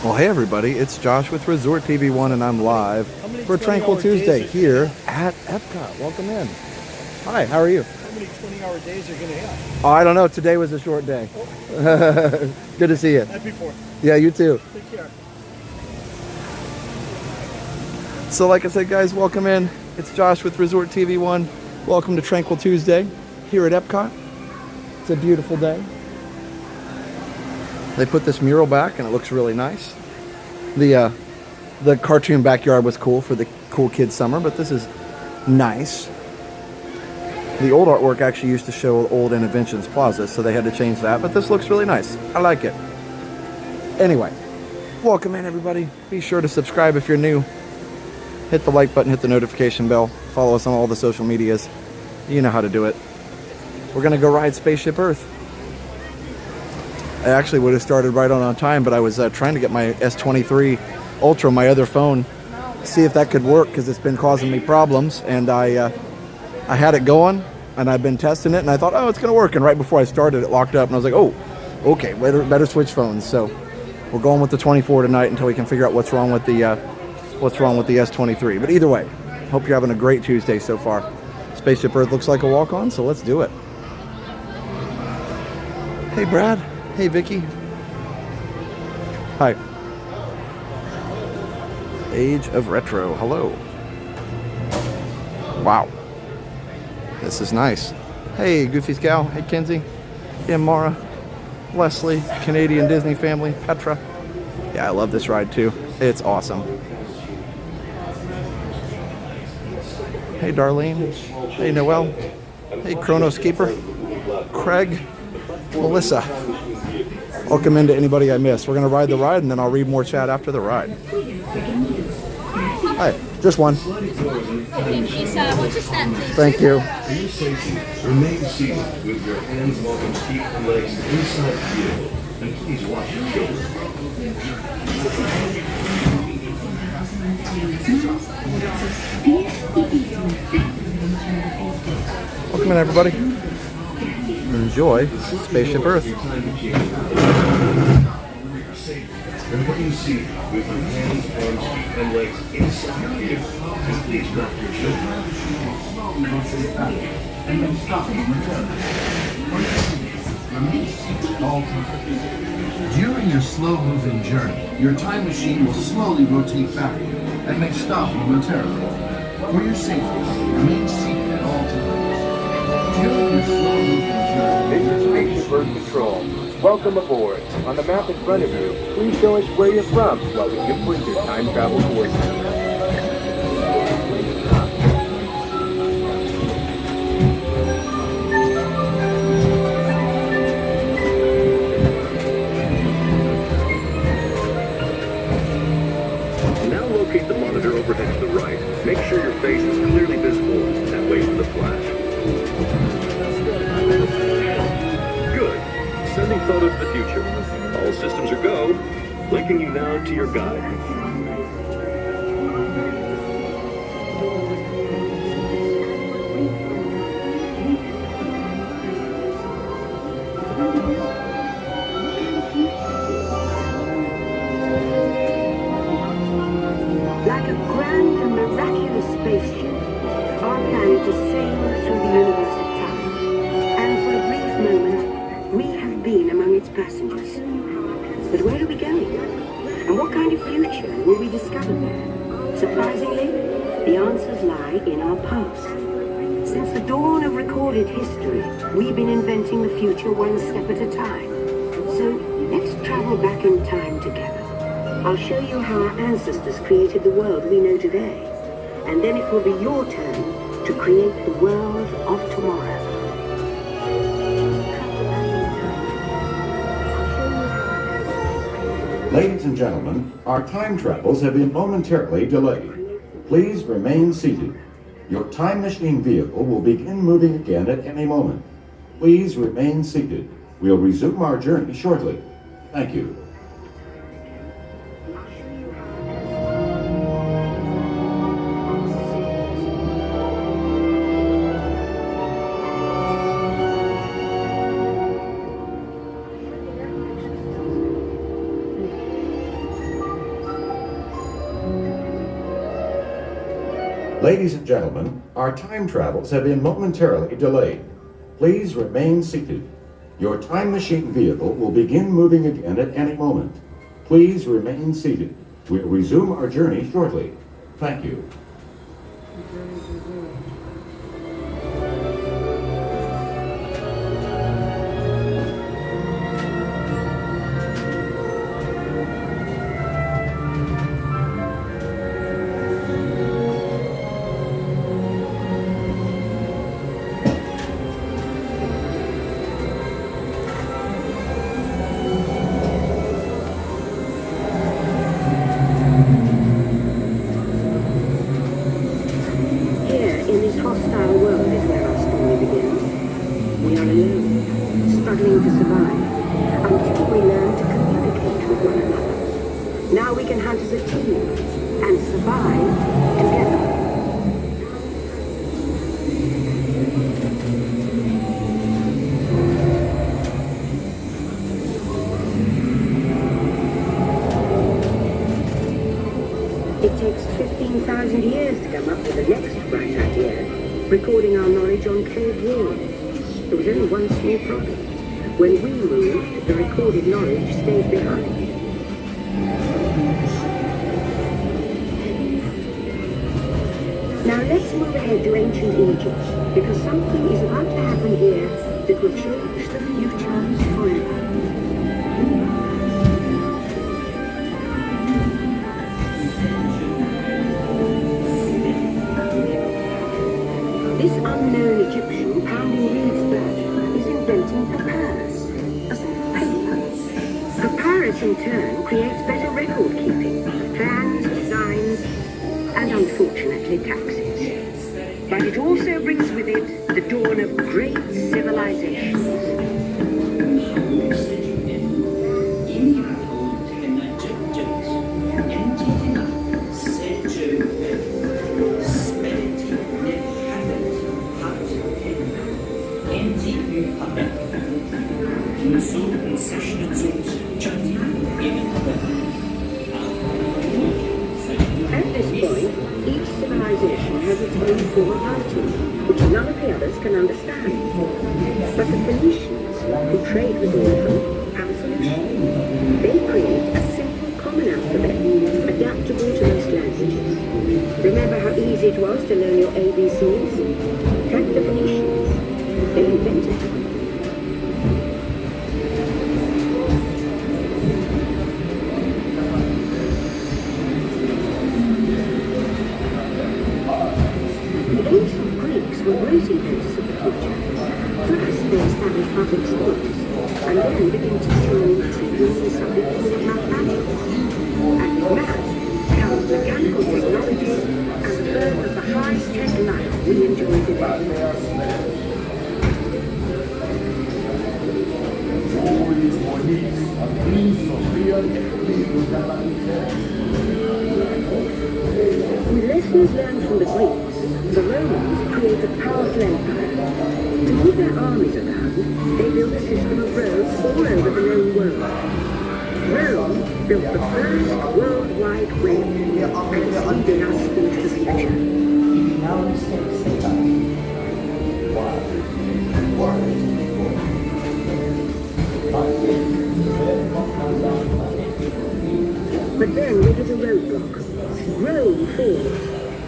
Well, hey everybody, it's Josh with Resort TV1 and I'm live for Tranquil Tuesday here at Epcot. Welcome in. Hi, how are you? How many 20-hour days are you going to have? Oh, I don't know. Today was a short day. Oh. Good to see you. Happy 4th. Yeah, you too. Take care. So like I said, guys, welcome in. It's Josh with Resort TV1. Welcome to Tranquil Tuesday here at Epcot. It's a beautiful day. They put this mural back and it looks really nice. The cartoon backyard was cool for the cool kids summer, but this is nice. The old artwork actually used to show old Innovations Plaza, so they had to change that, but this looks really nice. I like it. Anyway, welcome in everybody. Be sure to subscribe if you're new. Hit the like button, hit the notification bell. Follow us on all the social medias. You know how to do it. We're gonna go ride Spaceship Earth. I actually would have started right on time, but I was trying to get my S23 Ultra, my other phone, see if that could work because it's been causing me problems. And I had it going, and I've been testing it, and I thought, oh, it's going to work. And right before I started, it locked up, and I was like, oh, okay, better switch phones. So we're going with the 24 tonight until we can figure out what's wrong with the S23. But either way, hope you're having a great Tuesday so far. Spaceship Earth looks like a walk-on, so let's do it. Hey, Brad. Hey, Vicky. Hi. Age of Retro. Hello. Wow. This is nice. Hey, Goofy's gal. Hey, Kenzie. Hey, Mara. Leslie. Canadian Disney family. Petra. Yeah, I love this ride too. It's awesome. Hey, Darlene. Hey, Noelle. Hey, Chronos Keeper. Craig. Melissa. Welcome into anybody I missed. We're going to ride the ride, and then I'll read more chat after the ride. Hi, just one. Thank you. Be safe. Remain seated with your hands on feet and legs inside the vehicle. And please watch your children. Welcome in, everybody. Enjoy Spaceship Earth. Remain seated with your hands, arms, feet, and legs inside the vehicle. And please watch your children. And then stop momentarily. Remain seated at all times. During your slow-moving journey, your time machine will slowly rotate backward and may stop momentarily. For your safety, remain seated at all times. During your slow-moving journey, This is Spaceship Earth Patrol. Welcome aboard. On the map in front of you, please show us where you're from while we input your time travel coordinates. Now locate the monitor overhead to the right. Make sure your face is clearly visible. That way from the flash. Good. Sending photos to the future. All systems are go. Linking you now to your guide. Like a grand and miraculous spaceship, our planet is sailing through the universe of time. And for a brief moment, we have been among its passengers. But where are we going? And what kind of future will we discover there? Surprisingly, the answers lie in our past. Since the dawn of recorded history, we've been inventing the future one step at a time. So let's travel back in time together. I'll show you how our ancestors created the world we know today. And then it will be your turn to create the world of tomorrow. Ladies and gentlemen, our time travels have been momentarily delayed. Please remain seated. Your time machine vehicle will begin moving again at any moment. Please remain seated. We'll resume our journey shortly. Thank you. Ladies and gentlemen, our time travels have been momentarily delayed. Please remain seated. Your time machine vehicle will begin moving again at any moment. Please remain seated. We'll resume our journey shortly. Thank you. Here, in this hostile world, is where our story begins. We are alone, struggling to survive, until we learn to communicate with one another. Now we can hunt as a team, and survive together. It takes 15,000 years to come up with the next bright idea, recording our knowledge on cave walls. There was only one small problem. When we moved, the recorded knowledge stayed behind. Now let's move ahead to ancient Egypt, because something is about to happen here that will change the future forever. This unknown Egyptian pounding reeds bird is inventing papyrus, a sort of paper. Papyrus in turn creates better record keeping, plans, designs, and unfortunately taxes. But it also brings with it the dawn of great civilizations. At this point, each civilization has its own form of writing, which none of the others can understand. But the Phoenicians, who trade with all of them, have a solution. They create a simple common alphabet, adaptable to most languages. Remember how easy it was to learn your ABCs? Thank the Phoenicians. They invented them. The ancient Greeks were great inventors of the future. First, they established public schools, and then began teaching children the subjects of mathematics. And with math comes mechanical technology and the birth of the high-tech life we enjoy today. With lessons learned from the Greeks, the Romans created a powerful empire. To move their armies around, they built a system of roads all over the known world. Rome built the first worldwide web, and it's leading us into the future. But then we hit a roadblock. Rome falls,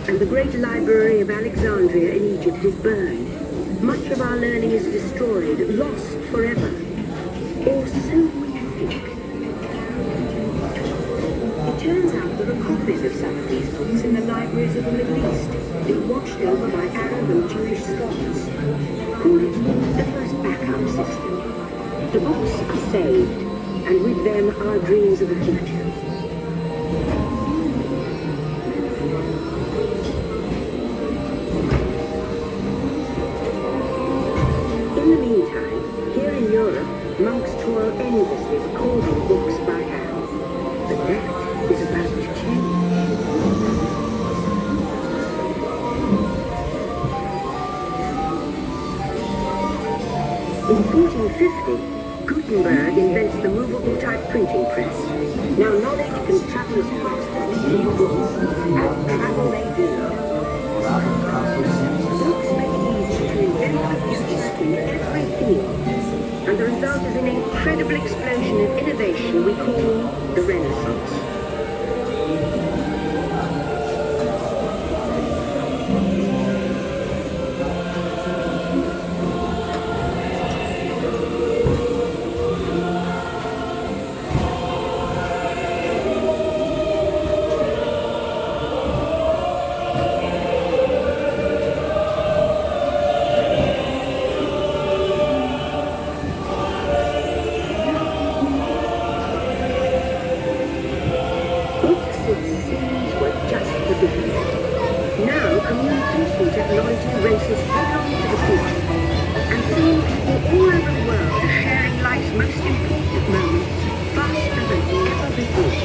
and the great library of Alexandria in Egypt is burned. Much of our learning is destroyed, lost forever. Or so we think. It turns out there are copies of some of these books in the libraries of the Middle East, being watched over by Arab and Jewish scholars. Call it the first backup system. The books are saved, and with them our dreams of the future. In the meantime, here in Europe, monks toil endlessly recording books by hand. But that is about to change. In 1450, Gutenberg invents the movable type printing press. Now knowledge can travel as fast as movable books, and travel they do. incredible explosion of innovation we call the Renaissance. Technology races head-on to the future, and seeing people all over the world are sharing life's most important moments faster than ever before.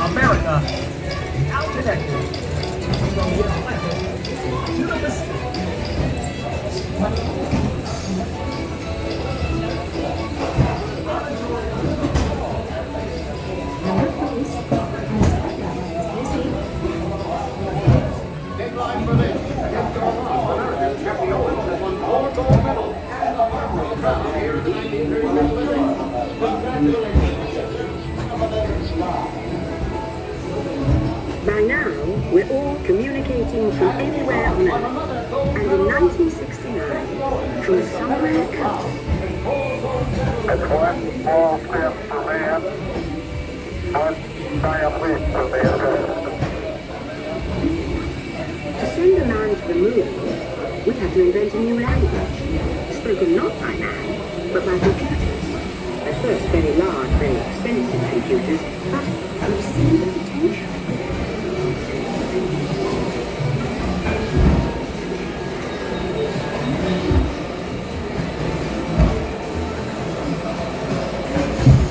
America, out connected. By now, we're all communicating from anywhere on Earth, and in 1969, from somewhere else. It's one small step for man, one giant leap for mankind. To send a man to the moon, we had to invent a new language, spoken not by man, but by computers. At first very large, very expensive computers, but we've seen the potential.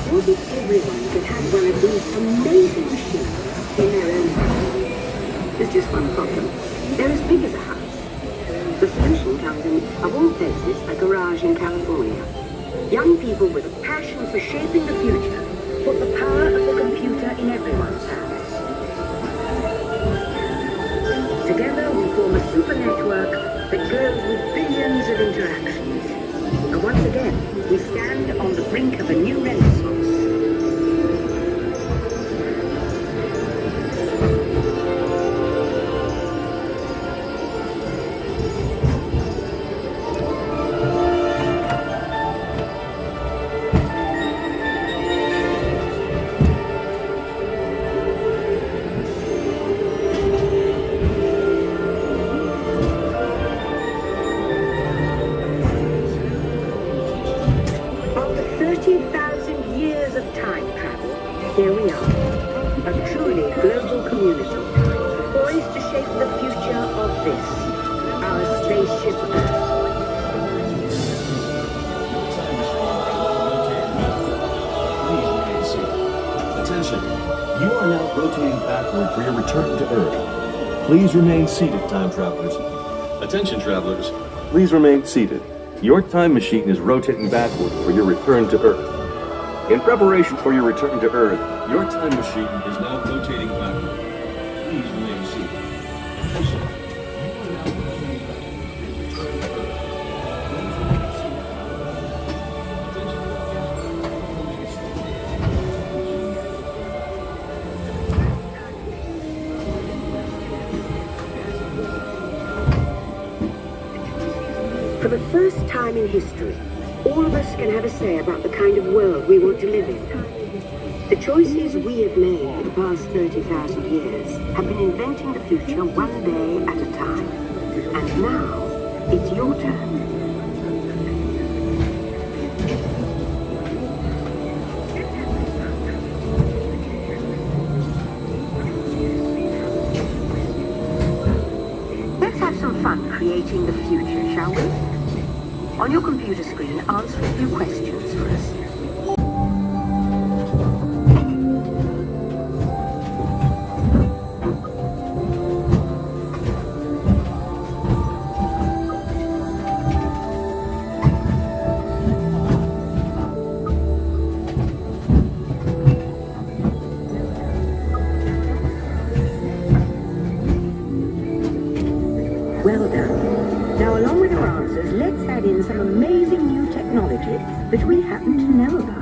What if everyone could have one of these amazing machines in their own house? There's just one problem. They're as big as a house. The solution comes in, of all places, a garage in California. Young people with a passion for shaping the future put the power of the computer in everyone's hands. Together we form a super network that grows with billions of interactions. And once again, we stand on the brink of a new renaissance. Here we are, a truly global community, poised to shape the future of this, our Spaceship Earth. Attention, you are now rotating backward for your return to Earth. Please remain seated, time travelers. Attention, travelers. Please remain seated. Your time machine is rotating backward for your return to Earth. In preparation for your return to Earth, your time machine is now rotating backward. Please remain seated. Attention. You are now rotating backward for your return to Earth. For the first time in history, all of us can have a say about the kind of world we want to live in. The choices we have made for the past 30,000 years have been inventing the future one day at a time. And now, it's your turn. Let's have some fun creating the future, shall we? On your computer screen, answer a few questions for us. that we happen to know about.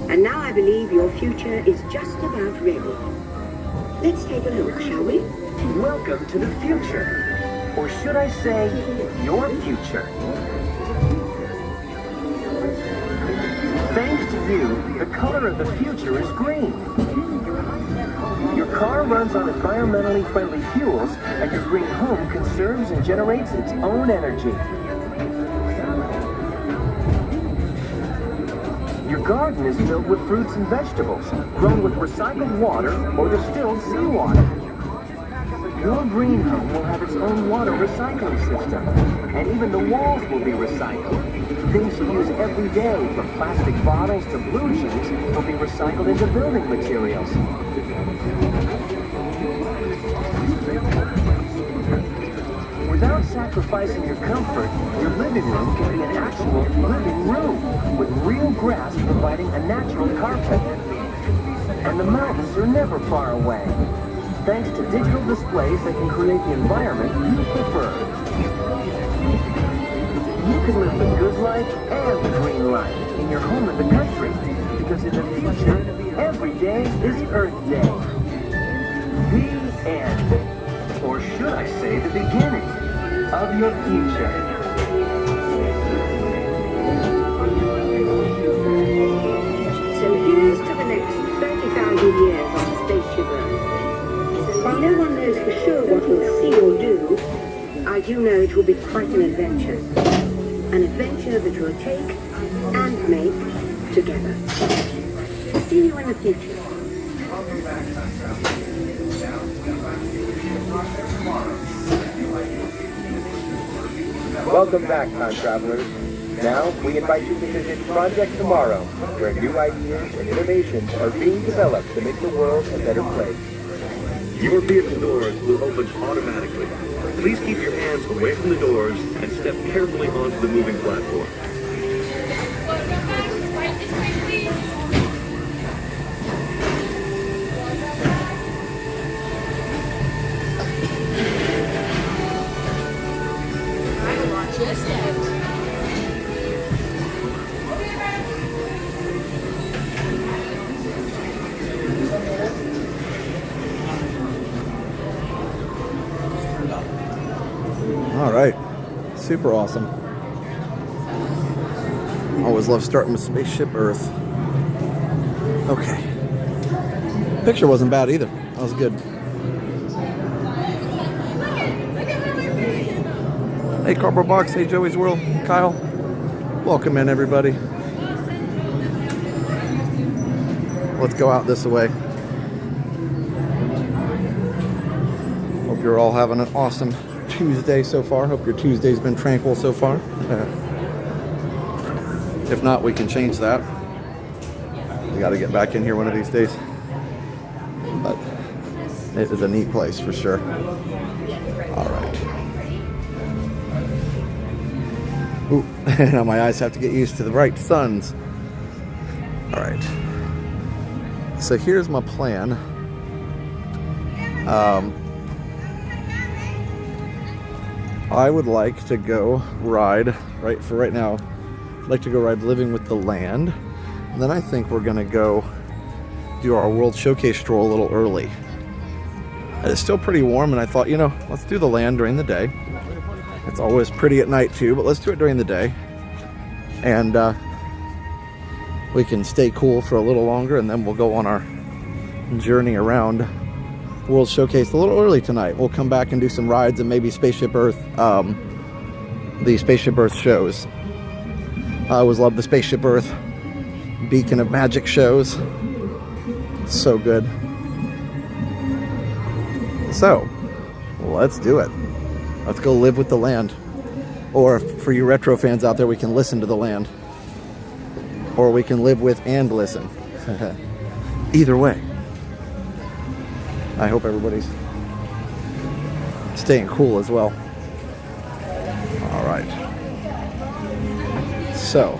And now I believe your future is just about ready. Let's take a look, shall we? Welcome to the future. Or should I say, your future. Thanks to you, the color of the future is green. Your car runs on environmentally friendly fuels, and your green home conserves and generates its own energy. Your garden is filled with fruits and vegetables, grown with recycled water or distilled seawater. Your green home will have its own water recycling system, and even the walls will be recycled. Things you use every day, from plastic bottles to blue jeans, will be recycled into building materials. Without sacrificing your comfort, your living room can be an actual living room, with real grass providing a natural carpet. And the mountains are never far away, thanks to digital displays that can create the environment you prefer. You can live the good life and the green life in your home in the country, because in the future, every day is Earth Day. The end. Or should I say the beginning of your future. So here's to the next 30,000 years on Spaceship Earth. While no one knows for sure what we'll see or do, I do know it will be quite an adventure. An adventure that we'll take and make together. See you in the future. Welcome back, time travelers. Now, we invite you to visit Project Tomorrow, where new ideas and innovations are being developed to make the world a better place. Your vehicle doors will open automatically. Please keep your hands away from the doors and step carefully onto the moving platform. All right, super awesome. Always love starting with Spaceship Earth. Okay, picture wasn't bad either. That was good. Hey, Cardboard Box. Hey, Joey's World. Kyle, welcome in, everybody. Let's go out this way. Hope you're all having an awesome Tuesday so far. Hope your Tuesday's been tranquil so far. If not, we can change that. We got to get back in here one of these days. But it is a neat place for sure. All right. Ooh, now my eyes have to get used to the bright suns. All right. So here's my plan. I would like to go ride, right now, I'd like to go ride Living with the Land. And then I think we're going to go do our World Showcase stroll a little early. It's still pretty warm, and I thought, you know, let's do the land during the day. It's always pretty at night too, but let's do it during the day. And we can stay cool for a little longer, and then we'll go on our journey around World Showcase a little early tonight. We'll come back and do some rides and maybe Spaceship Earth, the Spaceship Earth shows. I always love the Spaceship Earth beacon of magic shows. So good. So, let's do it. Let's go live with the land. Or for you retro fans out there, we can listen to the land. Or we can live with and listen. Either way. I hope everybody's staying cool as well. All right. So.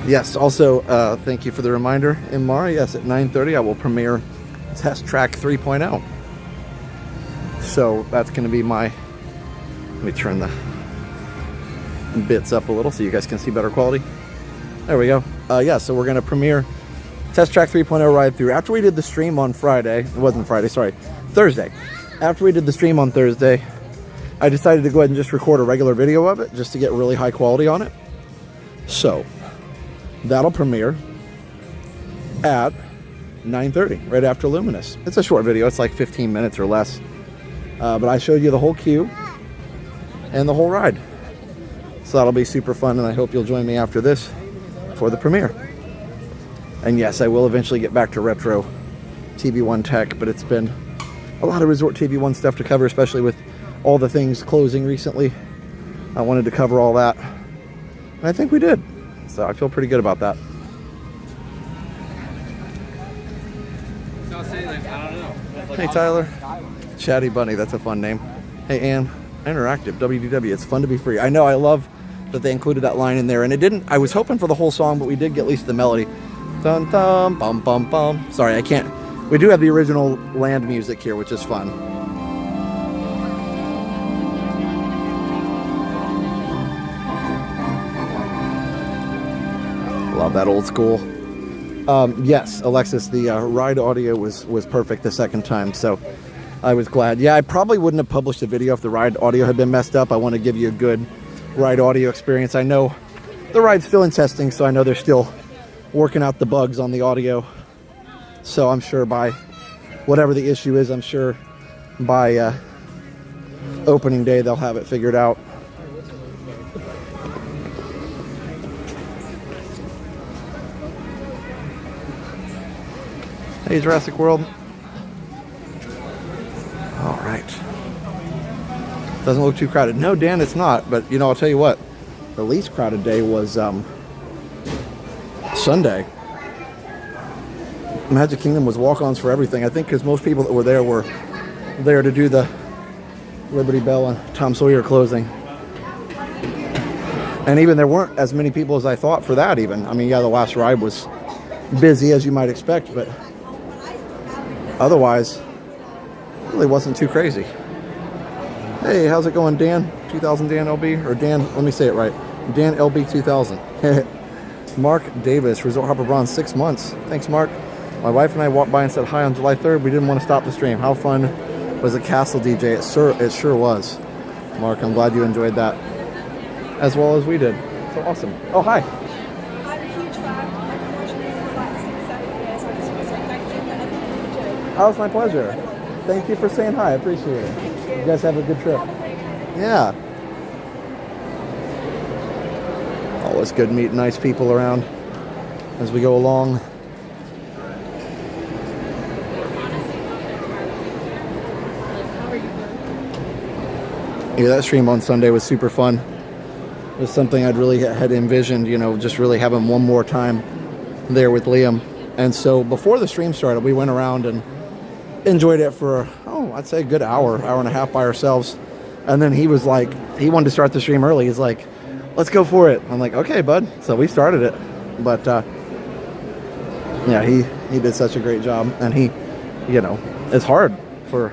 Yes, also, thank you for the reminder, Imara. Yes, at 9:30 I will premiere Test Track 3.0. So that's going to be my, let me turn the bits up a little so you guys can see better quality. There we go. Yeah, so we're going to premiere Test Track 3.0 ride through. After we did the stream on Friday, it wasn't Friday, sorry, Thursday. After we did the stream on Thursday, I decided to go ahead and just record a regular video of it just to get really high quality on it. So that'll premiere at 9:30, right after Luminous. It's a short video, it's like 15 minutes or less. But I showed you the whole queue and the whole ride. So that'll be super fun, and I hope you'll join me after this for the premiere. And yes, I will eventually get back to retro TV1 tech, but it's been a lot of Resort TV1 stuff to cover, especially with all the things closing recently. I wanted to cover all that, and I think we did. So I feel pretty good about that. Hey Tyler. Chatty Bunny, that's a fun name. Hey Ann, Interactive, WDW, it's fun to be free. I know, I love that they included that line in there, and it didn't, I was hoping for the whole song, but we did get at least the melody. Dun dun, bum bum bum. Sorry, I can't, we do have the original land music here, which is fun. Love that old school. Yes, Alexis, the ride audio was perfect the second time, so I was glad. Yeah, I probably wouldn't have published a video if the ride audio had been messed up. I want to give you a good ride audio experience. I know the ride's still in testing, so I know they're still working out the bugs on the audio. So I'm sure by whatever the issue is, I'm sure by opening day they'll have it figured out. Hey, Jurassic World. All right. Doesn't look too crowded. No, Dan, it's not. But, you know, I'll tell you what. The least crowded day was Sunday. Magic Kingdom was walk-ons for everything. I think because most people that were there to do the Liberty Bell and Tom Sawyer closing. And even there weren't as many people as I thought for that even. I mean, yeah, the last ride was busy as you might expect, but otherwise, it really wasn't too crazy. Hey, how's it going, Dan? 2000 Dan LB? Or Dan, let me say it right. Dan LB 2000. Mark Davis, Resort Hopper Bronze, 6 months. Thanks, Mark. My wife and I walked by and said hi on July 3rd. We didn't want to stop the stream. How fun was the Castle DJ? It sure was. Mark, I'm glad you enjoyed that as well as we did. So awesome. Oh, hi. I'm a huge fan. I've been watching you for like 6-7 years. I just want to say thank you for everything you do. Oh, it's my pleasure. Thank you for saying hi. I appreciate it. Thank you. You guys have a good trip. Yeah. Always good meeting nice people around as we go along. Yeah, that stream on Sunday was super fun. It was something I'd really had envisioned, you know, just really having one more time there with Liam. And so before the stream started, we went around and enjoyed it for, I'd say a good hour and a half by ourselves. And then he was like, he wanted to start the stream early. He's like, let's go for it. I'm like, okay, bud. So we started it. But yeah, he did such a great job. And he, you know, it's hard for,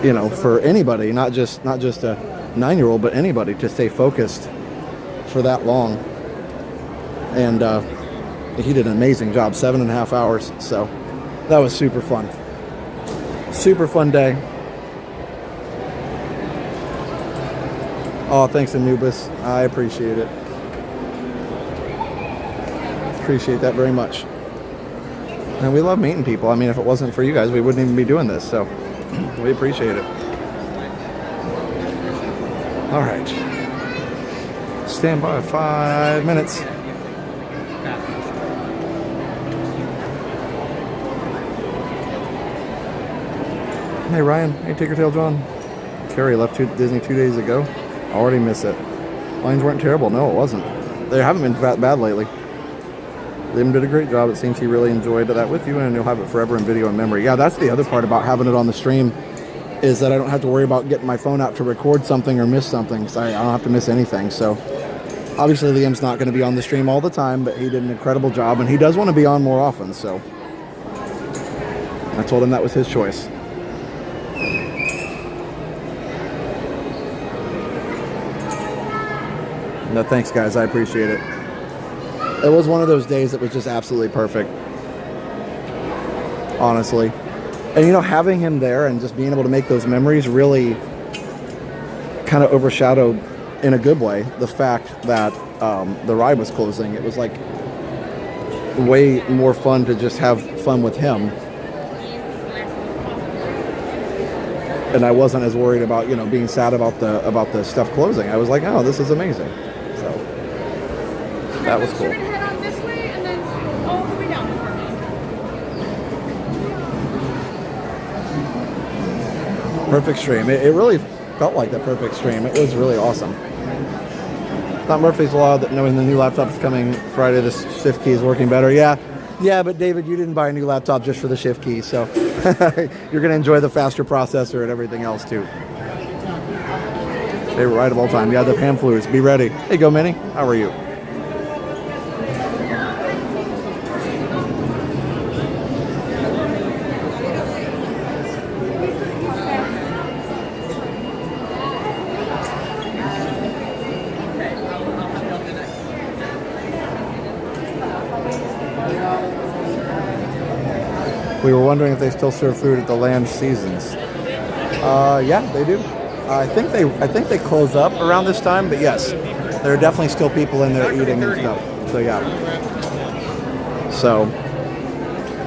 you know, for anybody, not just a 9-year-old, but anybody to stay focused for that long. And he did an amazing job, 7.5 hours. So that was super fun. Super fun day. Oh, thanks, Anubis. I appreciate it. Appreciate that very much. And we love meeting people. I mean, if it wasn't for you guys, we wouldn't even be doing this. So we appreciate it. All right. Stand by 5 minutes. Hey, Ryan. Hey, Ticker Tail John. Carrie left Disney 2 days ago. Already miss it. Lines weren't terrible. No, it wasn't. They haven't been that bad lately. Liam did a great job. It seems he really enjoyed that with you, and you'll have it forever in video and memory. Yeah, that's the other part about having it on the stream, is that I don't have to worry about getting my phone out to record something or miss something. So I don't have to miss anything. So obviously Liam's not going to be on the stream all the time, but he did an incredible job, and he does want to be on more often. So I told him that was his choice. No, thanks, guys. I appreciate it. It was one of those days that was just absolutely perfect. Honestly. And, you know, having him there and just being able to make those memories really kind of overshadowed, in a good way, the fact that the ride was closing. It was, like, way more fun to just have fun with him. And I wasn't as worried about, you know, being sad about the stuff closing. I was like, oh, this is amazing. So that was cool. You're gonna head on this way and then all the way down for me. Perfect stream. It really felt like the perfect stream. It was really awesome. Thought Murphy's Law that knowing the new laptop is coming Friday, the shift key is working better. Yeah, but David, you didn't buy a new laptop just for the shift key, so you're going to enjoy the faster processor and everything else too. Favorite ride of all time. Yeah, the pan flutes. Be ready. Hey, go Minnie. How are you? We were wondering if they still serve food at the Land Seasons. Yeah, they do. I think they close up around this time, but yes, there are definitely still people in there eating and stuff. So yeah. So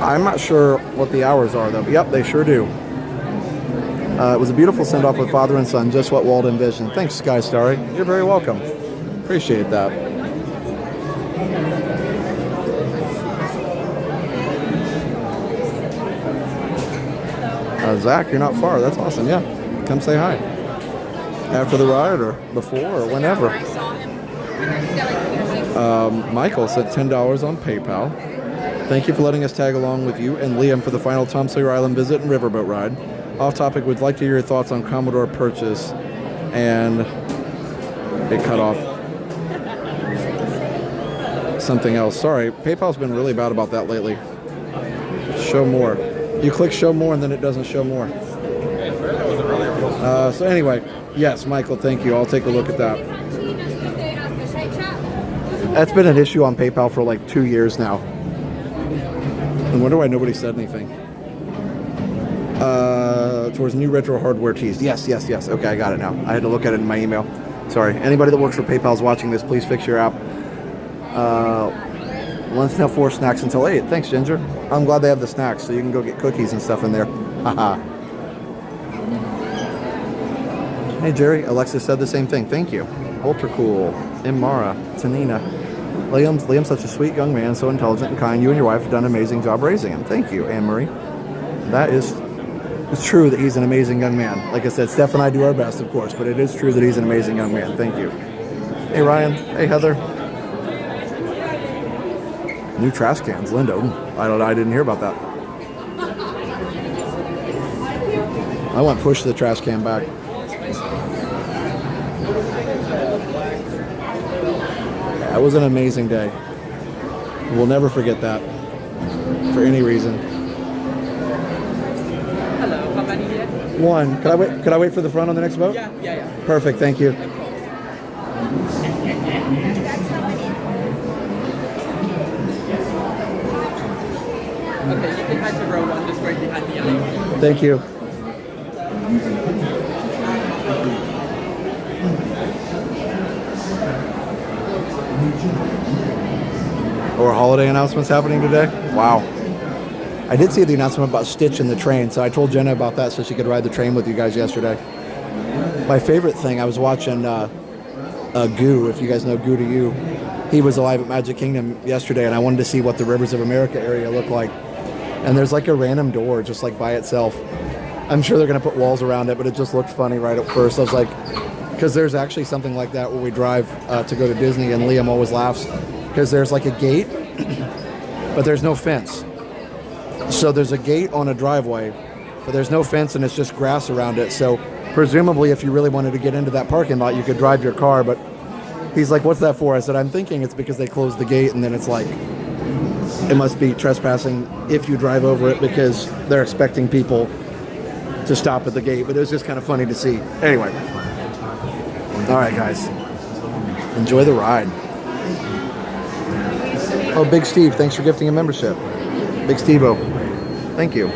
I'm not sure what the hours are though. But yep, they sure do. It was a beautiful send-off with father and son, just what Walt envisioned. Thanks, Sky Starry. You're very welcome. Appreciate that. Zach, you're not far. That's awesome. Yeah, come say hi. After the ride or before or whenever. Michael said $10 on PayPal. Thank you for letting us tag along with you and Liam for the final Tom Sawyer Island visit and riverboat ride. Off topic, would like to hear your thoughts on Commodore purchase, and it cut off. Something else. Sorry, PayPal's been really bad about that lately. Show more. You click show more and then it doesn't show more. So anyway, yes, Michael, thank you. I'll take a look at that. That's been an issue on PayPal for like 2 years now. I wonder why nobody said anything. Towards new retro hardware teased. Yes. Okay, I got it now. I had to look at it in my email. Sorry. Anybody that works for PayPal is watching this, please fix your app. Lunch now 4, snacks until 8. Thanks, Ginger. I'm glad they have the snacks, so you can go get cookies and stuff in there. Haha. Hey, Jerry. Alexis said the same thing. Thank you. Ultra cool. Imara. Tanina. Liam's such a sweet young man, so intelligent and kind. You and your wife have done an amazing job raising him. Thank you, Anne-Marie. That is... It's true that he's an amazing young man. Like I said, Steph and I do our best, of course, but it is true that he's an amazing young man. Thank you. Hey, Ryan. Hey, Heather. New trash cans, Linda. I didn't hear about that. I want to push the trash can back. That was an amazing day. We'll never forget that for any reason. Hello, how many here? One. Could I wait for the front on the next boat? Yeah. Perfect. Thank you. Okay, you can head to row 1, just right behind the alley. Thank you. Or holiday announcements happening today? Wow. I did see the announcement about Stitch in the train, so I told Jenna about that so she could ride the train with you guys yesterday. My favorite thing, I was watching Goo, if you guys know Goo to You. He was alive at Magic Kingdom yesterday, and I wanted to see what the Rivers of America area looked like. And there's like a random door just like by itself. I'm sure they're going to put walls around it, but it just looked funny right at first. I was like, because there's actually something like that where we drive to go to Disney, and Liam always laughs because there's like a gate but there's no fence. So there's a gate on a driveway, but there's no fence and it's just grass around it. So presumably if you really wanted to get into that parking lot, you could drive your car. But he's like, what's that for? I said, I'm thinking it's because they closed the gate, and then it's like, it must be trespassing if you drive over it because they're expecting people to stop at the gate. But it was just kind of funny to see. Anyway. All right, guys. Enjoy the ride. Oh, Big Steve, thanks for gifting a membership. Big Steve-O. Thank you.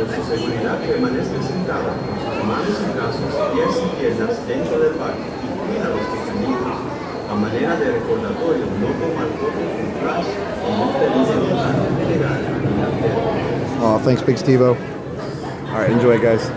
Oh, thanks, Big Steve-O. All right, enjoy, guys.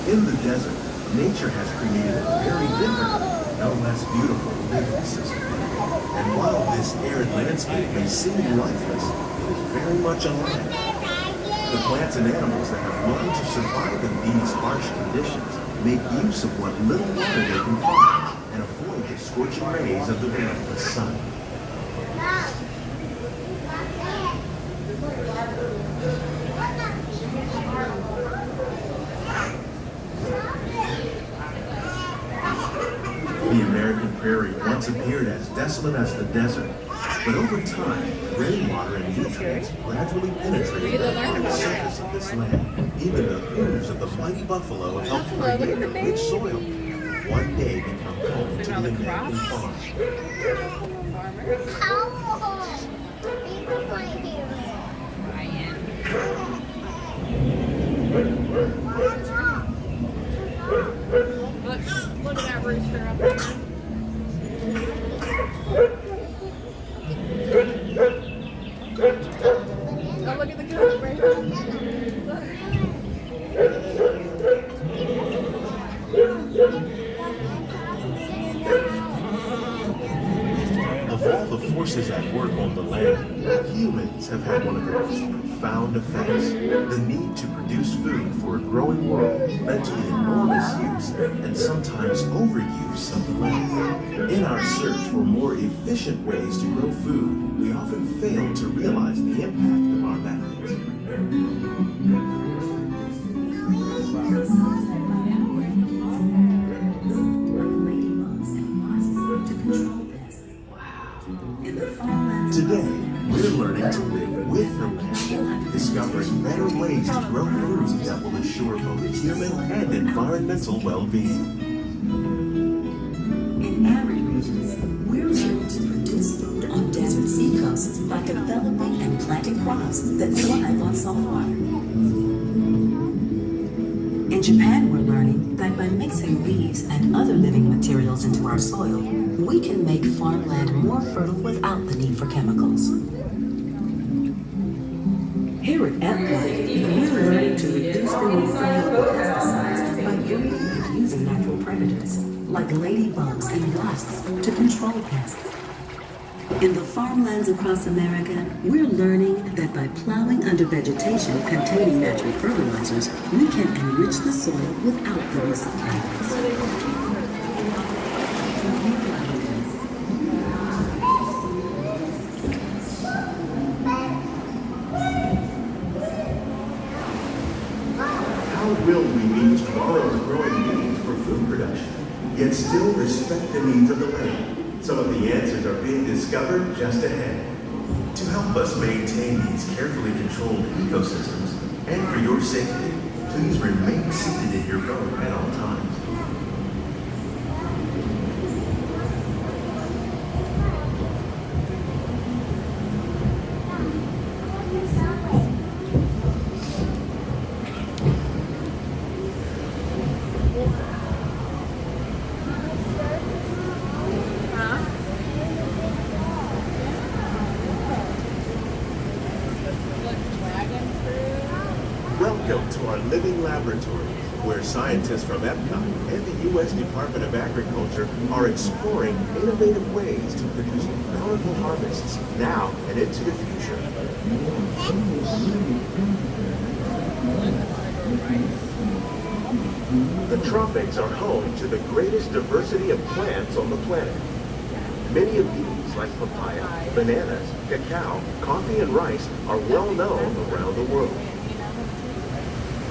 In the desert, nature has created a very different, no less beautiful living system. And while this arid landscape may seem lifeless, it is very much alive. The plants and animals that have learned to survive in these harsh conditions make use of what little water they can find and avoid the scorching rays of the relentless sun. The American prairie once appeared as desolate as the desert, but over time, rainwater and nutrients gradually penetrated the surface of this land. Even the hooves of the mighty buffalo helped create the rich soil. One day become home to the American farm. Look at that rooster up there. Oh, look at the goose right Of all the forces at work on the land, humans have had one of the most profound effects. The need to produce food for a growing world led to the enormous use and sometimes overuse of the land. In our search for more efficient ways to grow food, we often fail to realize the impact of our methods. Today, we're learning to live with the land, discovering better ways to grow food that will ensure both human and environmental well-being. In arid regions, we're able to produce food on desert seacoasts by developing and planting crops that thrive on salt water. In Japan, we're learning that by mixing leaves and other living materials into our soil, we can make farmland more fertile without the need for chemicals. Here at Epcot, we're learning to reduce the need for chemical pesticides by breeding and using natural predators, like ladybugs and wasps, to control pests. In the farmlands across America, we're learning that by plowing under vegetation containing natural fertilizers, we can enrich the soil without the use of chemicals. How will we meet tomorrow's growing needs for food production, yet still respect the needs of the land? Some of the answers are being discovered just ahead. To help us maintain these carefully controlled ecosystems, and for your safety, please remain seated in your boat at all times. Welcome to our living laboratory, where scientists from Epcot and the U.S. Department of Agriculture are exploring innovative ways to produce powerful harvests now and into the future. The tropics are home to the greatest diversity of plants on the planet. Many of these, like papaya, bananas, cacao, coffee, and rice, are well known around the world.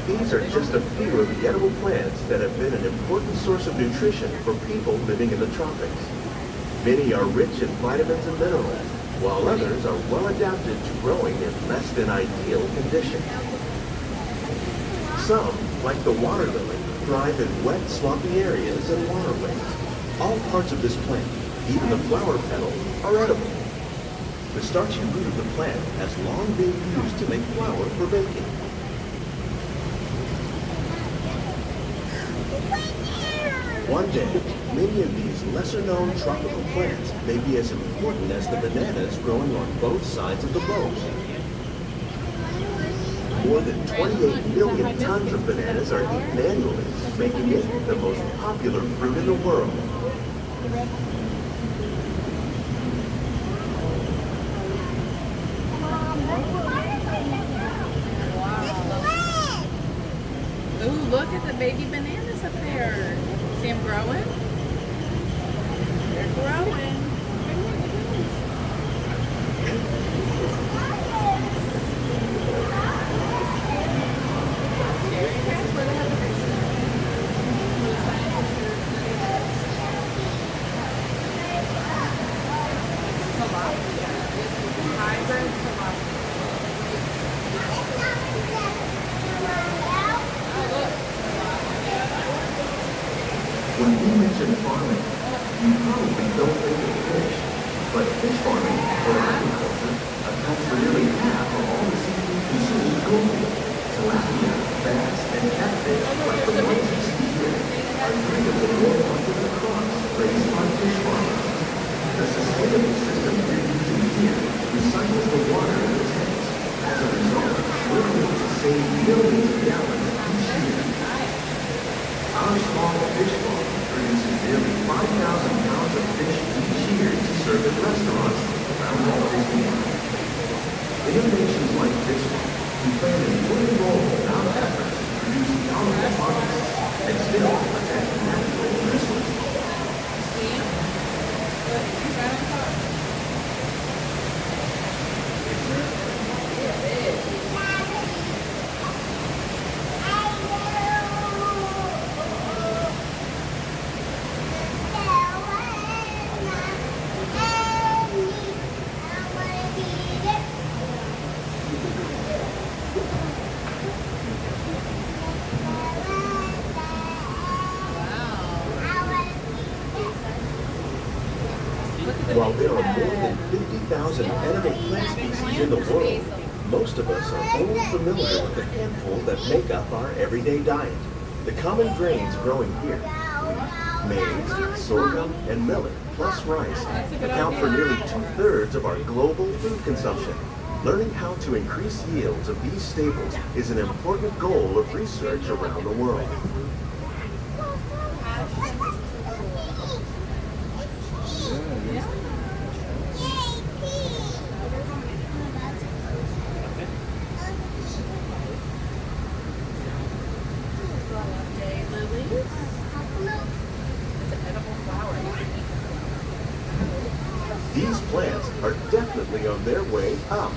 These are just a few of the edible plants that have been an important source of nutrition for people living in the tropics. Many are rich in vitamins and minerals, while others are well adapted to growing in less than ideal conditions. Some, like the water lily, thrive in wet, swampy areas and waterways. All parts of this plant, even the flower petals, are edible. The starchy root of the plant has long been used to make flour for baking. One day, many of these lesser-known tropical plants may be as important as the bananas growing on both sides of the boat. More than 28 million tons of bananas are eaten annually, making it the most popular fruit in the world. Ooh, look at the baby bananas up there. See them growing? They're growing. When we mention farming, you probably don't think of fish, but fish farming, or aquaculture, accounts for nearly half of all the seafood consumed globally. Tilapia, bass, and catfish, like the ones you see here, are three of the more popular crops raised on fish farmers. The sustainable system you're using here recycles the water in the tanks. As a result, we're able to save millions of gallons each year. Our small fish farm produces nearly 5,000 pounds of fish each year to serve at restaurants around Walt Disney World. Innovations like this one can play an important role without effort to produce dominant products and still protect natural resources. See? Look, he's right on top. Look at this. While there are more than 50,000 edible plant species in the world, most of us are only familiar with the handful that make up our everyday diet. The common grains growing here, maize, sorghum, and millet, plus rice, account for nearly 2/3 of our global food consumption. Learning how to increase yields of these staples is an important goal of research around the world. These plants are definitely on their way up.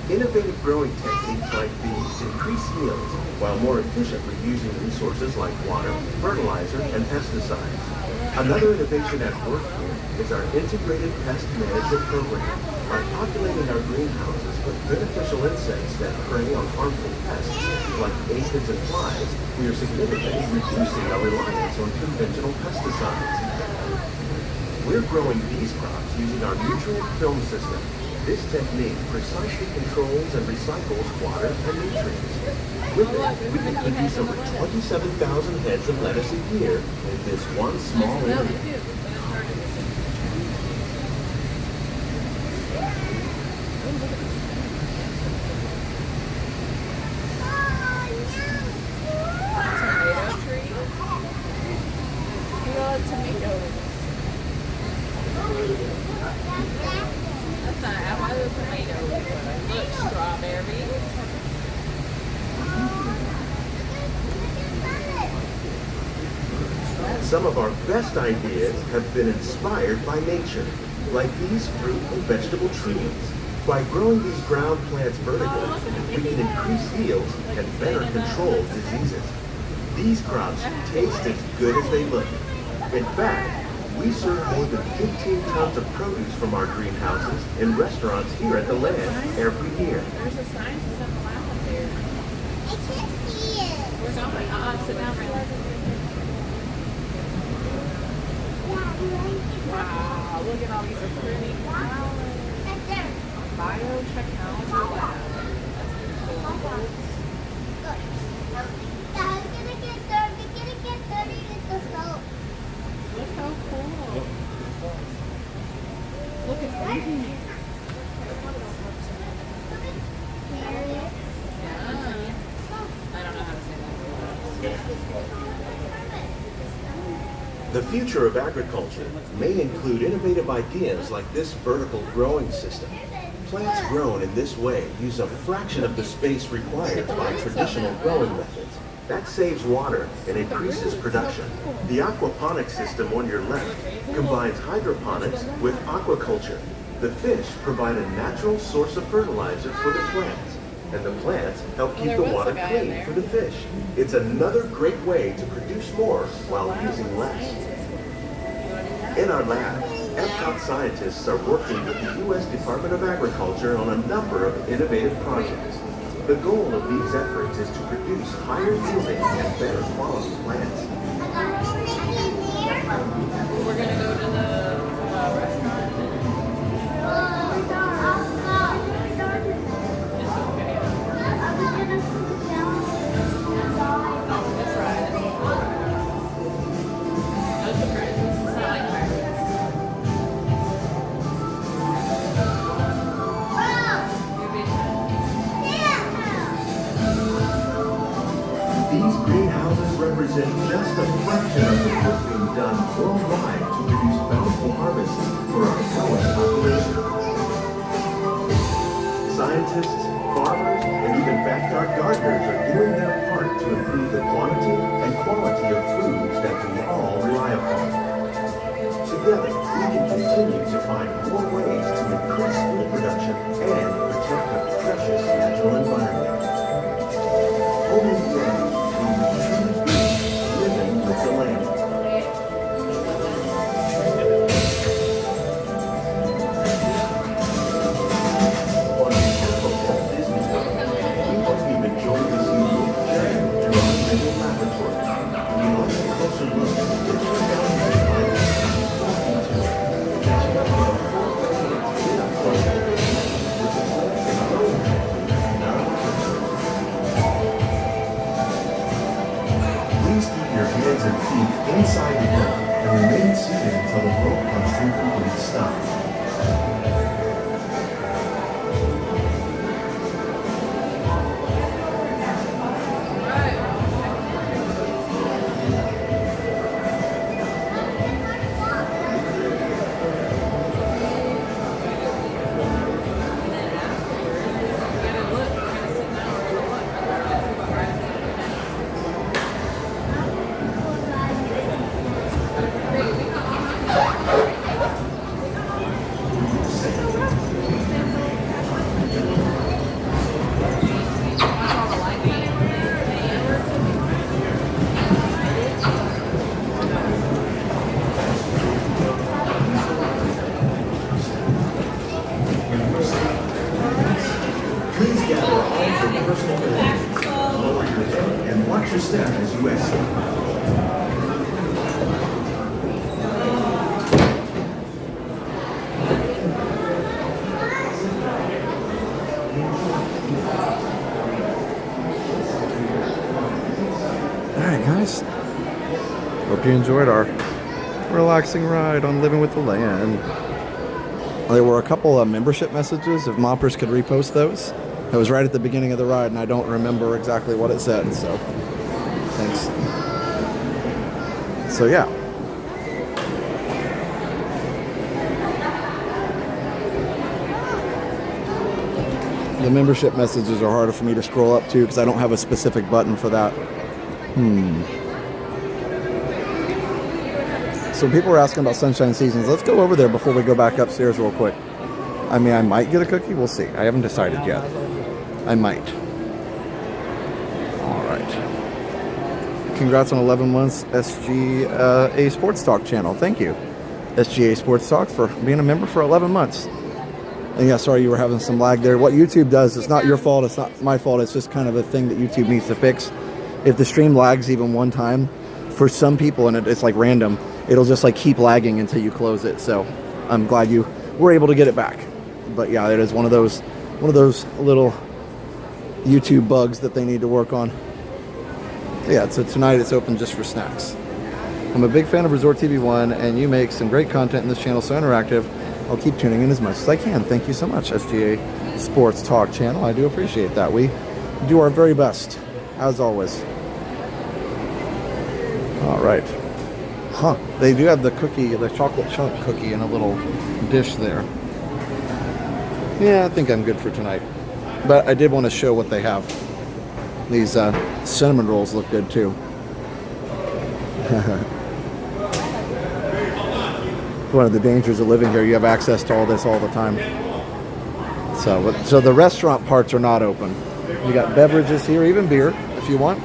Innovative growing techniques like these increase yields while more efficiently using resources like water, fertilizer, and pesticides. Another innovation at work here is our integrated pest management program. By populating our greenhouses with beneficial insects that prey on harmful pests like aphids and flies, we are significantly reducing our reliance on conventional pesticides. We're growing these crops using our nutrient film system. This technique precisely controls and recycles water and nutrients. With it, we can produce over 27,000 heads of lettuce a year in this one small area. Some of our best ideas have been inspired by nature, like these fruit and vegetable trees. By growing these ground plants vertically, we can increase yields and better control diseases. These crops taste as good as they look. In fact, we serve more than 15 tons of produce from our greenhouses in restaurants here at the land every year. There's a scientist in the lab up there. I can't see it. We're going. Sit down, Riley. Wow, look at all these pretty flowers. Biotechnology lab. That's beautiful. Look how cool. Look, it's eating me. I don't know how to say that. The future of agriculture may include innovative ideas like this vertical growing system. Plants grown in this way use a fraction of the space required by traditional growing methods. That saves water and increases production. The aquaponics system on your left combines hydroponics with aquaculture. The fish provide a natural source of fertilizer for the plants, and the plants help keep the water clean for the fish. It's another great way to produce more while using less. In our labs, Epcot scientists are working with the U.S. Department of Agriculture on a number of innovative projects. The goal of these efforts is to produce higher yielding and better quality plants. We're going to go to the restaurant. These greenhouses represent just inside the boat and remain seated until the boat comes to a complete stop. Please gather all your personal belongings. Lower your head and watch your step as you exit. Alright guys, hope you enjoyed our relaxing ride on Living with the Land. There were a couple of membership messages, if moppers could repost those. It was right at the beginning of the ride and I don't remember exactly what it said, so thanks. So yeah. The membership messages are harder for me to scroll up to because I don't have a specific button for that. So people were asking about Sunshine Seasons. Let's go over there before we go back upstairs real quick. I mean, I might get a cookie. We'll see. I haven't decided yet. I might. All right. Congrats on 11 months, SGA Sports Talk channel. Thank you, SGA Sports Talk, for being a member for 11 months. And yeah, sorry you were having some lag there. What YouTube does, it's not your fault. It's not my fault. It's just kind of a thing that YouTube needs to fix. If the stream lags even one time, for some people, and it's like random, it'll just like keep lagging until you close it. So I'm glad you were able to get it back. But yeah, it is one of those little YouTube bugs that they need to work on. Yeah, so tonight it's open just for snacks. I'm a big fan of Resort TV 1, and you make some great content in this channel, so interactive. I'll keep tuning in as much as I can. Thank you so much, SGA Sports Talk channel. I do appreciate that. We do our very best, as always. All right. Huh, they do have the cookie, the chocolate chunk cookie in a little dish there. Yeah, I think I'm good for tonight. But I did want to show what they have. These cinnamon rolls look good too. One of the dangers of living here, you have access to all this all the time. So the restaurant parts are not open. You got beverages here, even beer, if you want.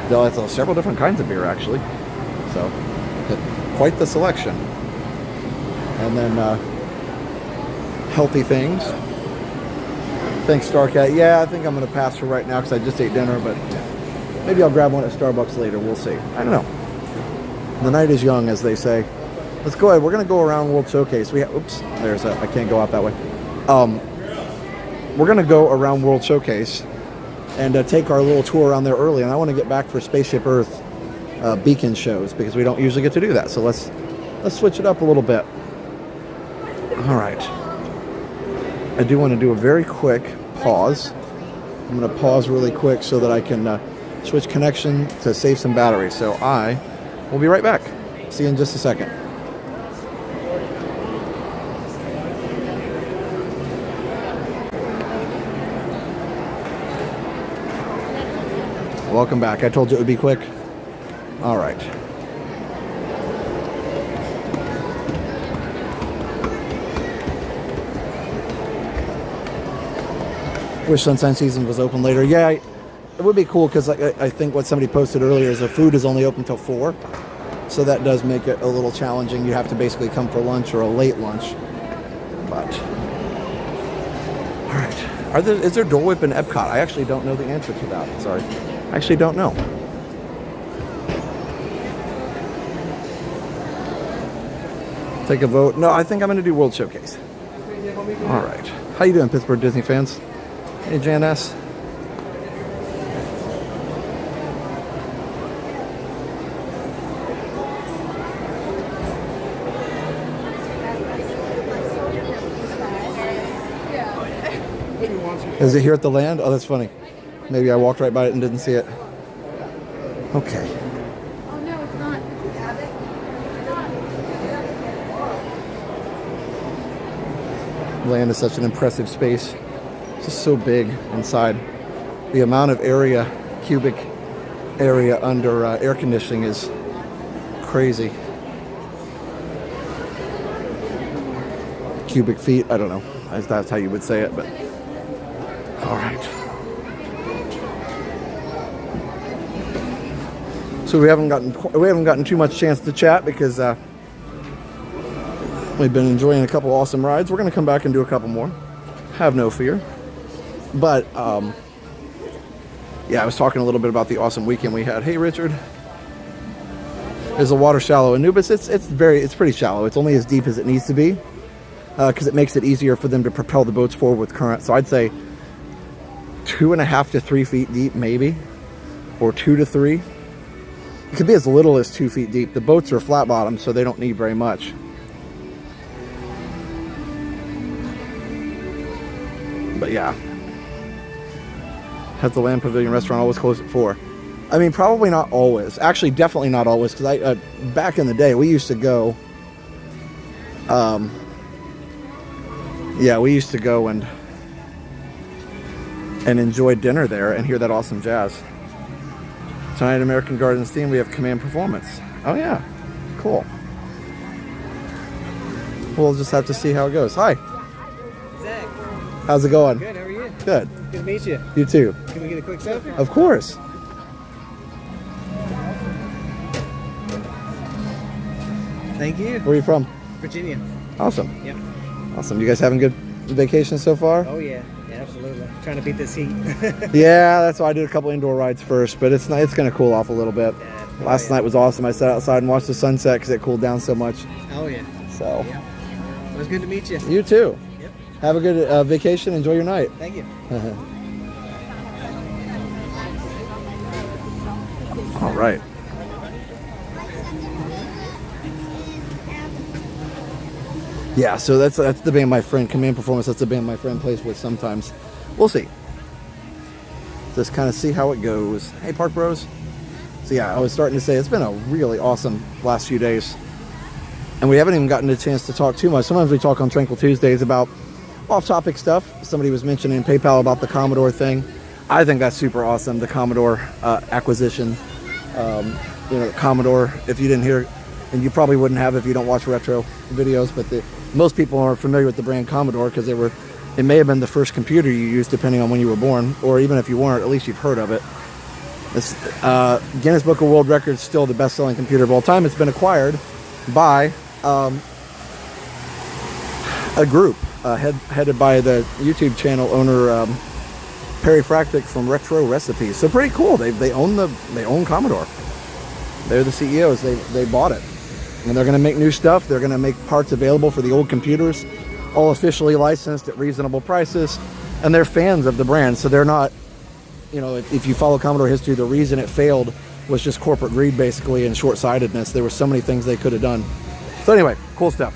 They'll have several different kinds of beer, actually. So, quite the selection. And then, healthy things. Thanks, Starcat. Yeah, I think I'm going to pass for right now because I just ate dinner, but maybe I'll grab one at Starbucks later. We'll see. I don't know. The night is young, as they say. Let's go ahead. We're going to go around World Showcase. Oops, I can't go out that way. We're going to go around World Showcase and take our little tour around there early. And I want to get back for Spaceship Earth beacon shows because we don't usually get to do that. So let's switch it up a little bit. All right. I do want to do a very quick pause. I'm going to pause really quick so that I can switch connection to save some battery. So I will be right back. See you in just a second. Welcome back. I told you it would be quick. All right. Wish Sunshine Season was open later. Yeah, it would be cool because I think what somebody posted earlier is the food is only open till 4. So that does make it a little challenging. You have to basically come for lunch or a late lunch. But, all right. Is there Dole Whip in Epcot? I actually don't know the answer to that. Sorry. I actually don't know. Take a vote. No, I think I'm going to do World Showcase. All right. How you doing, Pittsburgh Disney fans? Hey, Jan S. Is it here at the land? Oh, that's funny. Maybe I walked right by it and didn't see it. Okay. Oh no, it's not. Land is such an impressive space. It's just so big inside. The amount of area, cubic area under air conditioning is crazy. Cubic feet, I don't know. That's how you would say it, but all right. So we haven't gotten too much chance to chat because we've been enjoying a couple awesome rides. We're going to come back and do a couple more. Have no fear. But yeah, I was talking a little bit about the awesome weekend we had. Hey, Richard. Is the water shallow in Anubis? It's pretty shallow. It's only as deep as it needs to be because it makes it easier for them to propel the boats forward with current. So I'd say 2.5 to 3 feet deep, maybe, or 2 to 3. It could be as little as 2 feet deep. The boats are flat bottom, so they don't need very much. But yeah. Has the Land Pavilion restaurant always closed at 4? I mean, probably not always. Actually, definitely not always, because back in the day, we used to go. Yeah, we used to go and enjoy dinner there and hear that awesome jazz. Tonight, American Gardens theme, we have Command Performance. Oh yeah, cool. We'll just have to see how it goes. Hi. Zach. How's it going? Good, how are you? Good. Good to meet you. You too. Can we get a quick selfie? Of course. Thank you. Where are you from? Virginia. Awesome. Yep. Awesome. You guys having good vacation so far? Oh yeah. Yeah, absolutely. Trying to beat this heat. Yeah, that's why I did a couple indoor rides first, but it's going to cool off a little bit. Yeah. Last night was awesome. I sat outside and watched the sunset because it cooled down so much. Oh yeah. So. Yeah. It was good to meet you. You too. Yep. Have a good vacation. Enjoy your night. Thank you. All right. Yeah, so that's the band my friend, Command Performance, that's the band my friend plays with sometimes. We'll see. Just kind of see how it goes. Hey, Park Bros. So yeah, I was starting to say it's been a really awesome last few days. And we haven't even gotten a chance to talk too much. Sometimes we talk on Tranquil Tuesdays about off-topic stuff. Somebody was mentioning PayPal about the Commodore thing. I think that's super awesome, the Commodore acquisition. Commodore, if you didn't hear, and you probably wouldn't have if you don't watch retro videos, but most people are familiar with the brand Commodore because it may have been the first computer you used depending on when you were born, or even if you weren't, at least you've heard of it. It's, Guinness Book of World Records, still the best-selling computer of all time. It's been acquired by a group headed by the YouTube channel owner Perry Fractic from Retro Recipes. So pretty cool. They own Commodore. They're the CEOs. They bought it, and they're going to make new stuff. They're going to make parts available for the old computers, all officially licensed at reasonable prices, and they're fans of the brand. So they're not, if you follow Commodore history, the reason it failed was just corporate greed, basically, and short-sightedness. There were so many things they could have done. So anyway, cool stuff.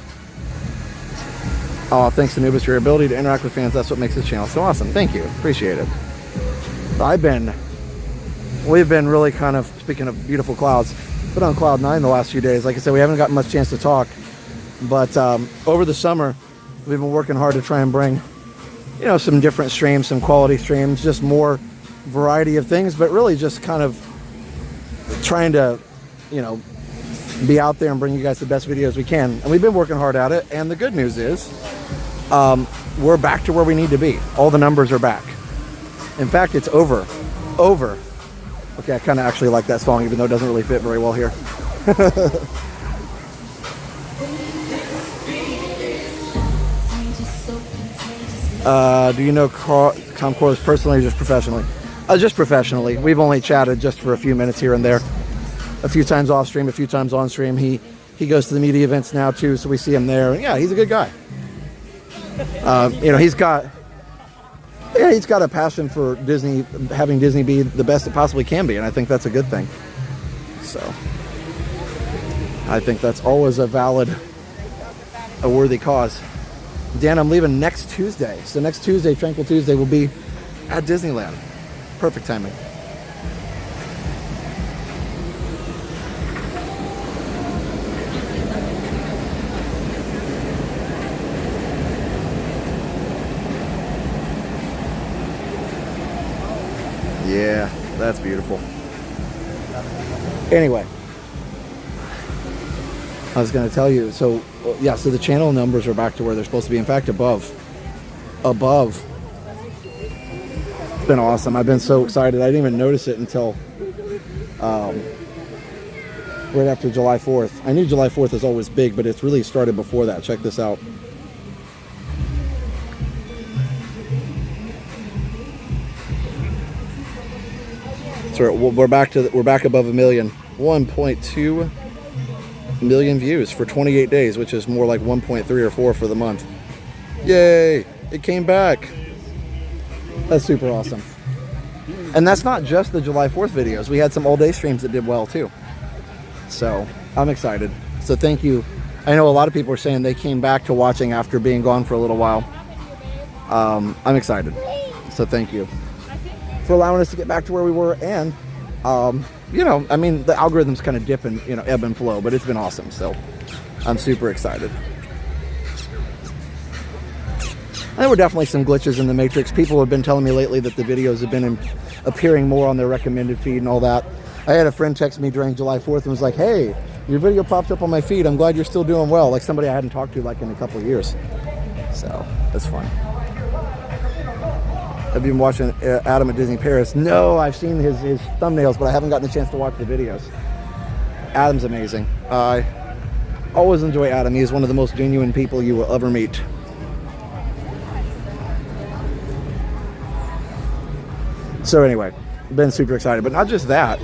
Oh, thanks to Anubis, your ability to interact with fans, that's what makes this channel so awesome. Thank you. Appreciate it. We've been really kind of, speaking of beautiful clouds, been on cloud 9 the last few days. Like I said, we haven't gotten much chance to talk, but over the summer, we've been working hard to try and bring, some different streams, some quality streams, just more variety of things, but really just kind of trying to, be out there and bring you guys the best videos we can. And we've been working hard at it. And the good news is, we're back to where we need to be. All the numbers are back. In fact, it's over. Okay, I kind of actually like that song, even though it doesn't really fit very well here. Do you know Tom Corliss personally or just professionally? Just professionally. We've only chatted just for a few minutes here and there. A few times off stream, a few times on stream. He goes to the media events now too, so we see him there. Yeah, he's a good guy. He's got a passion for Disney, having Disney be the best it possibly can be, and I think that's a good thing. So I think that's always a worthy cause. Dan, I'm leaving next Tuesday. So next Tuesday, Tranquil Tuesday, will be at Disneyland. Perfect timing. Yeah, that's beautiful. Anyway, I was going to tell you, so yeah, so the channel numbers are back to where they're supposed to be. In fact, above. It's been awesome. I've been so excited. I didn't even notice it until right after July 4th. I knew July 4th is always big, but it's really started before that. Check this out. So we're back above a million. 1.2 million views for 28 days, which is more like 1.3 or 4 for the month. Yay! It came back. That's super awesome. And that's not just the July 4th videos. We had some all-day streams that did well too. So I'm excited. So thank you. I know a lot of people are saying they came back to watching after being gone for a little while. I'm excited. So thank you for allowing us to get back to where we were. And you know, I mean, the algorithm's kind of dip and, you know, ebb and flow, but it's been awesome. So I'm super excited. There were definitely some glitches in the Matrix. People have been telling me lately that the videos have been appearing more on their recommended feed and all that. I had a friend text me during July 4th and was like, hey, your video popped up on my feed. I'm glad you're still doing well. Like somebody I hadn't talked to like in a couple of years. So that's fun. Have you been watching Adam at Disney Paris? No, I've seen his thumbnails, but I haven't gotten a chance to watch the videos. Adam's amazing. I always enjoy Adam. He's one of the most genuine people you will ever meet. So anyway, been super excited, but not just that.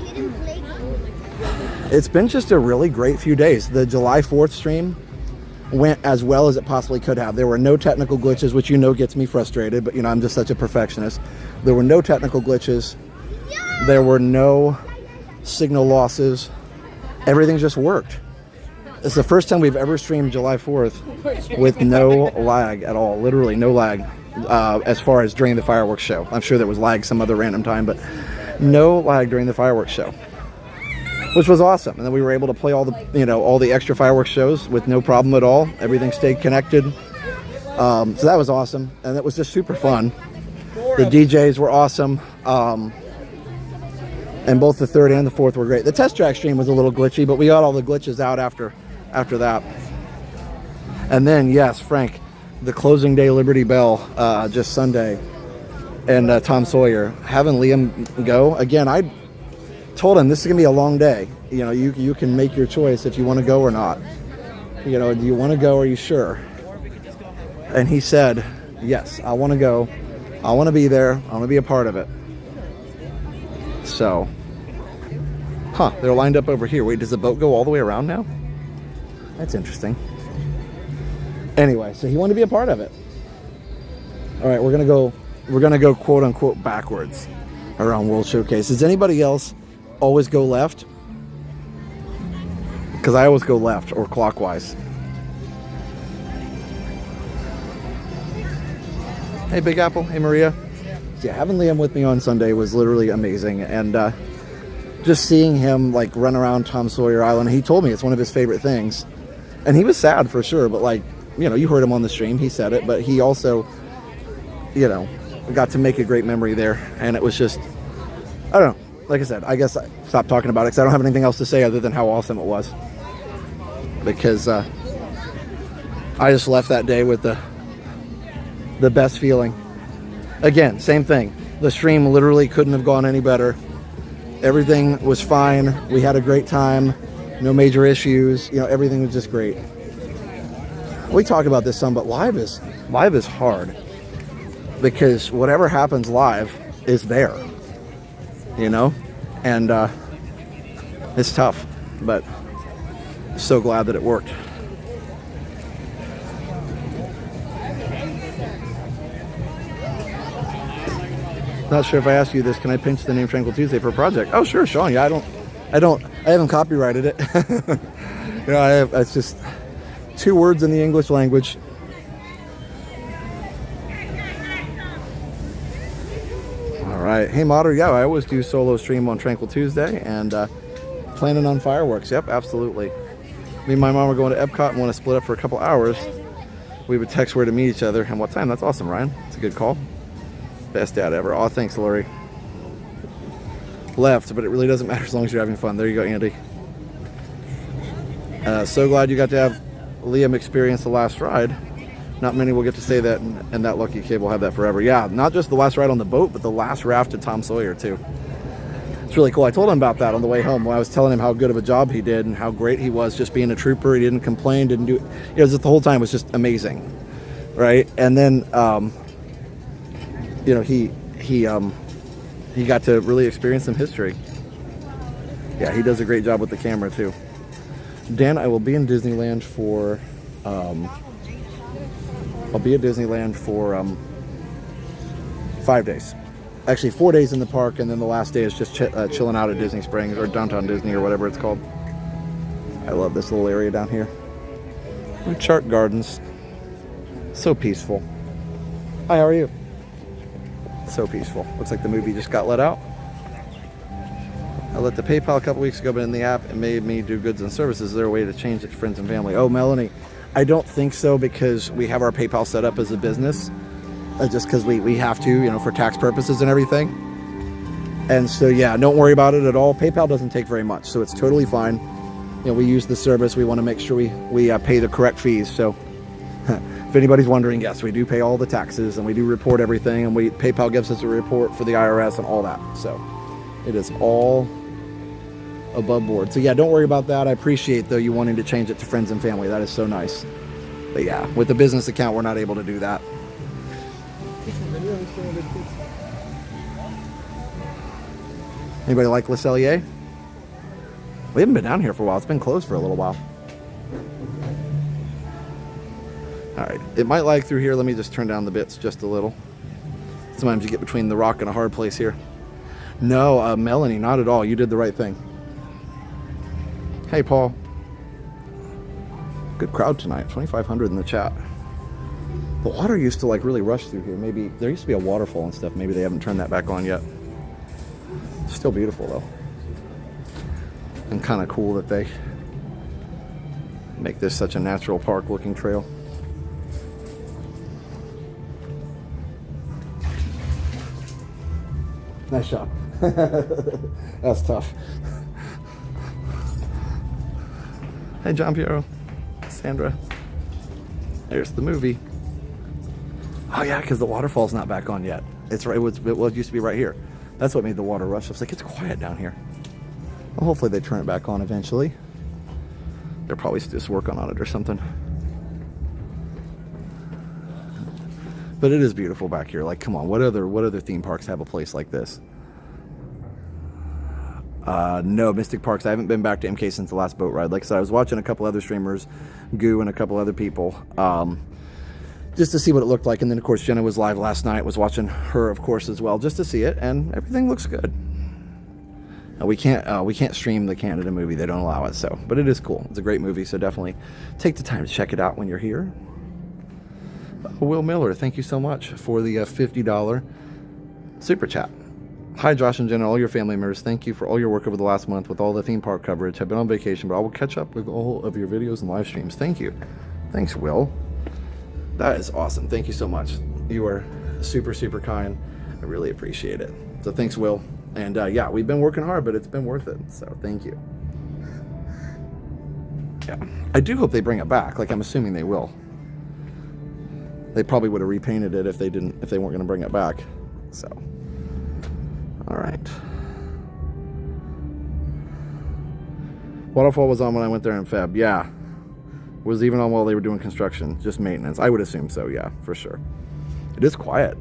It's been just a really great few days. The July 4th stream went as well as it possibly could have. There were no technical glitches, which you know gets me frustrated, but you know, I'm just such a perfectionist. There were no technical glitches. There were no signal losses. Everything just worked. It's the first time we've ever streamed July 4th with no lag at all. Literally no lag as far as during the fireworks show. I'm sure there was lag some other random time, but no lag during the fireworks show, which was awesome. And then we were able to play all the, you know, all the extra fireworks shows with no problem at all. Everything stayed connected. So that was awesome. And it was just super fun. The DJs were awesome. And both the 3rd and the 4th were great. The test track stream was a little glitchy, but we got all the glitches out after that. And then, yes, Frank, the closing day Liberty Bell, just Sunday, and Tom Sawyer, having Liam go. Again, I told him this is gonna be a long day. You know, you can make your choice if you want to go or not. You know, do you want to go? Are you sure? And he said, yes, I want to go. I want to be there. I want to be a part of it. So, they're lined up over here. Wait, does the boat go all the way around now? That's interesting. Anyway, so he wanted to be a part of it. All right, we're gonna go quote unquote backwards around World Showcase. Does anybody else always go left? Because I always go left or clockwise. Hey, Big Apple. Hey, Maria. Yeah, having Liam with me on Sunday was literally amazing, and just seeing him like run around Tom Sawyer Island. He told me it's one of his favorite things, and he was sad for sure. But like, you know, you heard him on the stream. He said it, but he also, you know, got to make a great memory there, and it was just, I don't know. Like I said, I guess I stopped talking about it because I don't have anything else to say other than how awesome it was. Because I just left that day with the best feeling. Again, same thing. The stream literally couldn't have gone any better. Everything was fine. We had a great time. No major issues. You know, everything was just great. We talk about this some, but live is hard. Because whatever happens live is there. You know? And it's tough. But so glad that it worked. Not sure if I asked you this. Can I pinch the name Tranquil Tuesday for a project? Oh, sure, Sean. Yeah, I haven't copyrighted it. You know, it's just 2 words in the English language. right. Hey, Modder. Yeah, I always do solo stream on Tranquil Tuesday, and planning on fireworks. Yep, absolutely. Me and my mom are going to Epcot and want to split up for a couple hours. We would text where to meet each other and what time. That's awesome, Ryan. It's a good call. Best dad ever. Oh, thanks, Lori. Left, but it really doesn't matter as long as you're having fun. There you go, Andy. So glad you got to have Liam experience the last ride. Not many will get to say that, and that lucky kid will have that forever. Yeah, not just the last ride on the boat, but the last raft to Tom Sawyer, too. It's really cool. I told him about that on the way home when I was telling him how good of a job he did and how great he was just being a trooper. He didn't complain, didn't do it. You know, just the whole time was just amazing, right? And then, you know, he got to really experience some history. Yeah, he does a great job with the camera too. Dan, I will be in Disneyland for, I'll be at Disneyland for 5 days. Actually, 4 days in the park, and then the last day is just chilling out at Disney Springs or Downtown Disney or whatever it's called. I love this little area down here. Blue Chart Gardens. So peaceful. Hi, how are you? So peaceful. Looks like the movie just got let out. I let the PayPal a couple weeks ago, but in the app it made me do goods and services. Is there a way to change it to friends and family? Oh, Melanie, I don't think so, because we have our PayPal set up as a business. Just because we have to, you know, for tax purposes and everything. And so, yeah, don't worry about it at all. PayPal doesn't take very much, so it's totally fine. You know, we use the service. We want to make sure we pay the correct fees. So if anybody's wondering, yes, we do pay all the taxes, and we do report everything, and PayPal gives us a report for the IRS and all that. So it is all above board. So yeah, don't worry about that. I appreciate, though, you wanting to change it to friends and family. That is so nice. But yeah, with the business account, we're not able to do that. Anybody like Le Cellier? We haven't been down here for a while. It's been closed for a little while. Alright, it might lag through here. Let me just turn down the bits just a little. Sometimes you get between the rock and a hard place here. No, Melanie, not at all. You did the right thing. Hey, Paul. Good crowd tonight. 2,500 in the chat. The water used to like really rush through here. Maybe there used to be a waterfall and stuff. Maybe they haven't turned that back on yet. Still beautiful though. And kind of cool that they make this such a natural park looking trail. Nice shot. That's tough. Hey, John Piero. Sandra. There's the movie. Oh yeah, because the waterfall's not back on yet. It's right. It used to be right here. That's what made the water rush. I was like, it's quiet down here. Well, hopefully they turn it back on eventually. They're probably just working on it or something. But it is beautiful back here. Like, come on, what other theme parks have a place like this? No, Mystic Parks. I haven't been back to MK since the last boat ride. Like I said, I was watching a couple other streamers, Goo and a couple other people, just to see what it looked like. And then, of course, Jenna was live last night. Was watching her, of course, as well, just to see it. And everything looks good. We can't stream the Canada movie. They don't allow it. So, but it is cool. It's a great movie. So definitely take the time to check it out when you're here. Will Miller, thank you so much for the $50 super chat. Hi, Josh and Jenna, all your family members. Thank you for all your work over the last month with all the theme park coverage. I've been on vacation, but I will catch up with all of your videos and live streams. Thank you. Thanks, Will. That is awesome. Thank you so much. You are super, super kind. I really appreciate it. So thanks, Will. And yeah, we've been working hard, but it's been worth it. So thank you. Yeah, I do hope they bring it back. Like, I'm assuming they will. They probably would have repainted it if they weren't going to bring it back. So, all right. Waterfall was on when I went there in Feb. Yeah, it was even on while they were doing construction, just maintenance. I would assume so. Yeah, for sure. It is quiet.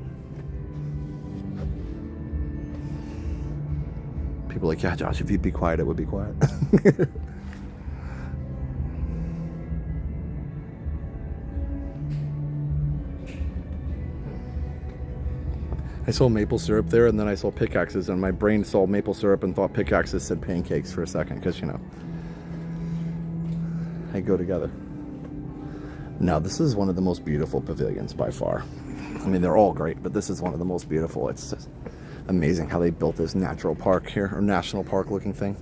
People are like, yeah, Josh, if you'd be quiet, it would be quiet. I saw maple syrup there, and then I saw pickaxes, and my brain saw maple syrup and thought pickaxes said pancakes for a second, because, you know, they go together. Now, this is one of the most beautiful pavilions by far. I mean, they're all great, but this is one of the most beautiful. It's just Amazing how they built this natural park here, or national park looking thing.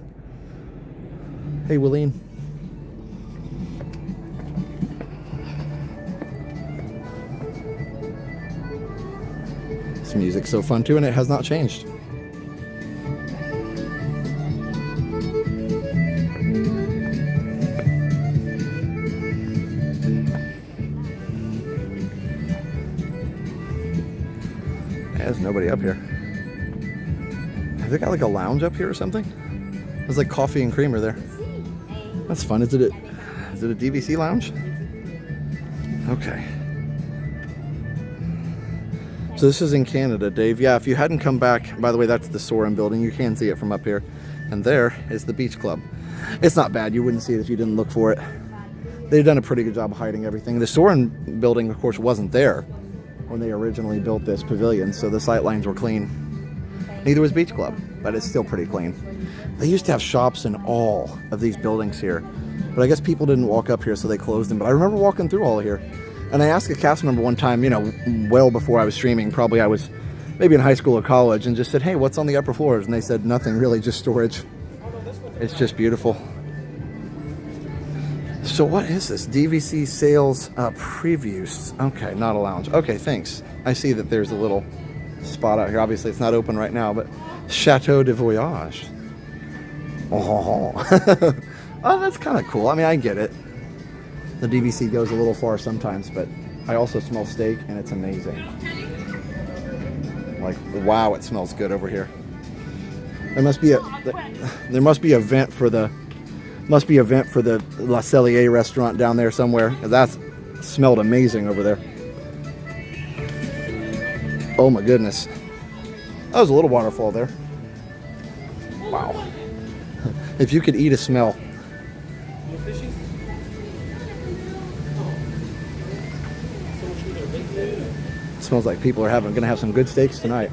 Hey, Willeen. This music's so fun too, and it has not changed. There's nobody up here. Have they got like a lounge up here or something? There's like coffee and creamer there. That's fun. Is it a DVC lounge? Okay. So this is in Canada, Dave. Yeah, if you hadn't come back, by the way, that's the Soarin' building. You can see it from up here. And there is the beach club. It's not bad. You wouldn't see it if you didn't look for it. They've done a pretty good job of hiding everything. The Soarin' building, of course, wasn't there when they originally built this pavilion, so the sight lines were clean. Neither was Beach Club, but it's still pretty clean. They used to have shops in all of these buildings here, but I guess people didn't walk up here, so they closed them. But I remember walking through all of here, and I asked a cast member one time, you know, well before I was streaming, probably I was maybe in high school or college, and just said, hey, what's on the upper floors? And they said, nothing really, just storage. It's just beautiful. So what is this? DVC sales previews. Okay, not a lounge. Okay, thanks. I see that there's a little spot out here. Obviously, it's not open right now, but Chateau de Voyage. Oh, oh, that's kind of cool. I mean, I get it. The DVC goes a little far sometimes, but I also smell steak, and it's amazing. Like, wow, it smells good over here. There must be a vent for the La Cellier restaurant down there somewhere. That smelled amazing over there. Oh my goodness. That was a little waterfall there. Wow. If you could eat a smell. It smells like people are gonna have some good steaks tonight.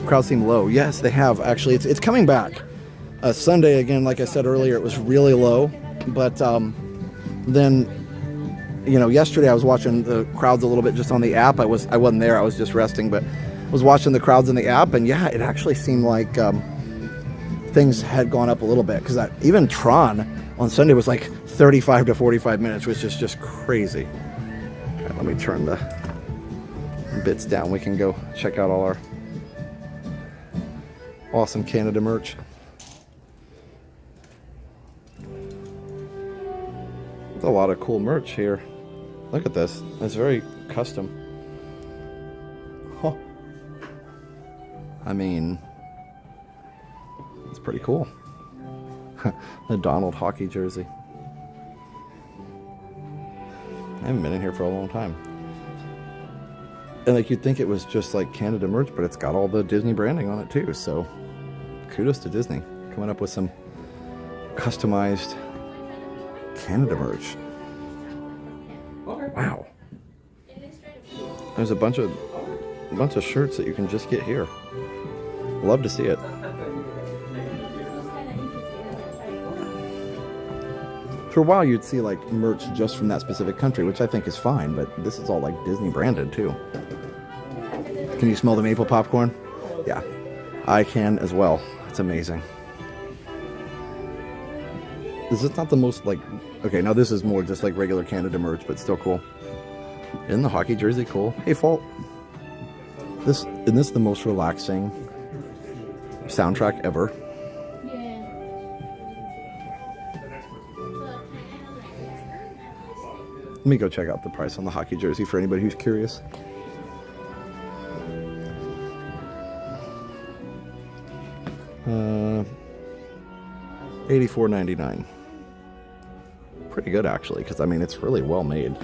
Crowds seem low. Yes, they have actually. It's coming back. Sunday again, like I said earlier, it was really low, but then, you know, yesterday I was watching the crowds a little bit just on the app. I wasn't there. I was just resting, but I was watching the crowds in the app, and yeah, it actually seemed like things had gone up a little bit, because even Tron on Sunday was like 35 to 45 minutes, which is just crazy. All right, let me turn the bits down. We can go check out all our awesome Canada merch. There's a lot of cool merch here. Look at this. It's very custom. Huh. I mean, it's pretty cool. The Donald hockey jersey. I haven't been in here for a long time. And like, you'd think it was just like Canada merch, but it's got all the Disney branding on it too. So kudos to Disney coming up with some customized Canada merch. Wow. There's a bunch of shirts that you can just get here. Love to see it. For a while you'd see like merch just from that specific country, which I think is fine, but this is all like Disney branded too. Can you smell the maple popcorn? Yeah, I can as well. It's amazing. This is not the most like, okay, now this is more just like regular Canada merch, but still cool. Isn't the hockey jersey cool? Hey, Fault. Isn't this the most relaxing soundtrack ever? Let me go check out the price on the hockey jersey for anybody who's curious. $84.99. Pretty good actually, because I mean it's really well made.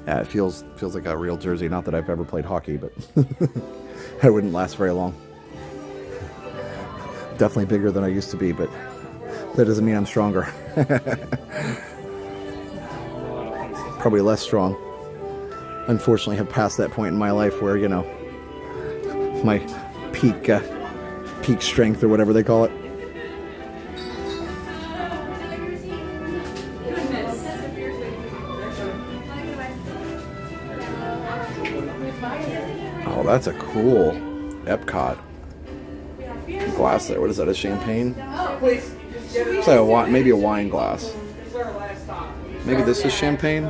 Yeah, it feels like a real jersey. Not that I've ever played hockey, but it wouldn't last very long. Definitely bigger than I used to be, but that doesn't mean I'm stronger. Probably less strong. Unfortunately, have passed that point in my life where, you know, my peak strength or whatever they call it. that's a cool Epcot glass there. What is that? A champagne? It's like a wine, maybe a wine glass. Maybe this is champagne?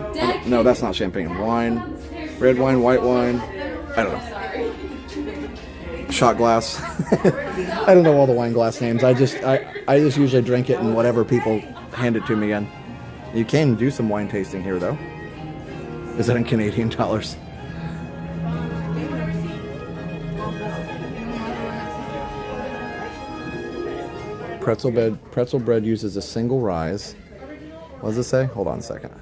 No, that's not champagne. Wine, red wine, white wine. I don't know. Shot glass. I don't know all the wine glass names. I just usually drink it in whatever people hand it to me in. You can do some wine tasting here though. Is that in Canadian dollars? Pretzel bread uses a single rise. What does it say? Hold on a second.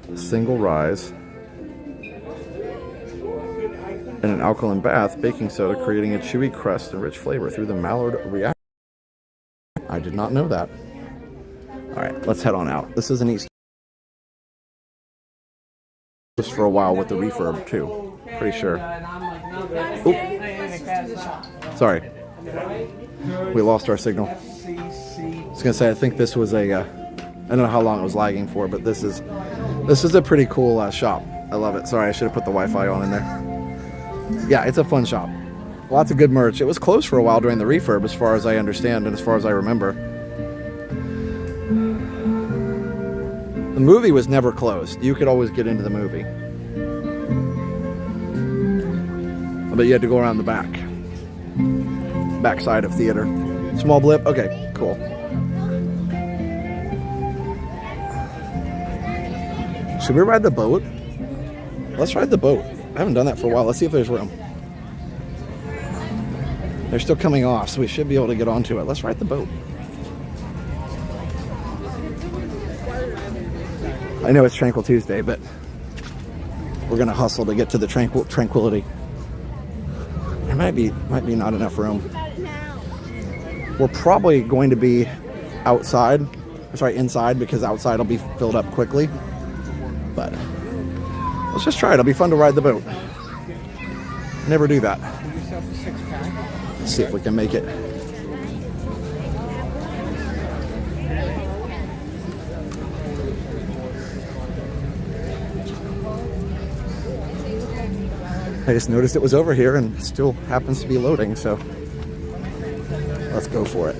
A single rise in an alkaline bath, baking soda creating a chewy crust and rich flavor through the Maillard reaction. I did not know that. All right, let's head on out. This is an East just for a while with the refurb too. Pretty sure. Oop. Sorry. We lost our signal. I was gonna say I think this was a I don't know how long it was lagging for, but this is a pretty cool shop. I love it. Sorry, I should have put the Wi-Fi on in there. Yeah, it's a fun shop. Lots of good merch. It was closed for a while during the refurb, as far as I understand and as far as I remember. The movie was never closed. You could always get into the movie, but you had to go around the back side of theater. Small blip. Okay, cool. Should we ride the boat? Let's ride the boat. I haven't done that for a while. Let's see if there's room. They're still coming off, so we should be able to get onto it. Let's ride the boat. I know it's Tranquil Tuesday, but we're gonna hustle to get to the tranquility. There might be not enough room. We're probably going to be inside, because outside will be filled up quickly. But let's just try it. It'll be fun to ride the boat. Never do that. Let's see if we can make it. I just noticed it was over here and it still happens to be loading, so let's go for it.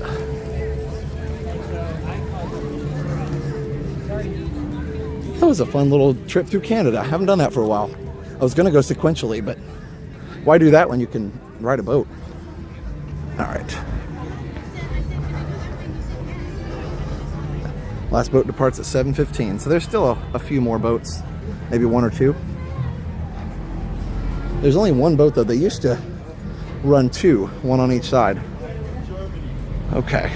That was a fun little trip through Canada. I haven't done that for a while. I was going to go sequentially, but why do that when you can ride a boat? All right. Last boat departs at 7:15, so there's still a few more boats, maybe one or two. There's only one boat though. They used to run two, one on each side. Okay.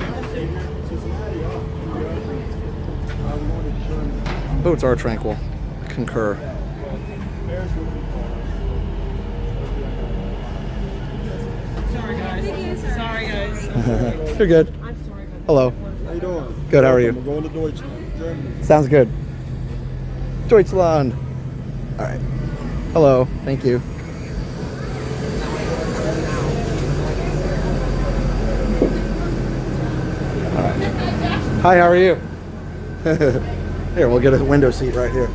Boats are tranquil. Concur. Sorry guys. You're good. I'm sorry. Hello. How you doing? Good, how are you? I'm going to Deutschland, Germany. Sounds good. Deutschland. All right. Hello. Thank you. All right. Hi, how are you? Here, we'll get a window seat right here.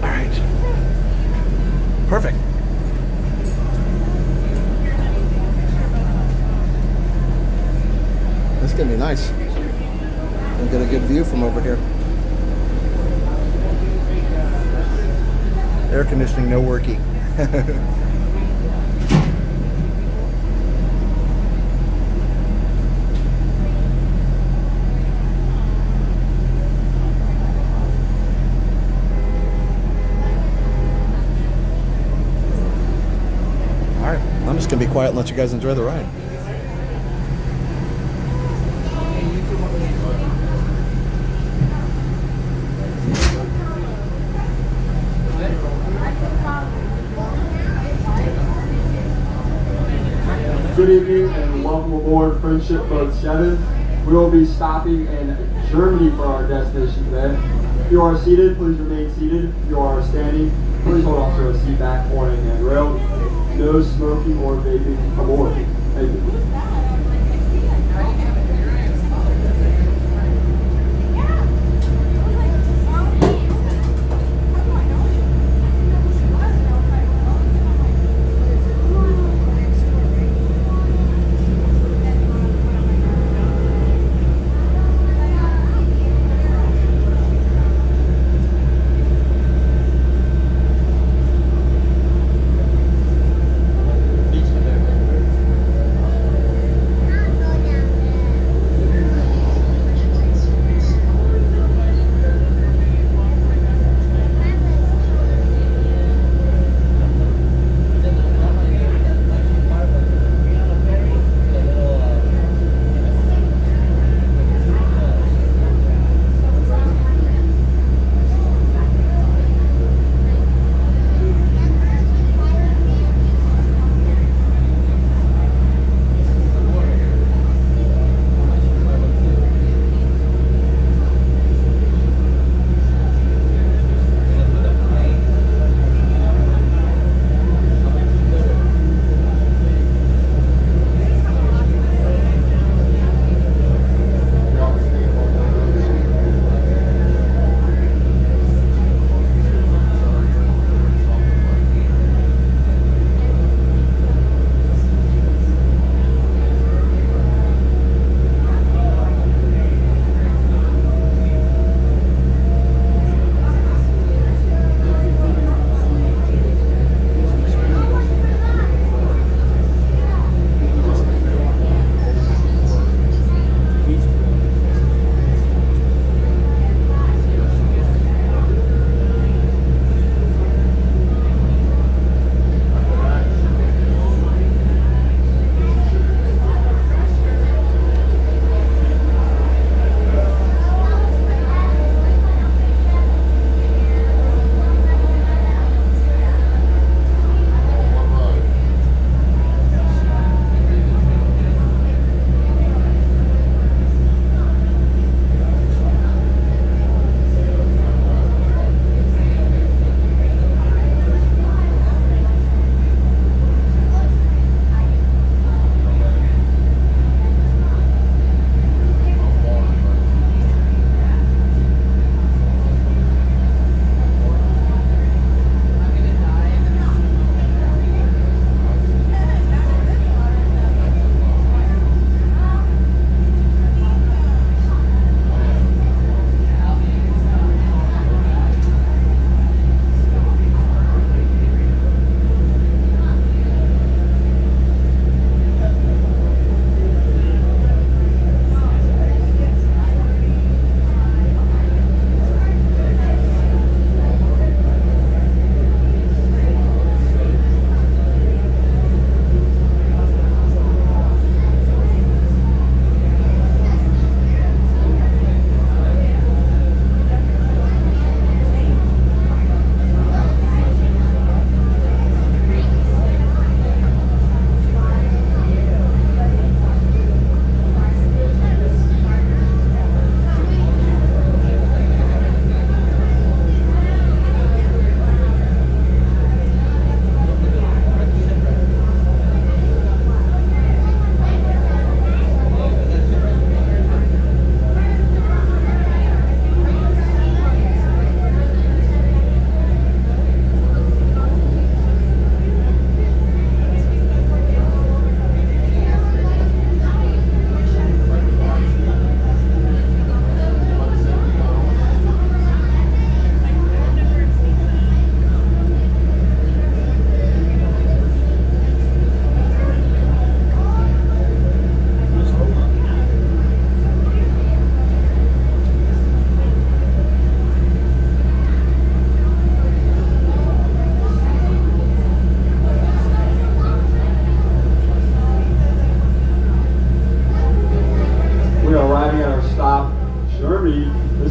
All right. Perfect. This is gonna be nice. We'll get a good view from over here. Air conditioning, no worky. All right, I'm just gonna be quiet and let you guys enjoy the ride. Good evening and welcome aboard Friendship Boat 7. We will be stopping in Germany for our destination today. If you are seated, please remain seated. If you are standing, please hold on to a seat back or a handrail. No smoking or vaping aboard. Thank you.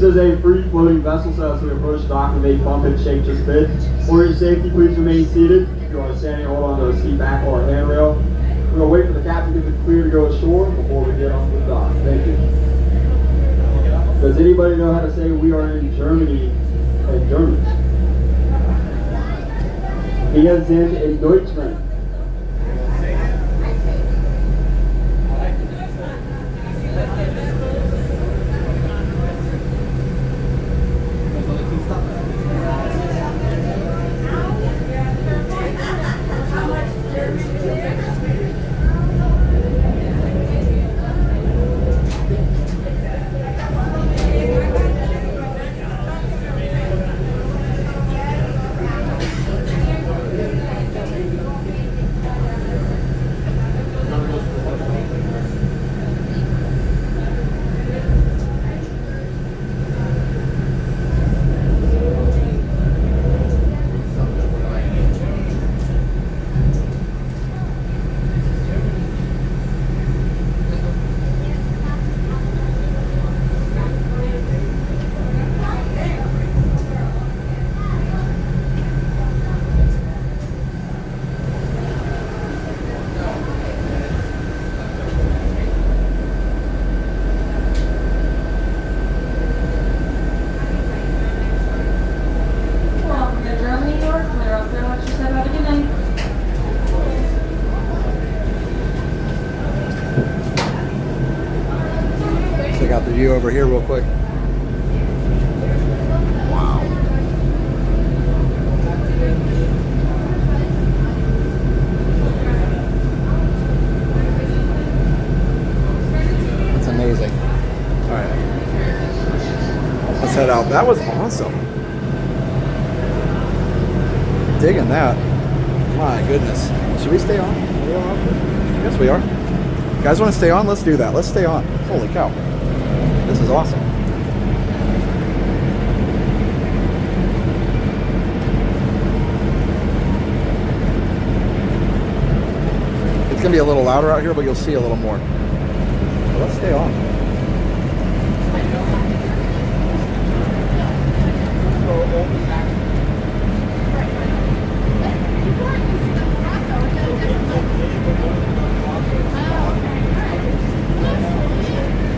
is a free floating vessel, so as we approach dock, we may bump and shake just a bit. For your safety, please remain seated. If you are standing, hold on to a seat back or a handrail. We'll wait for the captain to get it clear to go ashore before we get off the dock. Thank you. Does anybody know how to say we are in Germany in German? Wir sind in Deutschland. Check out the view over here real quick. Wow. That's amazing. All right. Let's head out. That was awesome. Digging that. My goodness. Should we stay on? Are we on? Yes, we are. You guys want to stay on? Let's do that. Let's stay on. Holy cow. This is awesome. It's going to be a little louder out here, but you'll see a little more. So let's stay on.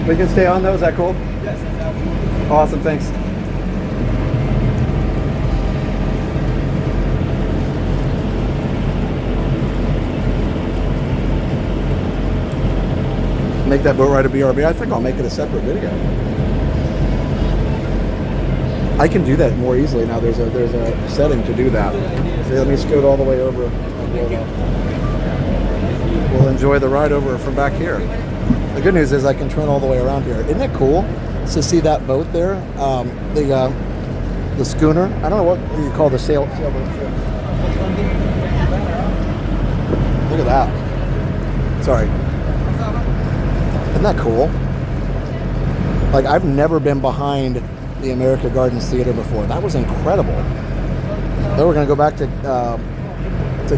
We can stay on though, is that cool? Yes, that's absolutely. Awesome, thanks. Make that boat ride a BRB. I think I'll make it a separate video. I can do that more easily now. There's a setting to do that. So let me scoot all the way over. We'll enjoy the ride over from back here. The good news is I can turn all the way around here. Isn't it cool to see that boat there? The schooner. I don't know what you call the sailboat. Look at that. Sorry. Isn't that cool? Like, I've never been behind the America Gardens Theater before. That was incredible. Then we're going to go back to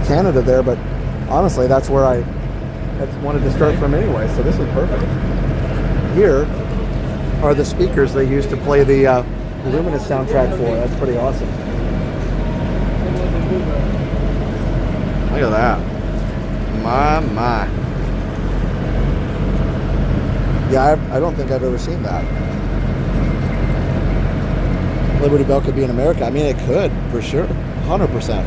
Canada there, but honestly, that's where I wanted to start from anyway, so this is perfect. Here are the speakers they used to play the Luminous soundtrack for. That's pretty awesome. Look at that. My. Yeah, I don't think I've ever seen that. Liberty Bell could be in America. I mean, it could, for sure. 100%.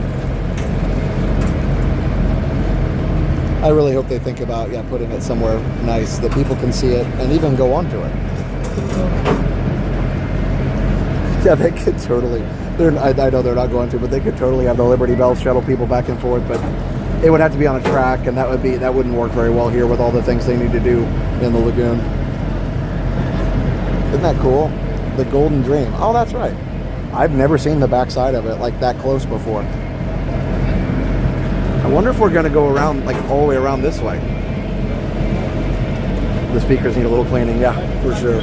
I really hope they think about, putting it somewhere nice that people can see it and even go onto it. Yeah, they could totally. I know they're not going to, but they could totally have the Liberty Bell shuttle people back and forth. But it would have to be on a track, and that wouldn't work very well here with all the things they need to do in the lagoon. Isn't that cool? The Golden Dream. Oh, that's right. I've never seen the backside of it like that close before. I wonder if we're going to go around, like all the way around this way. The speakers need a little cleaning, yeah, for sure.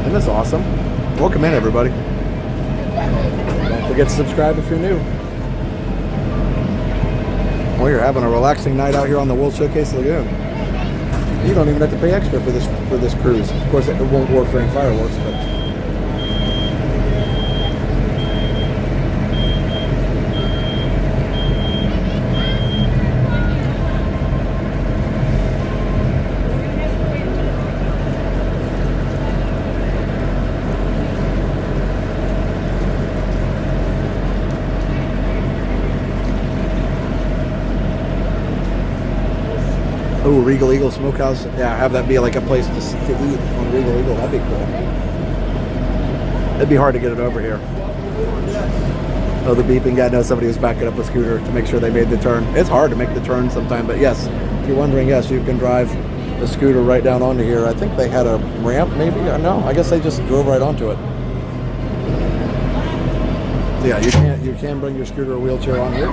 Isn't this awesome? Welcome in, everybody. forget to subscribe if you're new. Well, you're having a relaxing night out here on the World Showcase Lagoon. You don't even have to pay extra for this cruise. Of course, it won't work during fireworks, but. Ooh, Regal Eagle Smokehouse. Yeah, have that be like a place to eat on Regal Eagle. That'd be cool. It'd be hard to get it over here. Oh, the beeping guy knows somebody was backing up a scooter to make sure they made the turn. It's hard to make the turn sometimes, but yes, if you're wondering, yes, you can drive the scooter right down onto here. I think they had a ramp, maybe? Or no, I guess they just drove right onto it. Yeah, you can bring your scooter or wheelchair on here.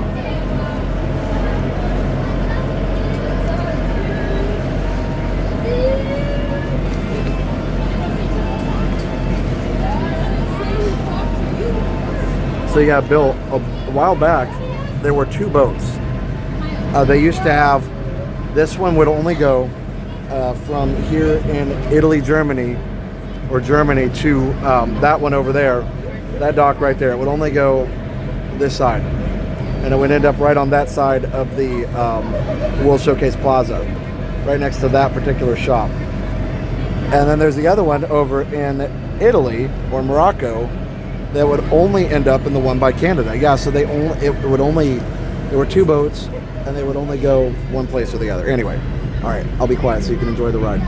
So yeah, Bill, a while back, there were two boats. They used to have, this one would only go from here in Italy, Germany, or Germany to that one over there, that dock right there. It would only go this side. And it would end up right on that side of the World Showcase Plaza, right next to that particular shop. And then there's the other one over in Italy or Morocco that would only end up in the one by Canada. Yeah, so there were two boats and they would only go one place or the other. Anyway, all right, I'll be quiet so you can enjoy the ride.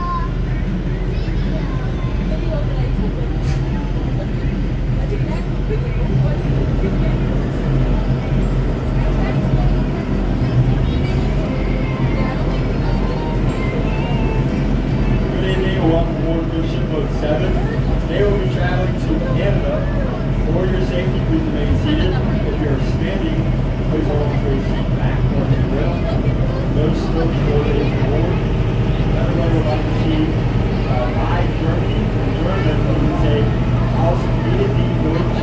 Good evening, welcome aboard cruise ship boat 7. Today we'll be traveling to Canada. For your safety, please remain seated. If you're standing, please hold on to a seat back or the rail. No smoke related to board. Everyone would like to see live Germany from German. We would say, aus Wiedersehen Deutsch.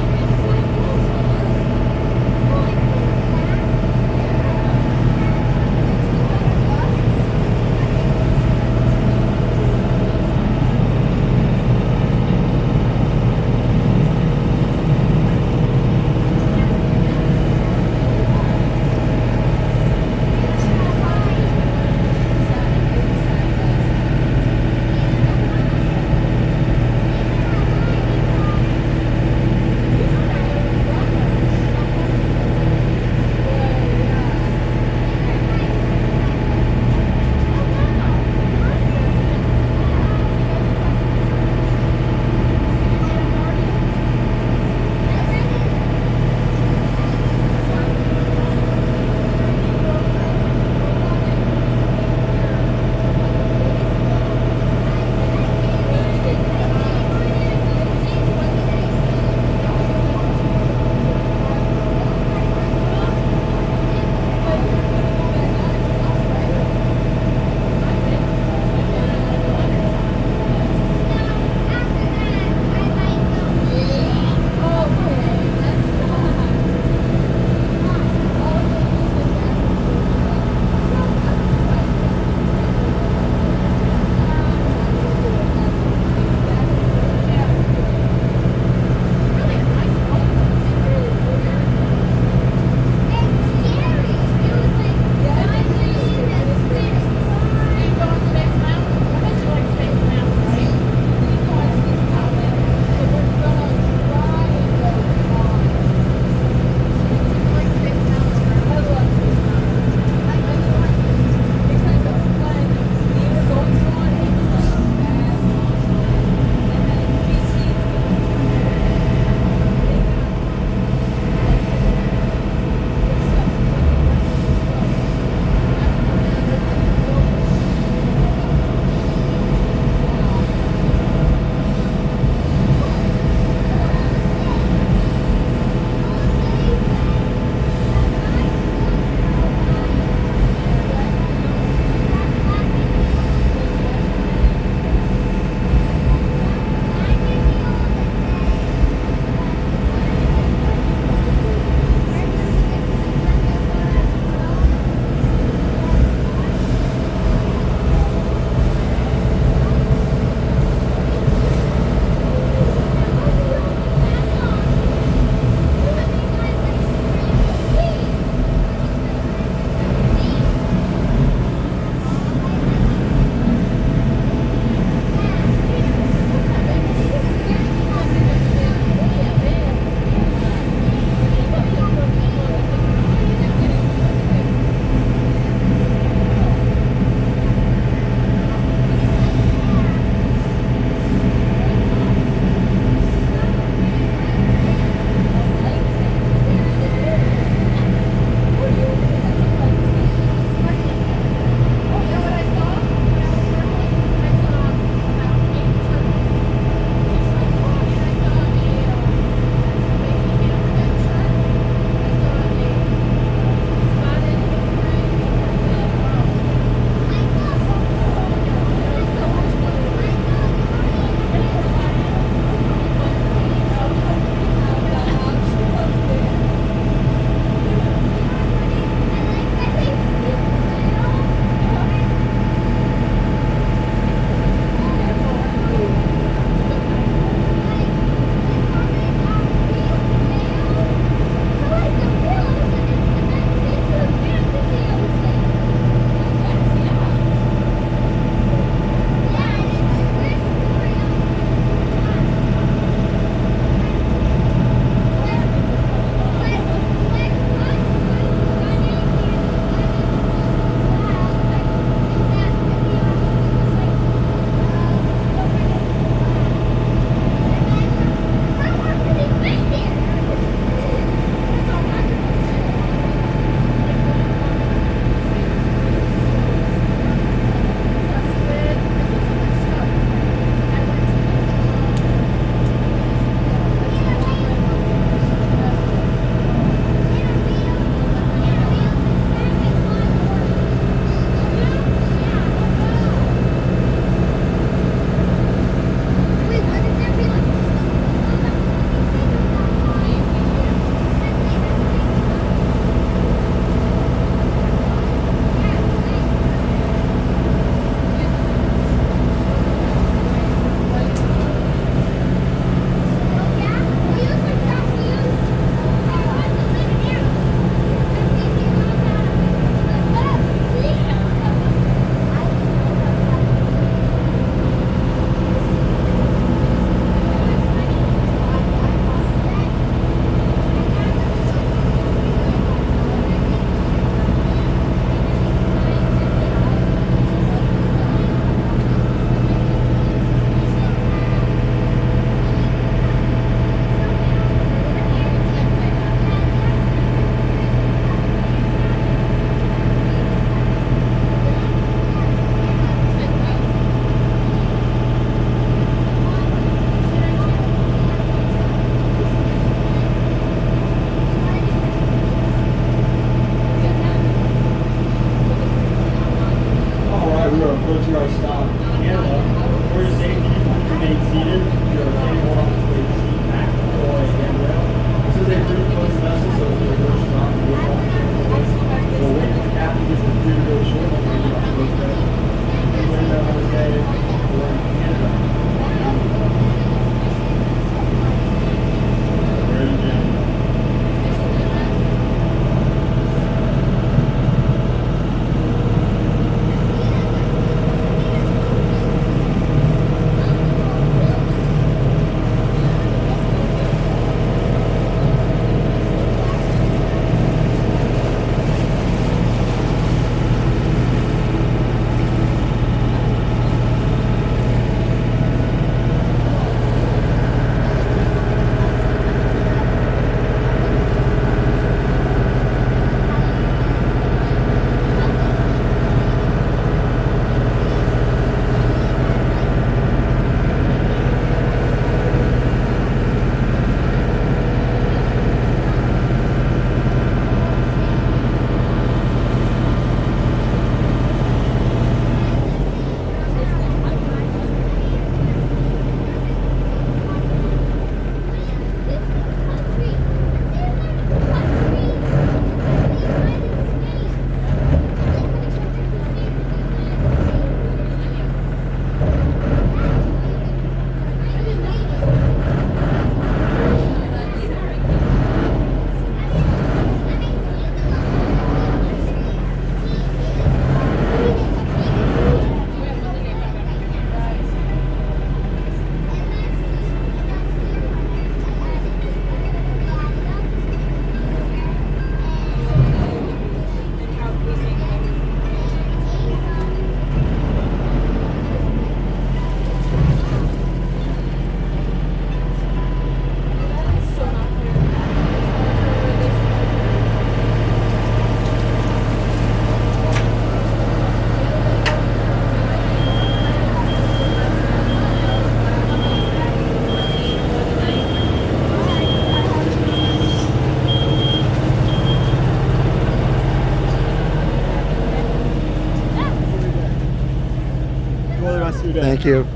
Thank you.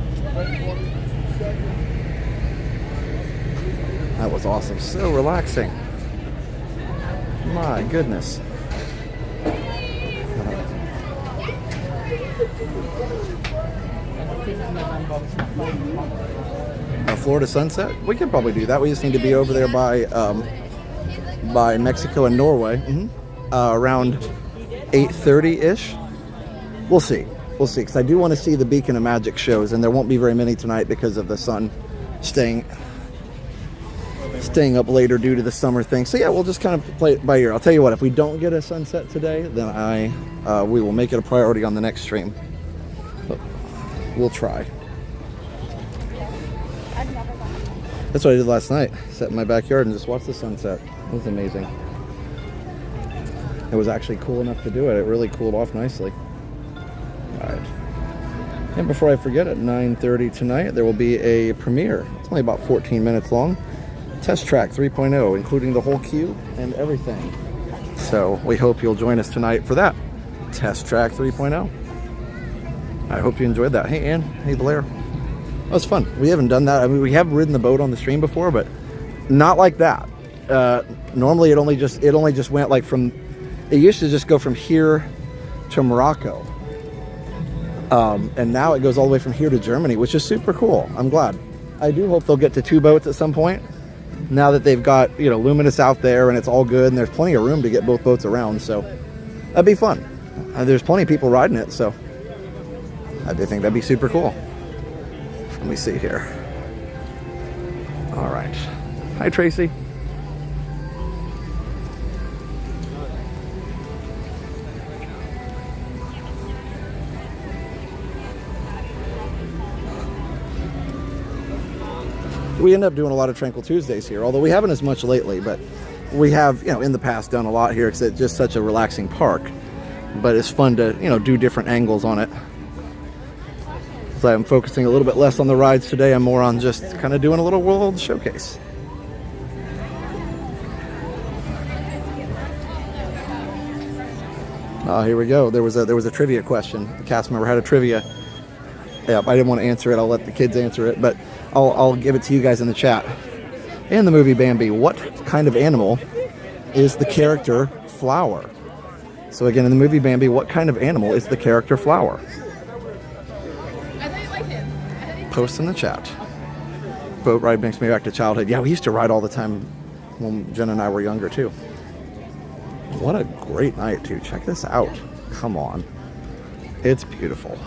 That was awesome. So relaxing. My goodness. Florida sunset? We could probably do that. We just need to be over there by Mexico and Norway around 8:30-ish. We'll see. We'll see. Because I do want to see the Beacon of Magic shows, and there won't be very many tonight because of the sun staying up later due to the summer thing. So yeah, we'll just kind of play it by ear. I'll tell you what, if we don't get a sunset today, then we will make it a priority on the next stream. But we'll try. That's what I did last night. Sat in my backyard and just watched the sunset. It was amazing. It was actually cool enough to do it. It really cooled off nicely. All right. And before I forget, at 9:30 tonight, there will be a premiere. It's only about 14 minutes long. Test Track 3.0, including the whole queue and everything. So we hope you'll join us tonight for that. Test Track 3.0. I hope you enjoyed that. Hey, Ann. Hey, Blair. That was fun. We haven't done that. I mean, we have ridden the boat on the stream before, but not like that. Normally, it only just went like from. It used to just go from here to Morocco, and now it goes all the way from here to Germany, which is super cool. I'm glad. I do hope they'll get to 2 boats at some point. Now that they've got, Luminous out there and it's all good and there's plenty of room to get both boats around, so that'd be fun. There's plenty of people riding it, so I do think that'd be super cool. Let me see here. All right. Hi, Tracy. We end up doing a lot of Tranquil Tuesdays here, although we haven't as much lately, but we have, in the past done a lot here because it's just such a relaxing park. But it's fun to, do different angles on it. So I'm focusing a little bit less on the rides today. I'm more on just kind of doing a little world showcase. Here we go. There was a trivia question. The cast member had a trivia. Yep, I didn't want to answer it. I'll let the kids answer it, but I'll give it to you guys in the chat. In the movie Bambi, what kind of animal is the character Flower? So again, in the movie Bambi, what kind of animal is the character Flower? Post in the chat. Boat ride makes me back to childhood. Yeah, we used to ride all the time when Jen and I were younger too. What a great night too. Check this out. Come on. It's beautiful.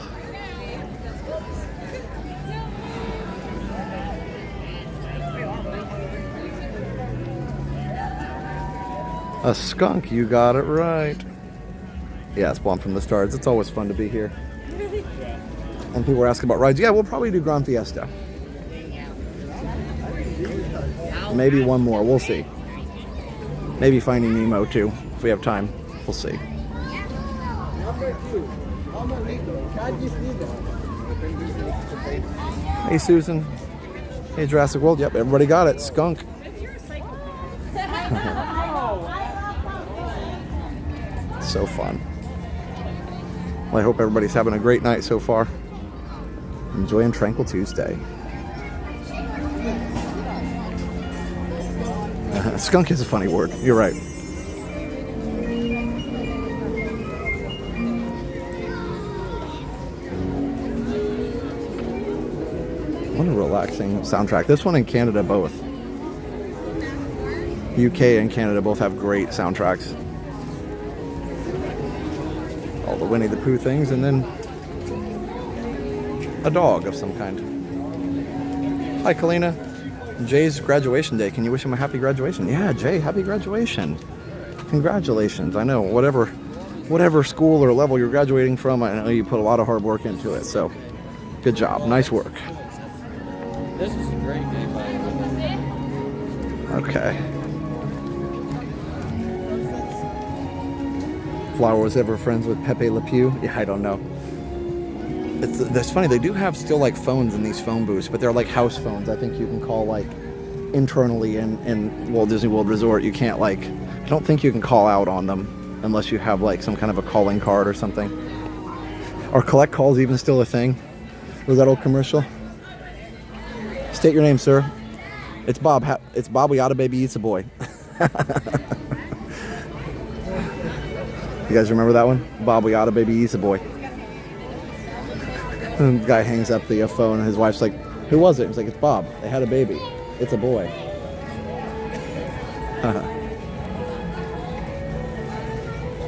A skunk, you got it right. Yeah, Spawn from the Stars. It's always fun to be here. And people were asking about rides. Yeah, we'll probably do Grand Fiesta. Maybe one more. We'll see. Maybe Finding Nemo too, if we have time. We'll see. Hey, Susan. Hey, Jurassic World. Yep, everybody got it. Skunk. So fun. Well, I hope everybody's having a great night so far. Enjoying Tranquil Tuesday. Skunk is a funny word. You're right. What a relaxing soundtrack. This one and Canada both. UK and Canada both have great soundtracks. All the Winnie the Pooh things, and then a dog of some kind. Hi, Kalina. Jay's graduation day. Can you wish him a happy graduation? Yeah, Jay, happy graduation. Congratulations. I know, whatever school or level you're graduating from, I know you put a lot of hard work into it, so good job. Nice work. This is a great game, by the way. Okay. Flower was ever friends with Pepe Le Pew? Yeah, I don't know. That's funny. They do have still like phones in these phone booths, but they're like house phones. I think you can call like internally in Walt Disney World Resort. You can't I don't think you can call out on them unless you have like some kind of a calling card or something. Are collect calls even still a thing? Was that old commercial? State your name, sir. It's Bob. It's Bob. We oughta baby eats a boy. You guys remember that one? Bob, we oughta baby eats a boy. And the guy hangs up the phone and his wife's like, who was it? He's like, it's Bob. They had a baby. It's a boy.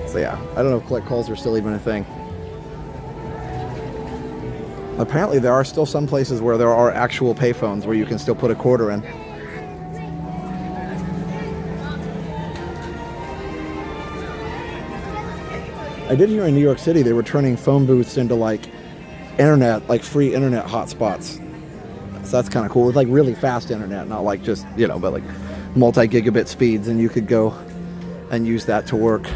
So yeah, I don't know if collect calls are still even a thing. Apparently there are still some places where there are actual payphones where you can still put a quarter in. I did hear in New York City they were turning phone booths into like internet, like free internet hotspots. So that's kind of cool. It's like really fast internet, not like just, you know, but like multi-gigabit speeds, and you could go and use that to work.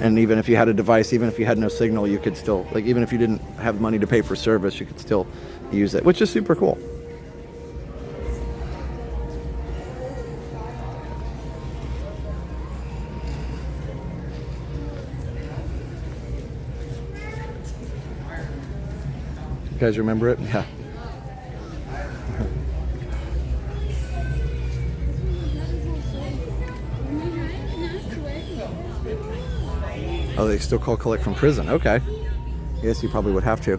And even if you had a device, even if you had no signal, you could still, like, even if you didn't have money to pay for service, you could still use it, which is super cool. You guys remember it? Yeah. Oh, they still call collect from prison. Okay. Yes, you probably would have to.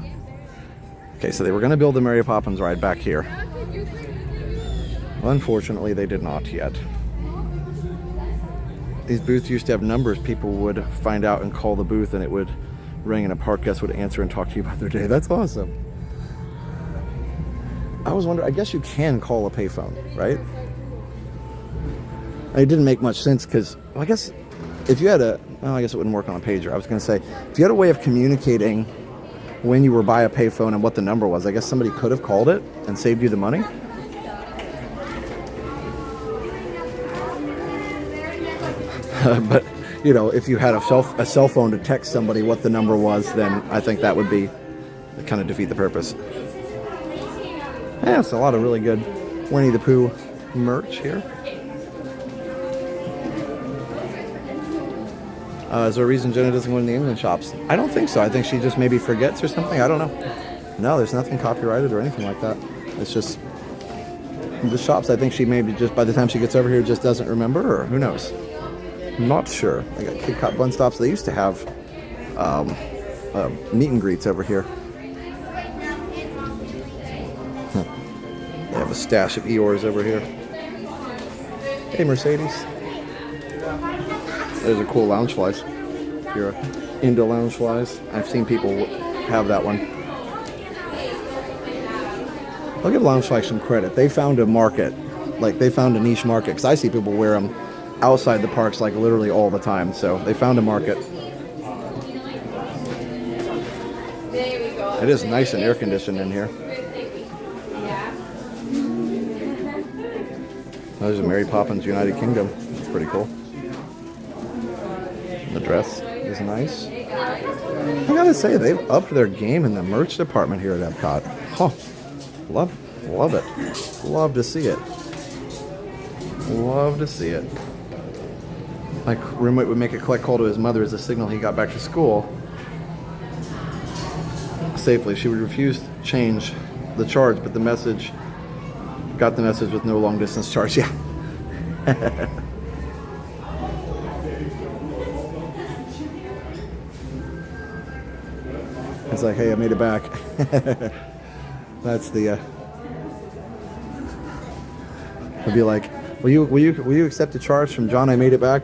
Okay, so they were going to build the Mary Poppins ride back here. Unfortunately, they did not yet. These booths used to have numbers. People would find out and call the booth, and it would ring, and a park guest would answer and talk to you about their day. That's awesome. I was wondering, I guess you can call a payphone, right? It didn't make much sense because, well, I guess if you had well, I guess it wouldn't work on a pager. I was going to say, if you had a way of communicating when you were by a payphone and what the number was, I guess somebody could have called it and saved you the money. But, you know, if you had a cell phone to text somebody what the number was, then I think that would be kind of defeat the purpose. Yeah, it's a lot of really good Winnie the Pooh merch here. Is there a reason Jenna doesn't go in the England shops? I don't think so. I think she just maybe forgets or something. I don't know. No, there's nothing copyrighted or anything like that. It's just the shops. I think she maybe just by the time she gets over here just doesn't remember, or who knows. I'm not sure. They got Kit Kat bun stops. They used to have meet and greets over here. They have a stash of Eeyores over here. Hey, Mercedes. Those are cool lounge flies. If you're into lounge flies, I've seen people have that one. I'll give lounge flies some credit. They found a market, like they found a niche market, because I see people wear them outside the parks like literally all the time. So they found a market. It is nice and air conditioned in here. There's a Mary Poppins United Kingdom. That's pretty cool. The dress is nice. I gotta say, they've upped their game in the merch department here at Epcot. Huh. Love it. Love to see it. Love to see it. My roommate would make a collect call to his mother as a signal he got back to school safely. She would refuse to change the charge, but got the message with no long distance charge. Yeah. It's like, hey, I made it back. That's the. I'd be like, will you accept a charge from John? I made it back.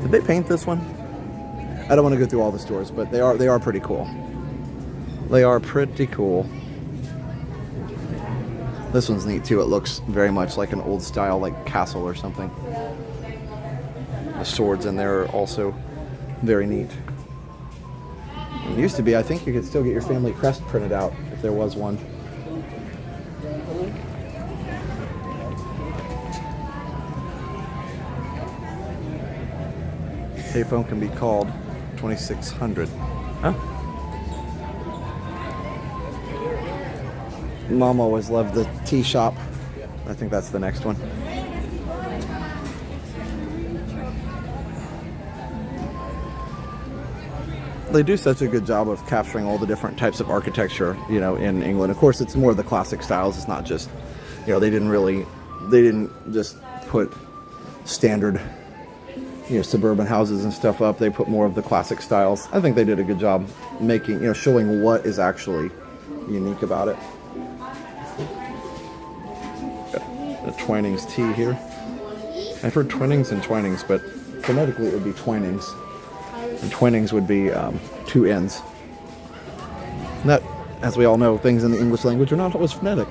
Did they paint this one? I don't want to go through all the stores, but they are pretty cool. They are pretty cool. This one's neat too. It looks very much like an old style, like castle or something. The swords in there are also very neat. It used to be, I think you could still get your family crest printed out if there was one. Payphone can be called 2600. Huh? Mom always loved the tea shop. I think that's the next one. They do such a good job of capturing all the different types of architecture, you know, in England. Of course, it's more of the classic styles. It's not just, you know, they didn't just put standard, you know, suburban houses and stuff up. They put more of the classic styles. I think they did a good job making, you know, showing what is actually unique about it. Got the Twinings tea here. I've heard Twinings and Twinings, but phonetically it would be Twinings. And Twinings would be two N's. And that, as we all know, things in the English language are not always phonetic.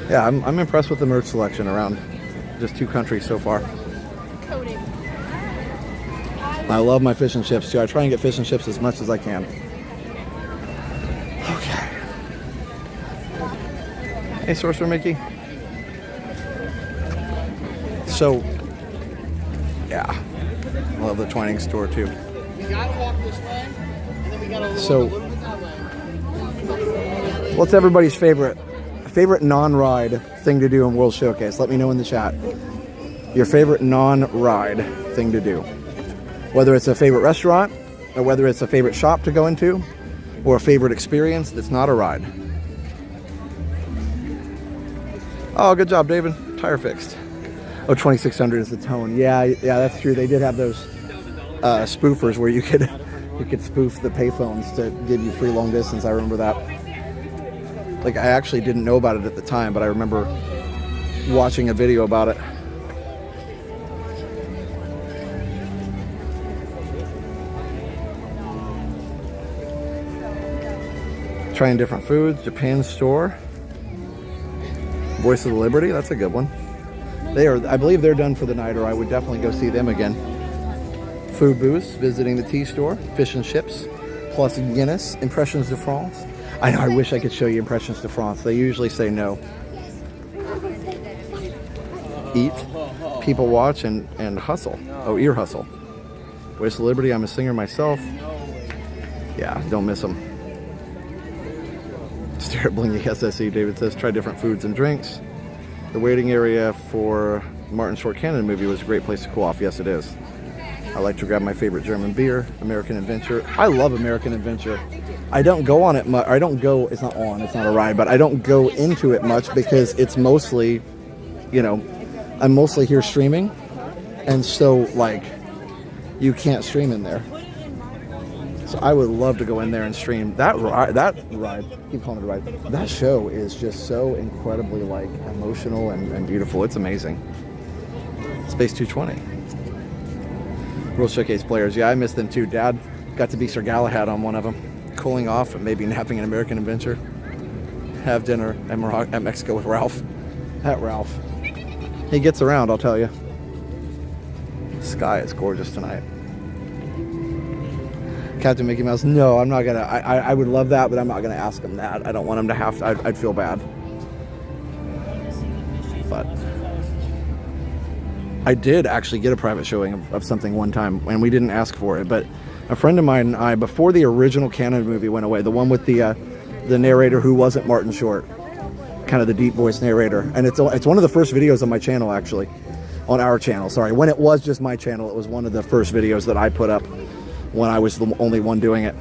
Yeah, I'm impressed with the merch selection around just 2 countries so far. I love my fish and chips too. I try and get fish and chips as much as I can. Okay. Hey, Sorcerer Mickey. So, yeah, I love the Twining store too. We gotta walk this way, and then we gotta walk So, a little bit that way. what's everybody's favorite non-ride thing to do in World Showcase? Let me know in the chat. Your favorite non-ride thing to do. Whether it's a favorite restaurant, or whether it's a favorite shop to go into, or a favorite experience that's not a ride. Oh, good job, David. Tire fixed. Oh, 2600 is the tone. Yeah, that's true. They did have those spoofers where you could spoof the payphones to give you free long distance. I remember that. Like, I actually didn't know about it at the time, but I remember watching a video about it. Trying different foods. Japan store. Voice of the Liberty, that's a good one. I believe they're done for the night, or I would definitely go see them again. Food booths, visiting the tea store, fish and chips, plus Guinness, Impressions de France. I know, I wish I could show you Impressions de France. They usually say no. Eat, people watch, and hustle. Oh, ear hustle. Voice of Liberty, I'm a singer myself. Yeah, don't miss them. Stare at Blingy SSE, David says. Try different foods and drinks. The waiting area for Martin Short Cannon movie was a great place to cool off. Yes, it is. I like to grab my favorite German beer, American Adventure. I love American Adventure. I don't go on it much. I don't go, it's not a ride, but I don't go into it much because it's mostly, you know, I'm mostly here streaming. And so, like, you can't stream in there. So I would love to go in there and stream. That ride, keep calling it a ride. That show is just so incredibly, like, emotional and beautiful. It's amazing. Space 220. World Showcase players. Yeah, I miss them too. Dad got to be Sir Galahad on one of them. Cooling off and maybe napping an American Adventure. Have dinner at Mexico with Ralph. At Ralph. He gets around, I'll tell you. The sky is gorgeous tonight. Captain Mickey Mouse, no, I'm not gonna. I would love that, but I'm not gonna ask him that. I don't want him to have to. I'd feel bad. But I did actually get a private showing of something one time, and we didn't ask for it. But a friend of mine and I, before the original Canon movie went away, the one with the narrator who wasn't Martin Short, kind of the deep voice narrator, and it's one of the first videos on my channel, actually, on our channel. Sorry, when it was just my channel, it was one of the first videos that I put up when I was the only one doing it.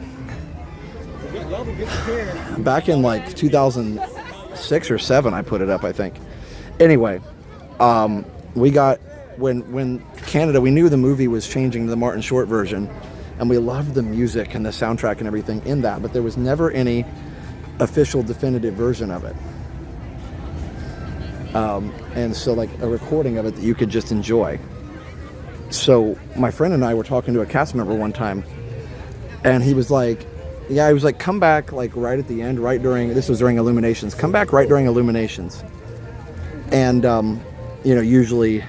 Back in like 2006 or 7, I put it up, I think. Anyway, we got, when Canada, we knew the movie was changing to the Martin Short version, and we loved the music and the soundtrack and everything in that, but there was never any official definitive version of it. And so, like, a recording of it that you could just enjoy. So my friend and I were talking to a cast member one time, and he was like, come back, like, right at the end, right during, this was during Illuminations, come back right during Illuminations. And, you know, usually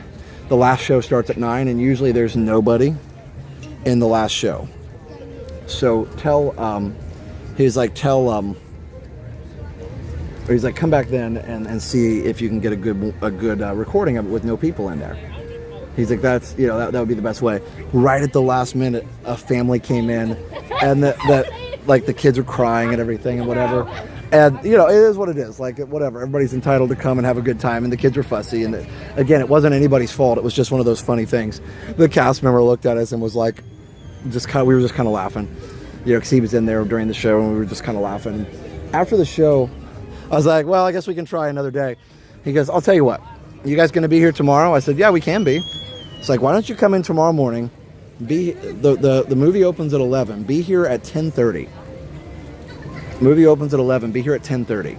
the last show starts at 9, and usually there's nobody in the last show. So he's like, come back then and see if you can get a good recording of it with no people in there. He's like, that's, you know, that would be the best way. Right at the last minute, a family came in, and that like the kids were crying and everything and whatever. And, you know, it is what it is. Like, whatever. Everybody's entitled to come and have a good time. And the kids were fussy. And, again, it wasn't anybody's fault. It was just one of those funny things. The cast member looked at us and was like, we were just kind of laughing. You know, because he was in there during the show and we were just kind of laughing. After the show, I was like, well, I guess we can try another day. He goes, I'll tell you what. You guys going to be here tomorrow? I said, yeah, we can be. It's like, why don't you come in tomorrow morning? The movie opens at 11. Be here at 10:30. Movie opens at 11. Be here at 10:30.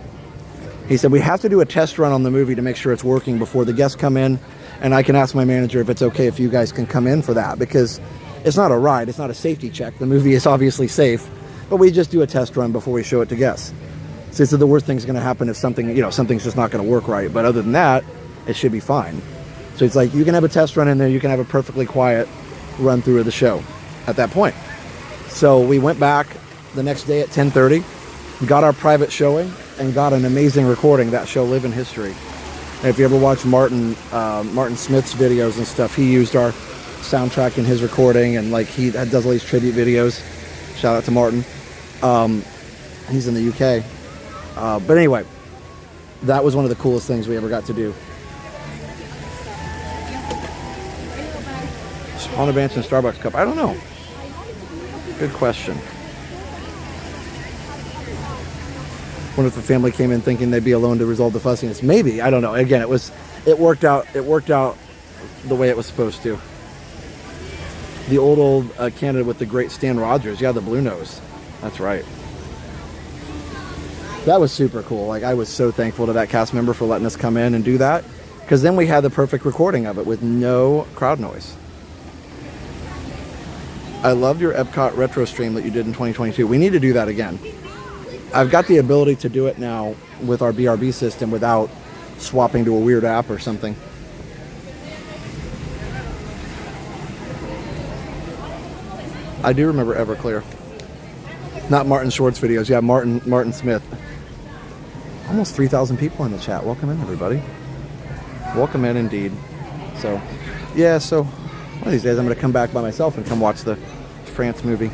He said, we have to do a test run on the movie to make sure it's working before the guests come in. And I can ask my manager if it's okay if you guys can come in for that. Because it's not a ride. It's not a safety check. The movie is obviously safe. But we just do a test run before we show it to guests. So he said the worst thing's going to happen if something's just not going to work right. But other than that, it should be fine. So it's like, you can have a test run in there. You can have a perfectly quiet run through of the show at that point. So we went back the next day at 10:30. Got our private showing and got an amazing recording. That show live in history. And if you ever watch Martin Smith's videos and stuff, he used our soundtrack in his recording, and like he does all these tribute videos. Shout out to Martin. He's in the UK. But anyway, that was one of the coolest things we ever got to do. Haunted Mansion Starbucks cup. I don't know. Good question. Wonder if the family came in thinking they'd be alone to resolve the fussiness. Maybe, I don't know. Again, it worked out the way it was supposed to. The old candidate with the great Stan Rogers. Yeah, the blue nose. That's right. That was super cool. Like, I was so thankful to that cast member for letting us come in and do that, because then we had the perfect recording of it with no crowd noise. I loved your Epcot retro stream that you did in 2022. We need to do that again. I've got the ability to do it now with our BRB system without swapping to a weird app or something. I do remember Everclear. Not Martin Short's videos. Yeah, Martin Smith. Almost 3,000 people in the chat. Welcome in, everybody. Welcome in indeed. So, yeah, so one of these days I'm going to come back by myself and come watch the France movie.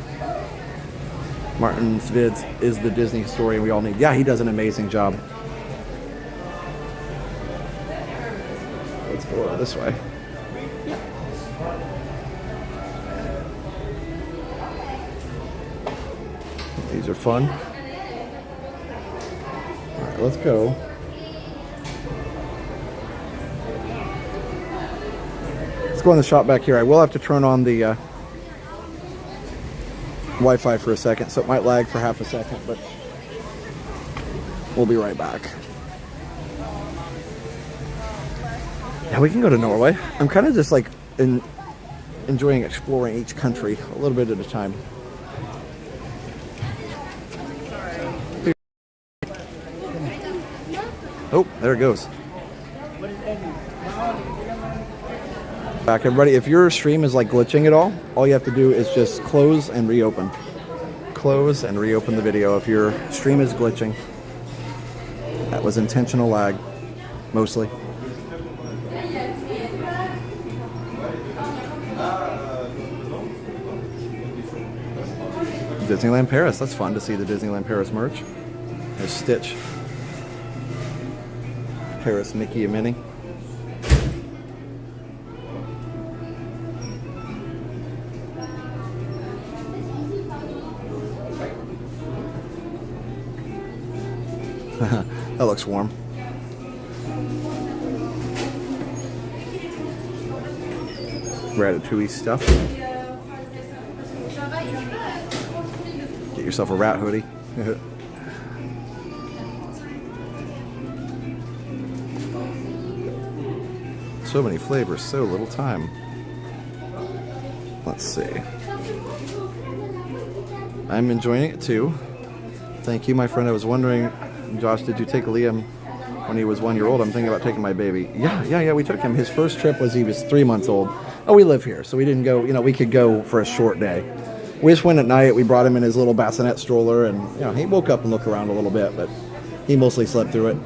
Martin's vids is the Disney historian we all need. Yeah, he does an amazing job. Let's go this way. These are fun. All right, let's go. Let's go in the shop back here. I will have to turn on the Wi-Fi for a second, so it might lag for half a second, but we'll be right back. Yeah, we can go to Norway. I'm kind of just like enjoying exploring each country a little bit at a time. Oh, there it goes. Back, everybody. If your stream is like glitching at all you have to do is just close and reopen. Close and reopen the video if your stream is glitching. That was intentional lag, mostly. Disneyland Paris. That's fun to see the Disneyland Paris merch. There's Stitch. Paris Mickey and Minnie. That looks warm. Ratatouille stuff. Get yourself a rat hoodie. So many flavors, so little time. Let's see. I'm enjoying it too. Thank you, my friend. I was wondering, Josh, did you take Liam when he was 1 year old? I'm thinking about taking my baby. Yeah, we took him. His first trip was he was 3 months old. Oh, we live here, so we didn't go, we could go for a short day. We just went at night. We brought him in his little bassinet stroller, and he woke up and looked around a little bit, but he mostly slept through it.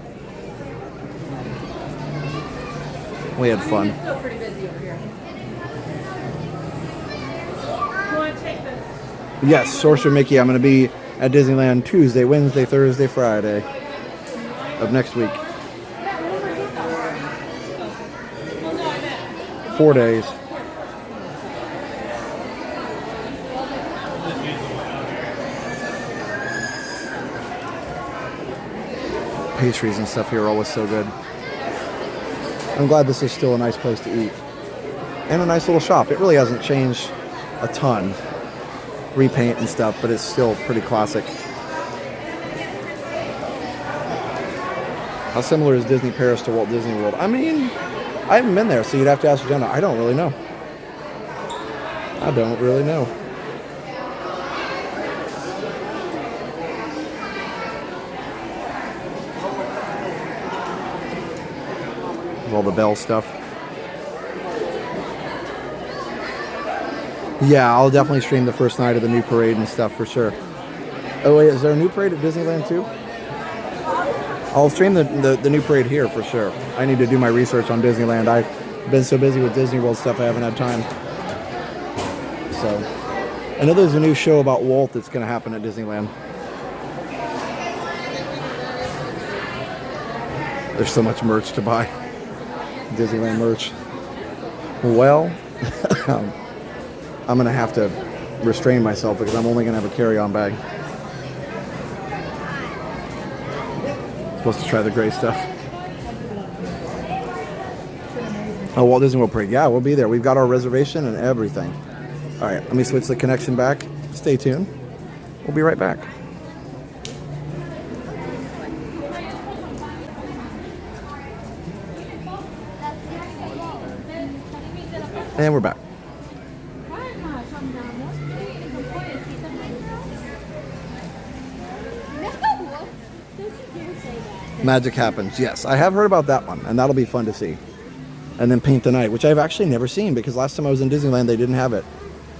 We had fun. It's still pretty busy over here. You want to take this? Yes, Sorcerer Mickey. I'm going to be at Disneyland Tuesday, Wednesday, Thursday, Friday of next week. 4 days. Pastries and stuff here are always so good. I'm glad this is still a nice place to eat. And a nice little shop. It really hasn't changed a ton. Repaint and stuff, but it's still pretty classic. How similar is Disney Paris to Walt Disney World? I mean, I haven't been there, so you'd have to ask Jenna. I don't really know. I don't really know. All the Bell stuff. Yeah, I'll definitely stream the first night of the new parade and stuff for sure. Oh wait, is there a new parade at Disneyland too? I'll stream the new parade here for sure. I need to do my research on Disneyland. I've been so busy with Disney World stuff I haven't had time. So, I know there's a new show about Walt that's going to happen at Disneyland. There's so much merch to buy. Disneyland merch. Well, I'm going to have to restrain myself because I'm only going to have a carry-on bag. Supposed to try the gray stuff. Oh, Walt Disney World Parade. Yeah, we'll be there. We've got our reservation and everything. All right, let me switch the connection back. Stay tuned. We'll be right back. And we're back. Magic Happens. Yes, I have heard about that one, and that'll be fun to see. And then Paint the Night, which I've actually never seen because last time I was in Disneyland, they didn't have it.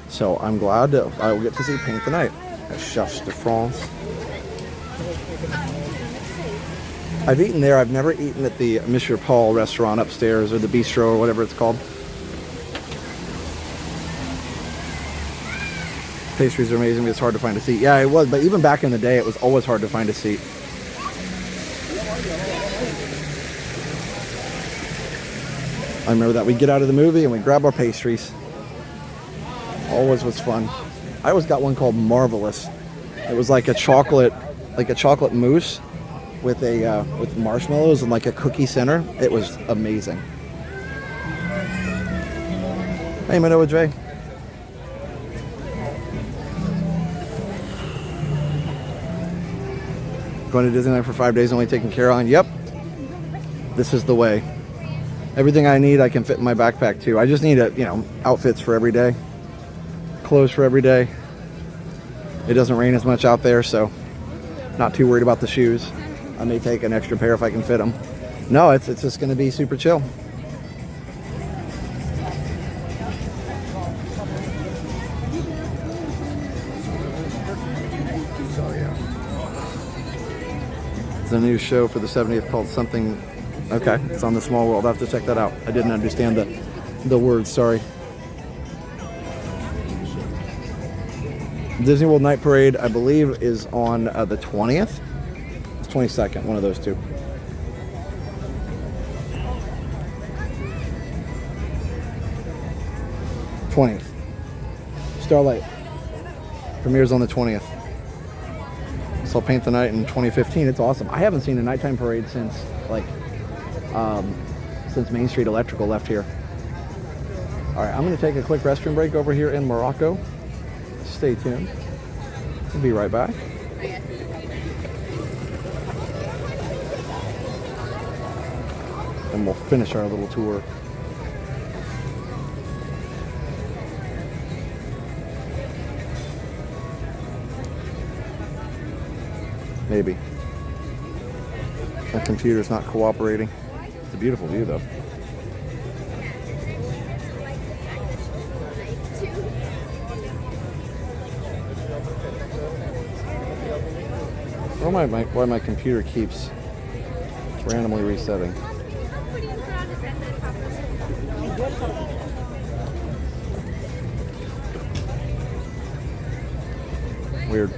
So I'm glad I will get to see Paint the Night at Chefs de France. I've eaten there. I've never eaten at the Monsieur Paul restaurant upstairs or the bistro or whatever it's called. Pastries are amazing, but it's hard to find a seat. Yeah, it was, but even back in the day, it was always hard to find a seat. I remember that. We'd get out of the movie and we'd grab our pastries. Always was fun. I always got one called Marvelous. It was like a chocolate mousse with with marshmallows and like a cookie center. It was amazing. Hey, Manoa Dre. Going to Disneyland for 5 days, only taking carry-on. Yep. This is the way. Everything I need, I can fit in my backpack too. I just need outfits for every day. Clothes for every day. It doesn't rain as much out there, so not too worried about the shoes. I may take an extra pair if I can fit them. No, it's just going to be super chill. It's a new show for the 70th called something. Okay, it's on the Small World. I'll have to check that out. I didn't understand the words, sorry. Disney World Night Parade, I believe, is on the 20th. It's 22nd, one of those two. '20th. Starlight. Premieres on the 20th. Saw Paint the Night in 2015. It's awesome. I haven't seen a nighttime parade since since Main Street Electrical left here. All right, I'm going to take a quick restroom break over here in Morocco. Stay tuned. We'll be right back. And we'll finish our little tour. Maybe. My computer's not cooperating. It's a beautiful view though. Why my computer keeps randomly resetting. Weird.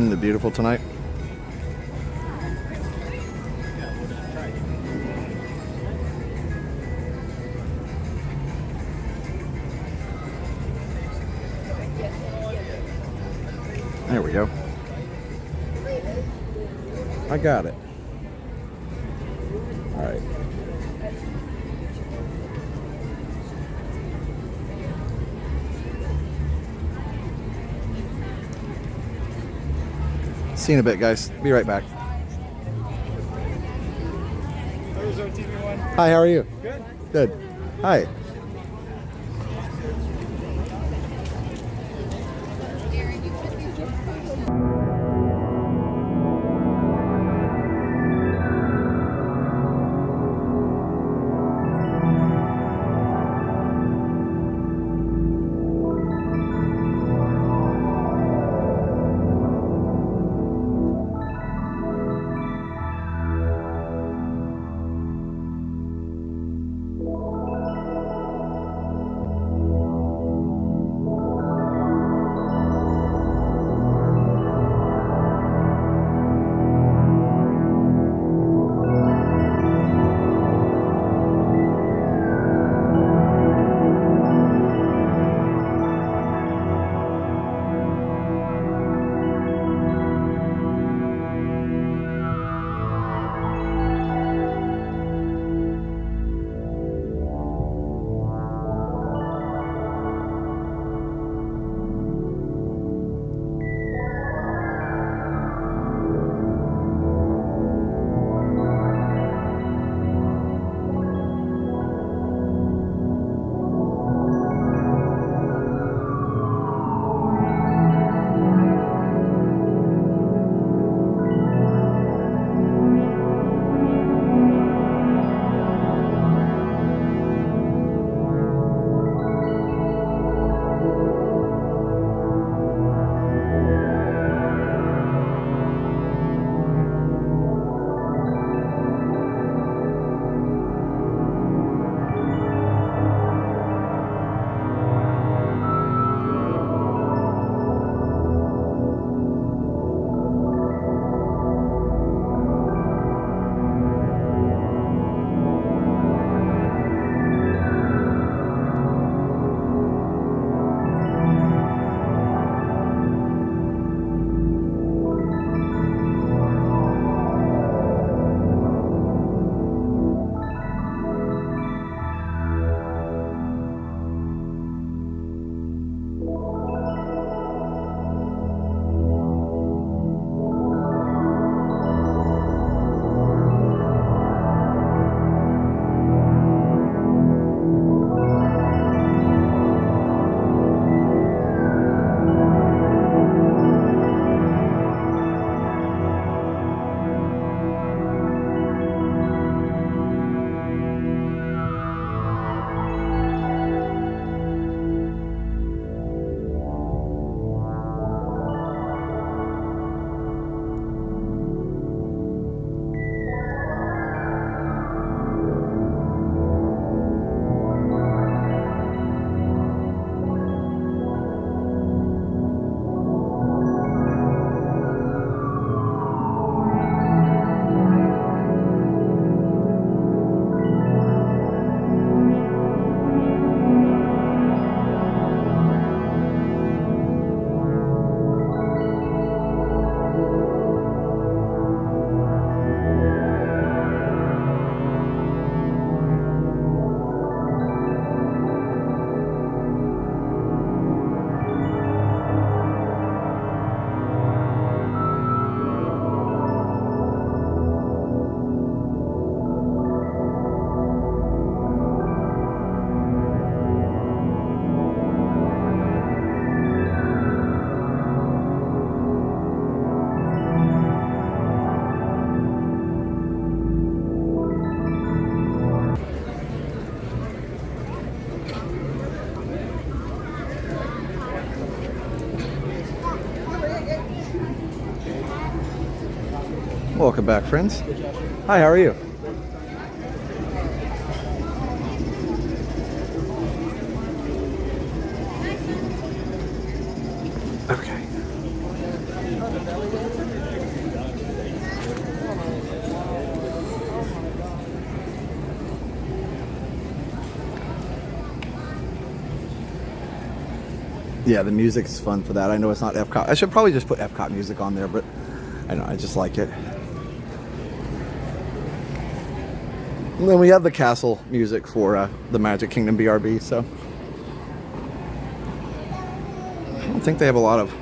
Isn't it beautiful tonight? There we go. I got it. All right. See you in a bit, guys. Be right back. Hi, how are you? Good. Good. Hi. Welcome back, friends. Hi, how are you? Okay. Yeah, the music's fun for that. I know it's not Epcot. I should probably just put Epcot music on there, but I know, I just like it. And then we have the castle music for the Magic Kingdom BRB, so I don't think they have a lot of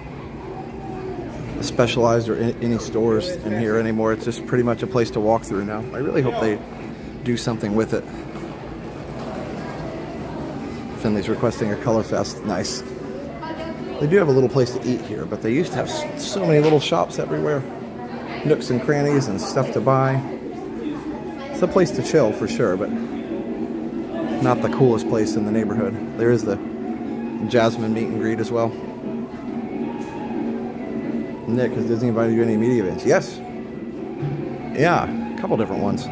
specialized or any stores in here anymore. It's just pretty much a place to walk through now. I really hope they do something with it. Finley's requesting a color fest. Nice. They do have a little place to eat here, but they used to have so many little shops everywhere. Nooks and crannies and stuff to buy. It's a place to chill for sure, but not the coolest place in the neighborhood. There is the Jasmine meet and greet as well. Nick, has Disney invited you to any media events? Yes. Yeah, a couple different ones.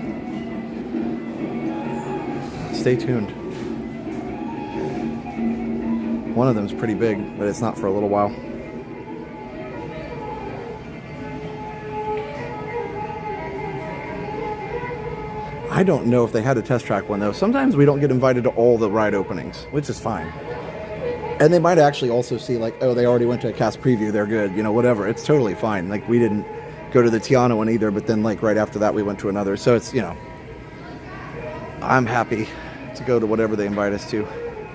Stay tuned. One of them is pretty big, but it's not for a little while. I don't know if they had a test track one though. Sometimes we don't get invited to all the ride openings, which is fine. And they might actually also see like, oh, they already went to a cast preview, they're good, you know, whatever. It's totally fine. Like we didn't go to the Tiana one either, but then like right after that we went to another. So it's, you know, I'm happy to go to whatever they invite us to.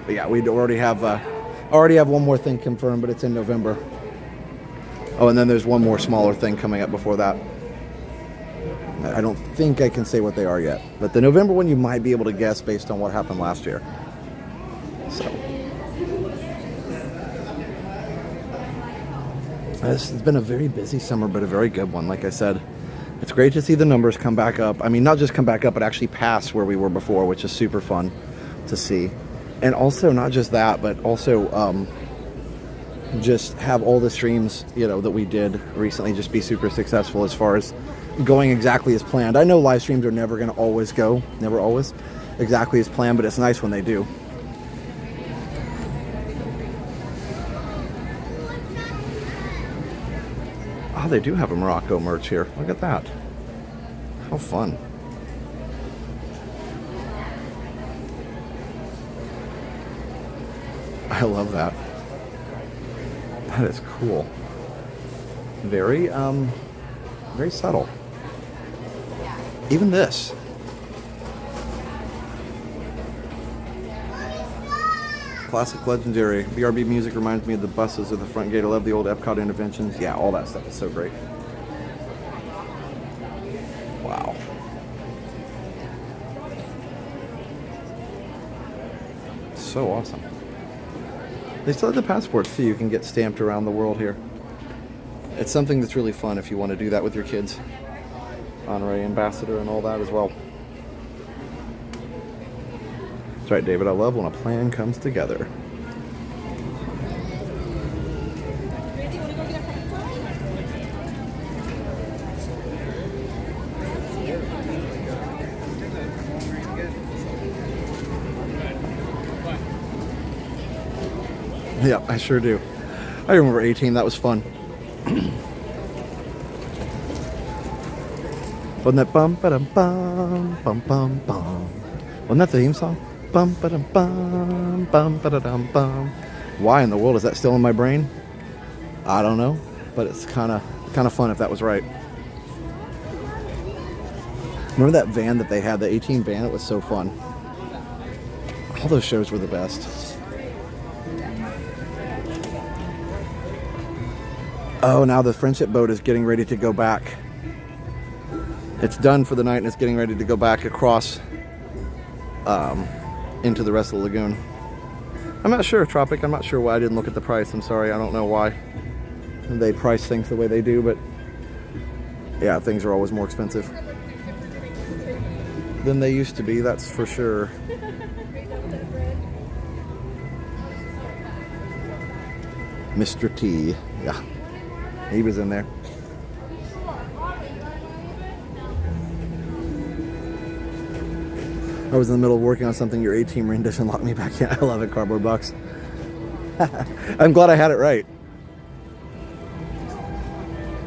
But yeah, we already have one more thing confirmed, but it's in November. Oh, and then there's one more smaller thing coming up before that. I don't think I can say what they are yet, but the November one you might be able to guess based on what happened last year. So it's been a very busy summer, but a very good one. Like I said, it's great to see the numbers come back up. I mean, not just come back up, but actually pass where we were before, which is super fun to see. And also not just that, but also just have all the streams, you know, that we did recently just be super successful as far as going exactly as planned. I know live streams are never going to always go, never always exactly as planned, but it's nice when they do. Oh, they do have a Morocco merch here. Look at that. How fun. I love that. That is cool. Very, very subtle. Even this. Classic legendary. BRB music reminds me of the buses at the front gate. I love the old Epcot interventions. Yeah, all that stuff is so great. Wow. So awesome. They still have the passports too. You can get stamped around the world here. It's something that's really fun if you want to do that with your kids. Honorary ambassador and all that as well. That's right, David. I love when a plan comes together. Yeah, I sure do. I remember 18. That was fun. Wasn't that bum ba dum bum bum bum bum? Wasn't that the theme song? Bum ba dum bum bum ba dum bum. Why in the world is that still in my brain? I don't know, but it's kind of fun if that was right. Remember that van that they had, the 18 van? It was so fun. All those shows were the best. Oh, now the friendship boat is getting ready to go back. It's done for the night and it's getting ready to go back across into the rest of the lagoon. I'm not sure, Tropic. I'm not sure why. I didn't look at the price. I'm sorry. I don't know why they price things the way they do, but yeah, things are always more expensive than they used to be, that's for sure. Mr. T. Yeah, he was in there. I was in the middle of working on something. Your A-Team rendition locked me back in. I love it, Cardboard Box. I'm glad I had it right.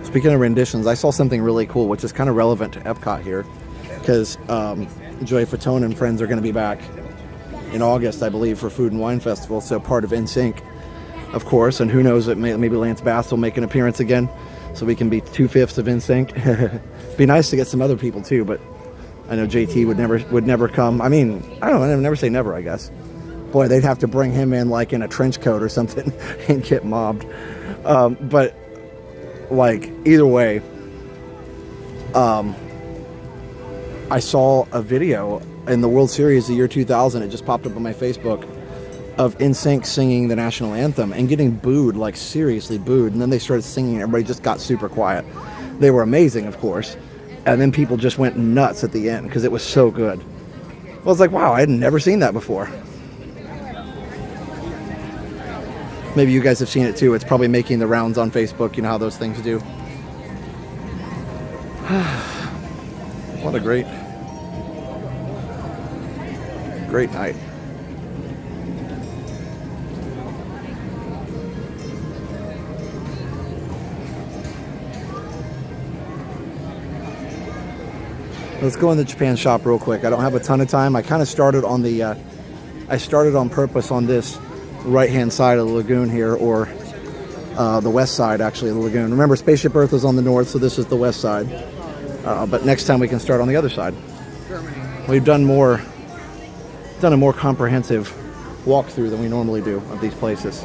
Speaking of renditions, I saw something really cool, which is kind of relevant to Epcot here, because Joey Fatone and friends are going to be back in August, I believe, for Food and Wine Festival, so part of NSYNC. of course, and who knows, maybe Lance Bass will make an appearance again, so we can be 2/5 of NSYNC. Be nice to get some other people too, but I know JT would never come. I mean, I don't know, I never say never, I guess. Boy, they'd have to bring him in like in a trench coat or something and get mobbed. But like either way, I saw a video in the World Series the year 2000. It just popped up on my Facebook of NSYNC singing the national anthem and getting booed, like seriously booed. And then they started singing. Everybody just got super quiet. They were amazing, of course. And then people just went nuts at the end because it was so good. I was like, wow, I had never seen that before. Maybe you guys have seen it too. It's probably making the rounds on Facebook. You know how those things do. What a great night. Let's go in the Japan shop real quick. I don't have a ton of time. I kind of started on the, I started on purpose on this right-hand side of the lagoon here, or the west side actually of the lagoon. Remember, Spaceship Earth is on the north, so this is the west side. But next time we can start on the other side. We've done a more comprehensive walkthrough than we normally do of these places.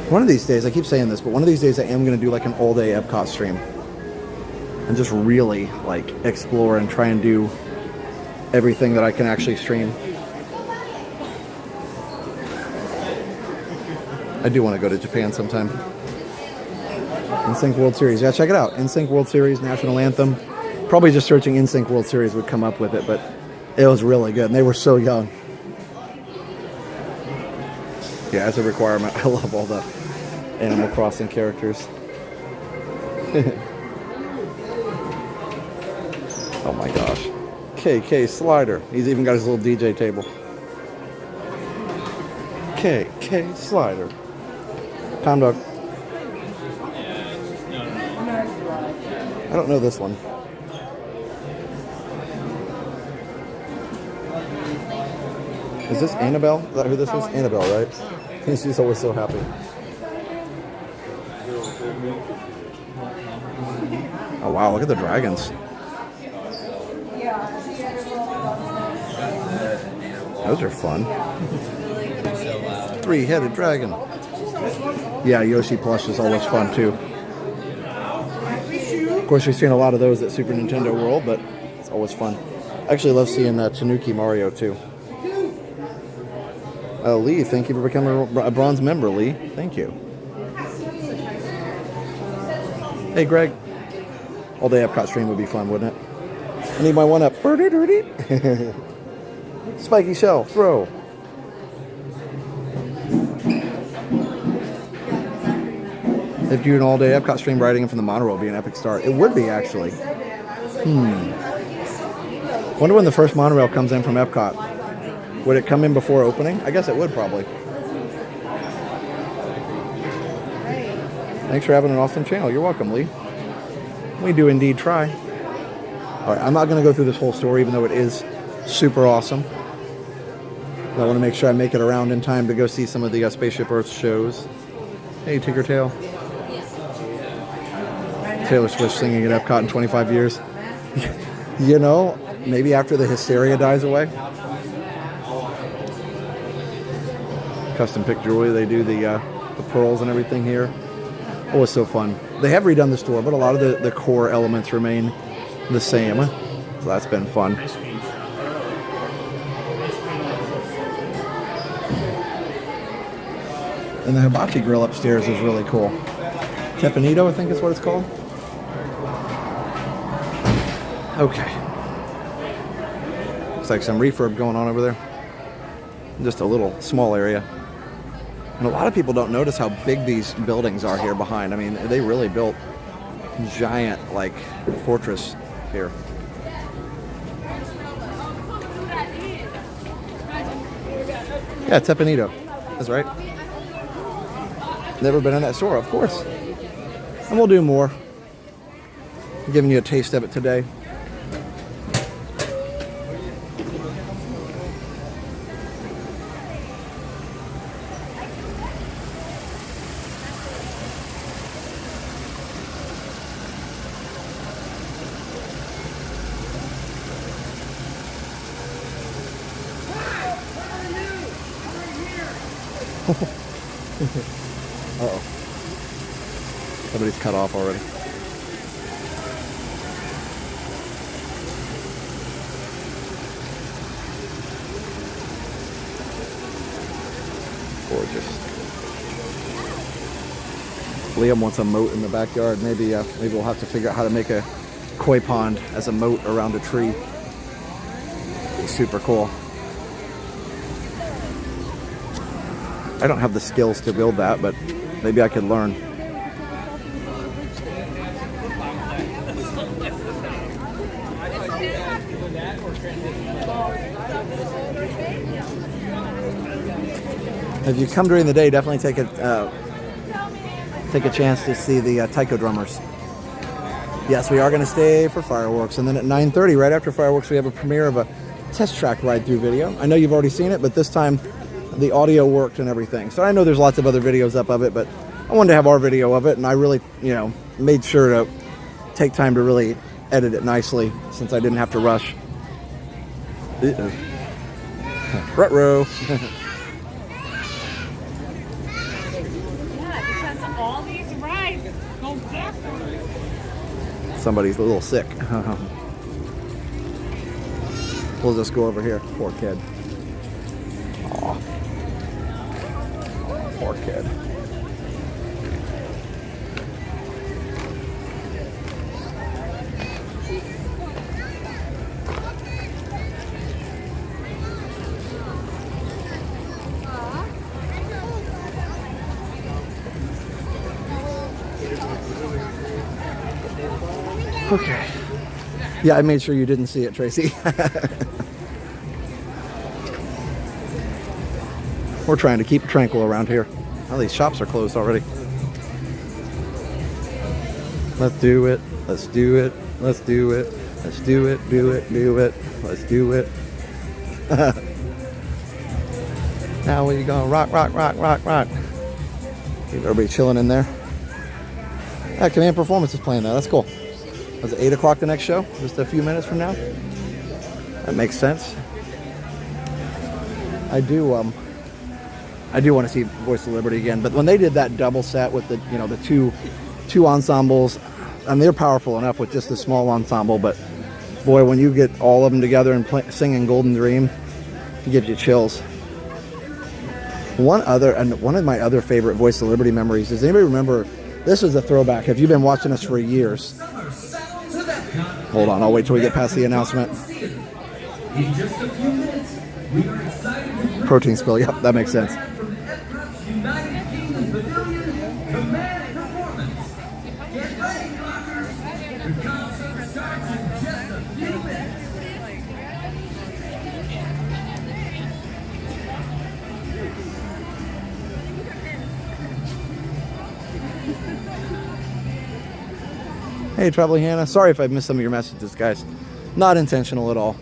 One of these days, I keep saying this, but one of these days I am going to do like an all-day Epcot stream. And just really like explore and try and do everything that I can actually stream. I do want to go to Japan sometime. NSYNC World Series. Yeah, check it out. NSYNC World Series, National Anthem. Probably just searching NSYNC World Series would come up with it, but it was really good. And they were so young. Yeah, it's a requirement. I love all the Animal Crossing characters. Oh my gosh. KK Slider. He's even got his little DJ table. KK Slider. Tom Dog. I don't know this one. Is this Annabelle? Is that who this is? Annabelle, right? She's always so happy. Oh wow, look at the dragons. Those are fun. Three-headed dragon. Yeah, Yoshi plush is always fun too. Of course, we've seen a lot of those at Super Nintendo World, but it's always fun. I actually love seeing Tanuki Mario too. Lee, thank you for becoming a bronze member, Lee. Thank you. Hey, Greg. All-day Epcot stream would be fun, wouldn't it? I need my one-up. Spiky shell, throw. If you do an all-day Epcot stream, riding in from the monorail would be an epic start. It would be, actually. Wonder when the first monorail comes in from Epcot. Would it come in before opening? I guess it would, probably. Thanks for having an awesome channel. You're welcome, Lee. We do indeed try. All right, I'm not going to go through this whole story, even though it is super awesome. I want to make sure I make it around in time to go see some of the Spaceship Earth shows. Hey, Tinkertail. Taylor Swift singing at Epcot in 25 years. You know, maybe after the hysteria dies away. Custom pick jewelry. They do the pearls and everything here. Oh, it's so fun. They have redone the store, but a lot of the core elements remain the same. So that's been fun. And the hibachi grill upstairs is really cool. Tepanito, I think is what it's called. Okay. Looks like some refurb going on over there. Just a little small area. And a lot of people don't notice how big these buildings are here behind. I mean, they really built giant, like, fortress here. Yeah, Tepanito. That's right. Never been in that store, of course. And we'll do more. I'm giving you a taste of it today. Uh-oh. Somebody's cut off already. Gorgeous. Liam wants a moat in the backyard. Maybe we'll have to figure out how to make a koi pond as a moat around a tree. It's super cool. I don't have the skills to build that, but maybe I could learn. If you come during the day, definitely take a chance to see the taiko drummers. Yes, we are going to stay for fireworks, and then at 9:30, right after fireworks, we have a premiere of a test track ride-through video. I know you've already seen it, but this time the audio worked and everything. So I know there's lots of other videos up of it, but I wanted to have our video of it, and I really, made sure to take time to really edit it nicely since I didn't have to rush. Retro. All these rides go backwards. Somebody's a little sick. We'll just go over here. Poor kid. Aw. Poor kid. Okay. Yeah, I made sure you didn't see it, Tracy. We're trying to keep it tranquil around here. Well, these shops are closed already. Let's do it. Let's do it. Let's do it. Let's do it. Do it. Do it. Let's do it. Now we go rock, rock, rock, rock, rock. Keep everybody chilling in there. Yeah, Command Performance is playing now. That's cool. Was it 8 o'clock the next show? Just a few minutes from now? That makes sense. I do want to see Voice of Liberty again, but when they did that double set with the the two ensembles, and they're powerful enough with just a small ensemble, but boy, when you get all of them together and singing Golden Dream, it gives you chills. One of my other favorite Voice of Liberty memories, does anybody remember? This is a throwback. Have you been watching us for years? Hold on, I'll wait till we get past the announcement. In just a few minutes, we are excited to Protein spill, yep, that makes sense. from Epcot's United Kingdom Pavilion, Command Performance. Get ready, clockers. The concert starts in just a few minutes. Hey, Traveling Hannah. Sorry if I missed some of your messages, guys. Not intentional at all.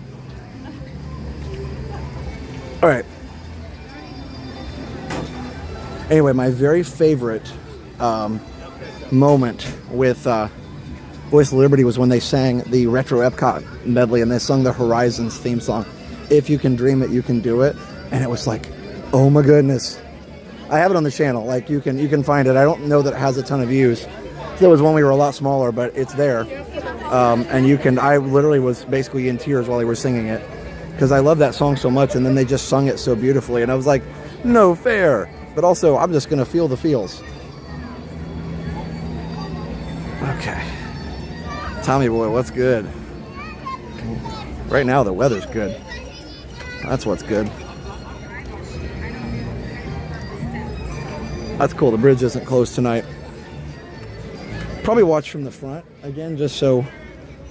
All right. Anyway, my very favorite moment with Voice of Liberty was when they sang the Retro Epcot medley, and they sung the Horizons theme song. If you can dream it, you can do it. And it was like, oh my goodness. I have it on the channel. Like you can find it. I don't know that it has a ton of views. It was when we were a lot smaller, but it's there. And I literally was basically in tears while they were singing it because I love that song so much, and then they just sung it so beautifully, and I was like, no fair. But also, I'm just going to feel the feels. Okay. Tommy boy, what's good? Right now, the weather's good. That's what's good. That's cool. The bridge isn't closed tonight. Probably watch from the front again, just so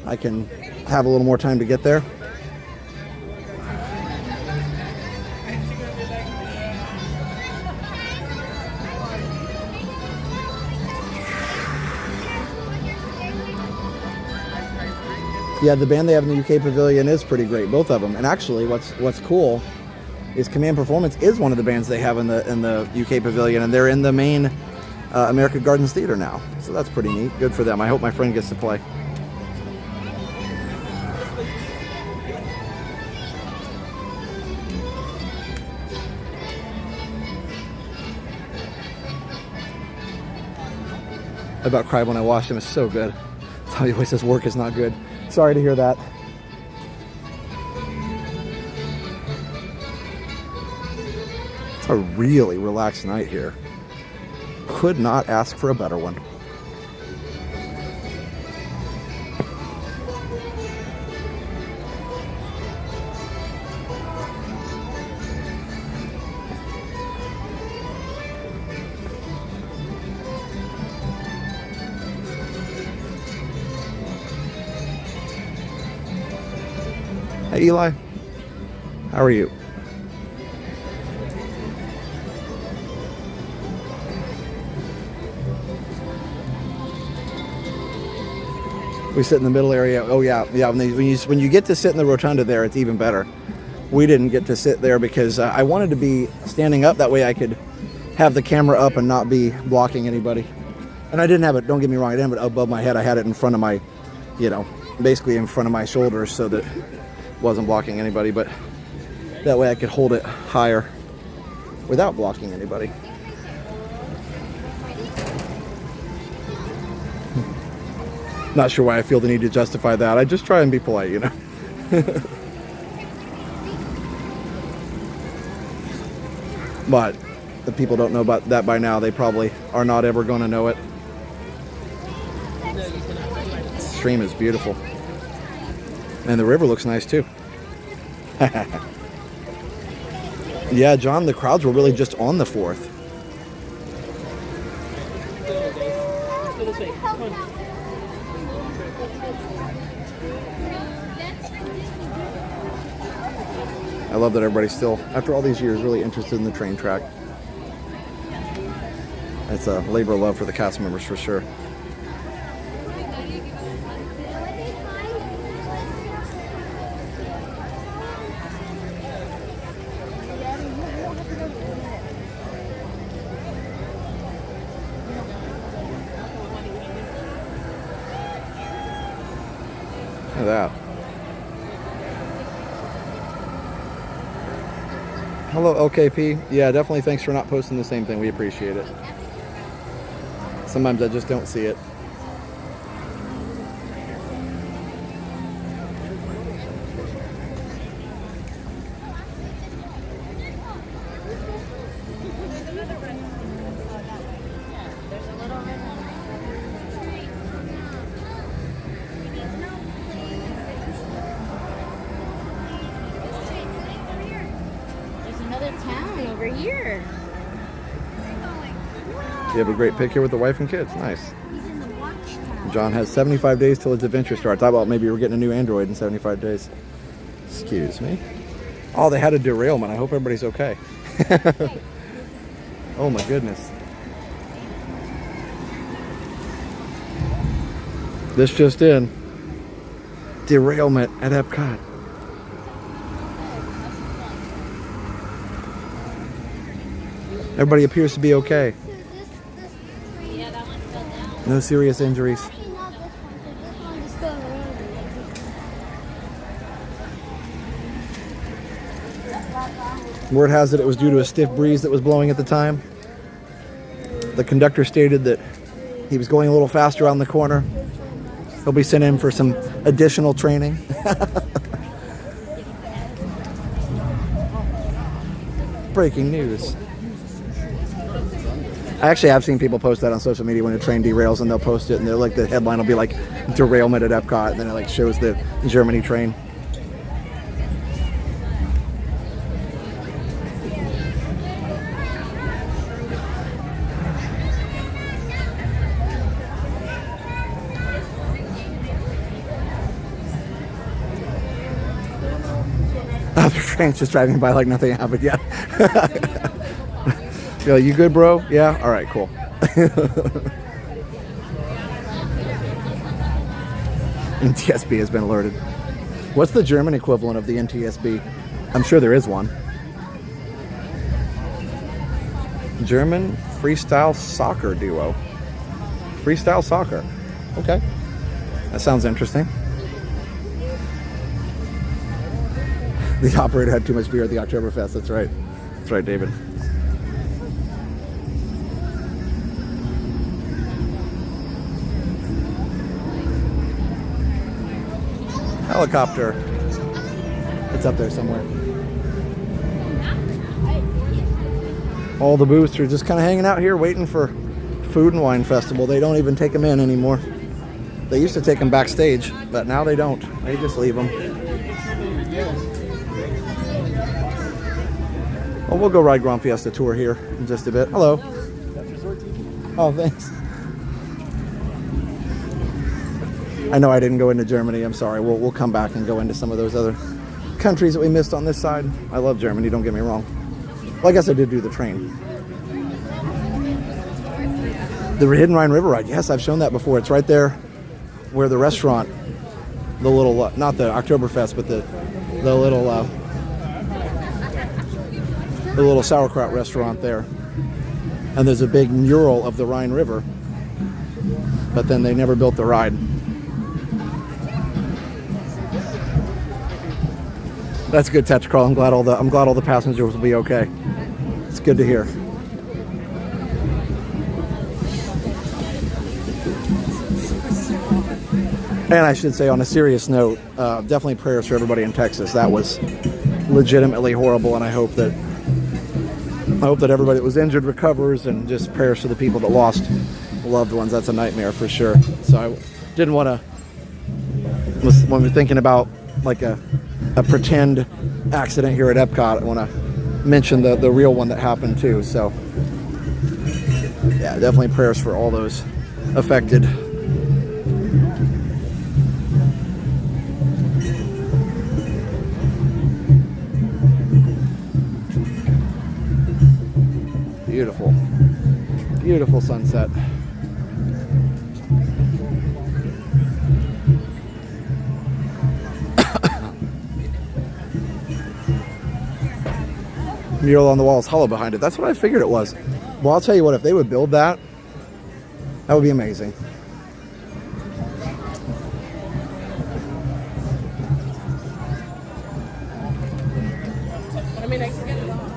I can have a little more time to get there. Yeah, the band they have in the UK Pavilion is pretty great, both of them. And actually, what's cool is Command Performance is one of the bands they have in the UK Pavilion, and they're in the main America Gardens Theater now. So that's pretty neat. Good for them. I hope my friend gets to play. about cried when I watched him. It's so good. He always says work is not good. Sorry to hear that. It's a really relaxed night here. Could not ask for a better one. Hey Eli, how are you? We sit in the middle area. Oh yeah. When you get to sit in the rotunda there, it's even better. We didn't get to sit there because I wanted to be standing up. That way I could have the camera up and not be blocking anybody. And I didn't have it, don't get me wrong, I didn't have it above my head. I had it in front of my, basically in front of my shoulders so that wasn't blocking anybody, but that way I could hold it higher without blocking anybody. Not sure why I feel the need to justify that. I just try and be polite, But the people don't know about that by now. They probably are not ever going to know it. The stream is beautiful. And the river looks nice too. Yeah, John, the crowds were really just on the 4th. I love that everybody's still, after all these years, really interested in the train track. It's a labor of love for the cast members for sure. Look at that. Hello, LKP. Yeah, definitely thanks for not posting the same thing. We appreciate it. Sometimes I just don't see it. You have a great pic here with the wife and kids. Nice. John has 75 days till his adventure starts. I thought maybe we're getting a new Android in 75 days. Excuse me. Oh, they had a derailment. I hope everybody's okay. Oh my goodness. This just in. Derailment at Epcot. Everybody appears to be okay. No serious injuries. Word has it was due to a stiff breeze that was blowing at the time. The conductor stated that he was going a little faster on the corner. He'll be sent in for some additional training. Breaking news. I actually have seen people post that on social media when a train derails, and they'll post it and they're like, the headline will be like derailment at Epcot, and then it like shows the Germany train. Oh, the train's just driving by like nothing happened yet. You're like, you good, bro? Yeah? All right, cool. NTSB has been alerted. What's the German equivalent of the NTSB? I'm sure there is one. German freestyle soccer duo. Freestyle soccer. Okay. That sounds interesting. The operator had too much beer at the Oktoberfest. That's right. That's right, David. Helicopter. It's up there somewhere. All the booths are just kind of hanging out here waiting for Food and Wine Festival. They don't even take them in anymore. They used to take them backstage, but now they don't. They just leave them. Well, we'll go ride Grand Fiesta Tour here in just a bit. Hello. Oh, thanks. I know I didn't go into Germany. I'm sorry. We'll come back and go into some of those other countries that we missed on this side. I love Germany, don't get me wrong. Well, I guess I did do the train. The Hidden Rhine River Ride. Yes, I've shown that before. It's right there where the restaurant, the little, not the Oktoberfest, but the little sauerkraut restaurant there. And there's a big mural of the Rhine River, but then they never built the ride. That's good, Tetracol. I'm glad all the passengers will be okay. It's good to hear. And I should say, on a serious note, definitely prayers for everybody in Texas. That was legitimately horrible, and I hope that everybody that was injured recovers, and just prayers for the people that lost loved ones. That's a nightmare for sure. So I didn't want to, when we're thinking about like a pretend accident here at Epcot, I want to mention the real one that happened too. So yeah, definitely prayers for all those affected. Beautiful, beautiful sunset. Mural on the wall is hollow behind it. That's what I figured it was. Well, I'll tell you what, if they would build that, that would be amazing. I mean, I can get it on.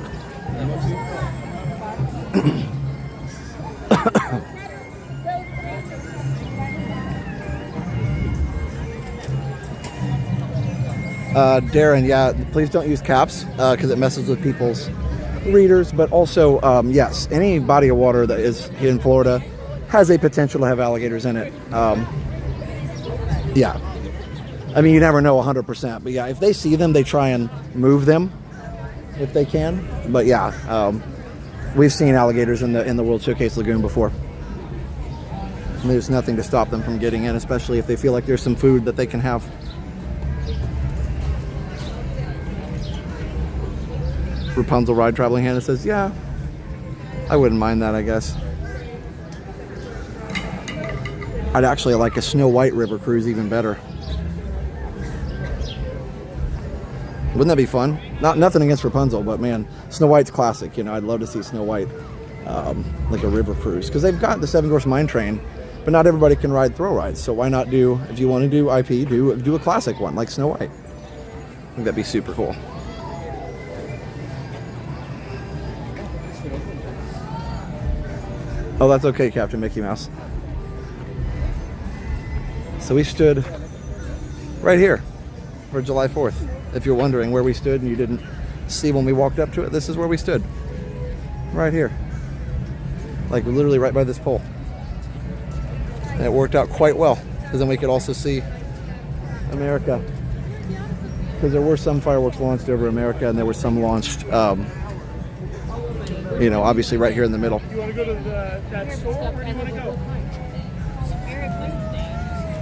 Darren, yeah, please don't use caps because it messes with people's readers. But also, yes, any body of water that is here in Florida has a potential to have alligators in it. Yeah, I mean, you never know 100%. But yeah, if they see them, they try and move them if they can. But yeah, we've seen alligators in the World Showcase Lagoon before. And there's nothing to stop them from getting in, especially if they feel like there's some food that they can have. Rapunzel Ride Traveling Hannah says, yeah, I wouldn't mind that, I guess. I'd actually like a Snow White river cruise even better. Wouldn't that be fun? Nothing against Rapunzel, but man, Snow White's classic. You know, I'd love to see Snow White like a river cruise, because they've got the Seven Dwarfs Mine Train, but not everybody can ride thrill rides. So why not do, if you want to do IP, do a classic one like Snow White. I think that'd be super cool. Oh, that's okay, Captain Mickey Mouse. So we stood right here for July 4th. If you're wondering where we stood and you didn't see when we walked up to it, this is where we stood. Right here. Like literally right by this pole. And it worked out quite well, because then we could also see America. Because there were some fireworks launched over America, and there were some launched, you know, obviously right here in the middle. You want to go to that store? Where do you want to go?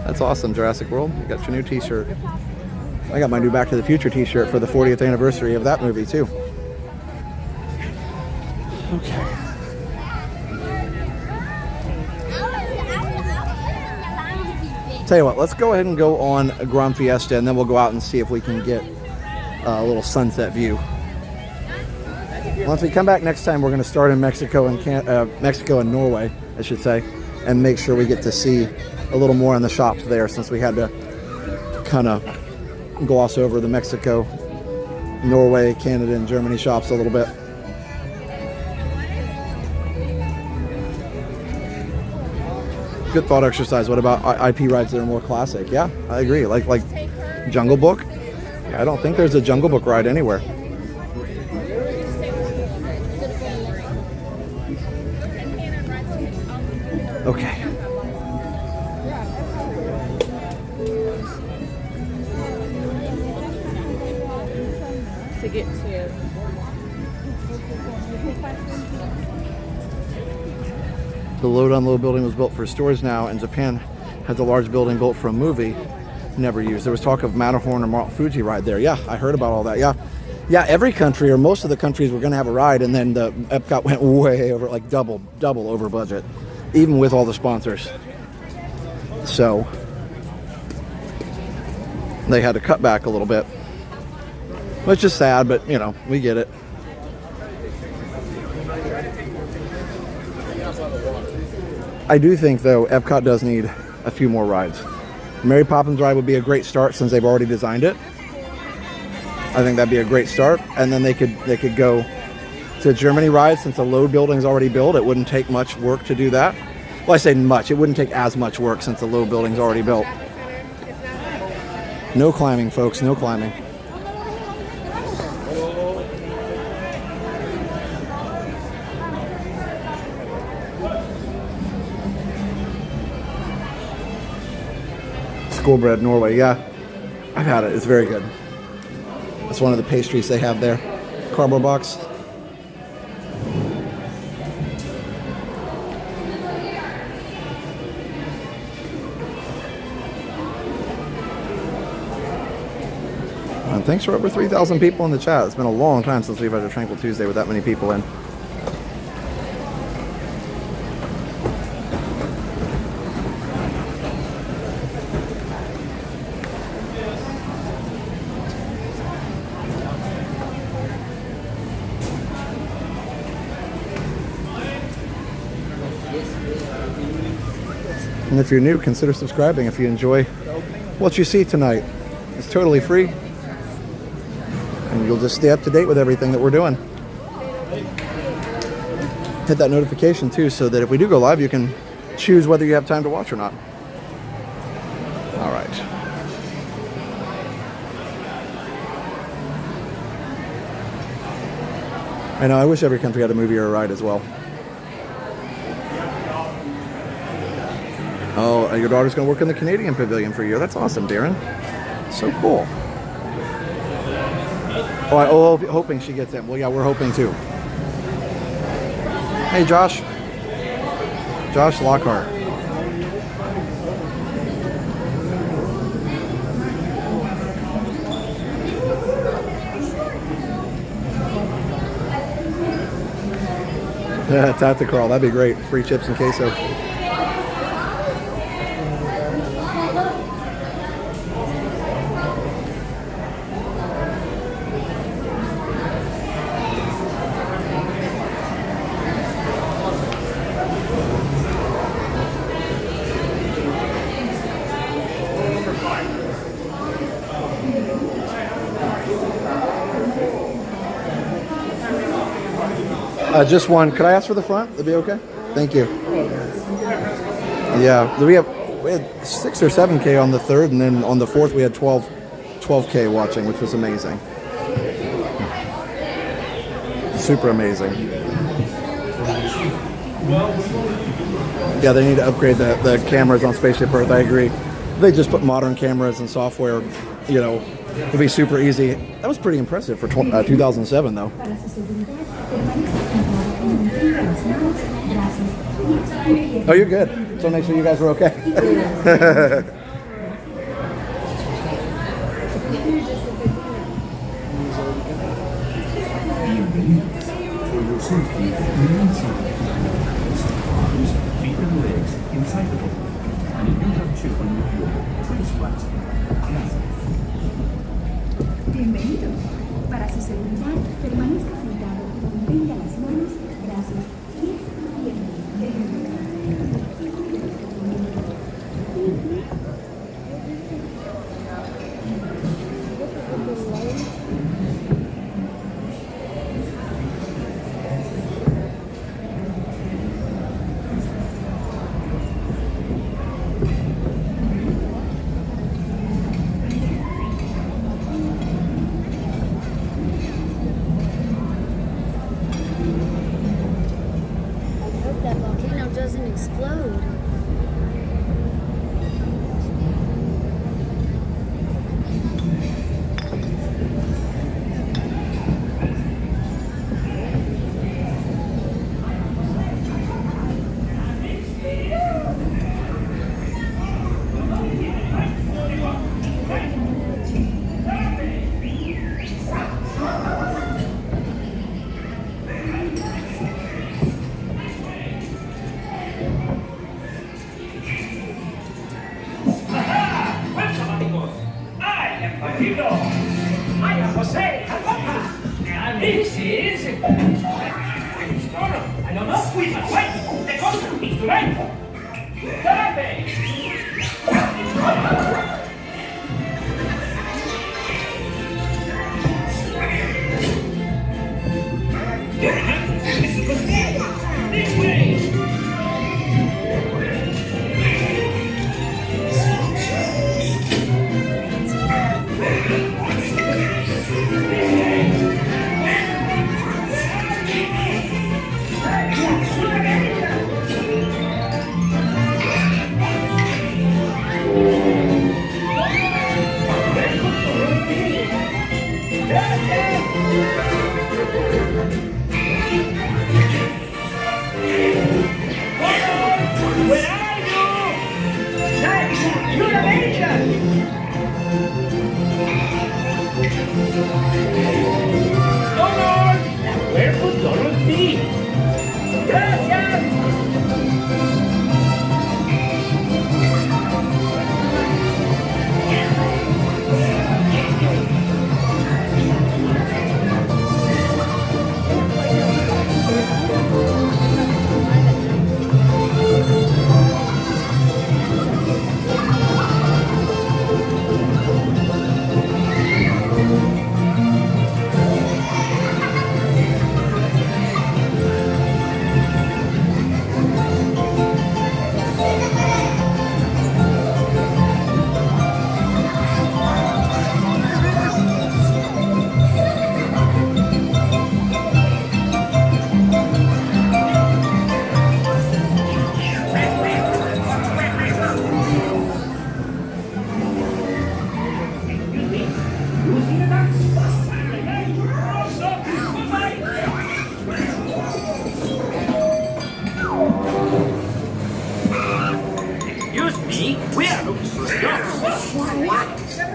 That's awesome, Jurassic World. You got your new t-shirt. I got my new Back to the Future t-shirt for the 40th anniversary of that movie too. Okay. Tell you what, let's go ahead and go on Grand Fiesta, and then we'll go out and see if we can get a little sunset view. Once we come back next time, we're going to start in Mexico and Norway, I should say, and make sure we get to see a little more in the shops there, since we had to kind of gloss over the Mexico, Norway, Canada, and Germany shops a little bit. Good thought exercise. What about IP rides that are more classic? Yeah, I agree. Like Jungle Book? Yeah, I don't think there's a Jungle Book ride anywhere. Okay. To get to. The load unload building was built for stores now, and Japan has a large building built for a movie never used. There was talk of Matterhorn or Mount Fuji ride there. Yeah, I heard about all that. Yeah, every country or most of the countries were going to have a ride, and then the Epcot went way over, like double over budget, even with all the sponsors. So they had to cut back a little bit, which is sad, but you know, we get it. I do think, though, Epcot does need a few more rides. Mary Poppins ride would be a great start since they've already designed it. I think that'd be a great start, and then they could go to Germany ride since the load building's already built. It wouldn't take much work to do that. Well, I say much. It wouldn't take as much work since the load building's already built. No climbing, folks. No climbing. Schoolbread Norway, yeah, I've had it. It's very good. It's one of the pastries they have there. Cardboard box. And thanks for over 3,000 people in the chat. It's been a long time since we've had a Tranquil Tuesday with that many people in. And if you're new, consider subscribing if you enjoy what you see tonight. It's totally free. And you'll just stay up to date with everything that we're doing. Hit that notification too, so that if we do go live, you can choose whether you have time to watch or not. All right. I know, I wish every country had a movie or a ride as well. Oh, your daughter's going to work in the Canadian Pavilion for a year. That's awesome, Darren. So cool. Oh, hoping she gets in. Well, yeah, we're hoping too. Hey, Josh. Josh Lockhart. Yeah, tactical. That'd be great. Free chips and queso. Just one. Could I ask for the front? That'd be okay? Thank you. Yeah, we had 6 or 7K on the third, and then on the fourth we had 12K watching, which was amazing. Super amazing. Yeah, they need to upgrade the cameras on Spaceship Earth. I agree. If they just put modern cameras and software, you know, it'd be super easy. That was pretty impressive for 2007, though. Oh, you're good. So make sure you guys are okay. Feet and legs inside the boat. And if you have children with you, please watch them. Bienvenidos. Para su seguridad, permanezca sentado y mantenga las manos, brazos, pies y piernas. Hello, I am Jose Alpapa, and this is... I don't know, with my wife, the costume is tonight. This way! Where are you? Nice! You're an angel! Donald! Where would Donald be? Gracias! Excuse me, we are looking for jobs. What's this, amigos?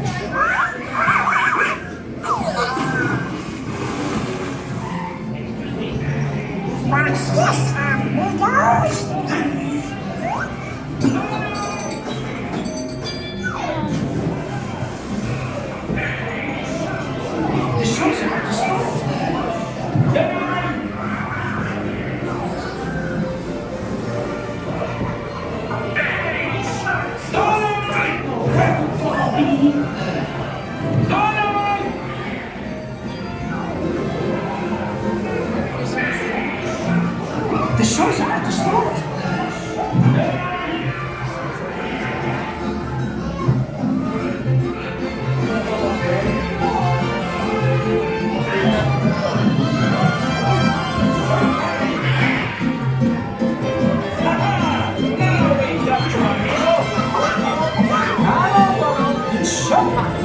The show's about to start. The show's about to start. It's showtime.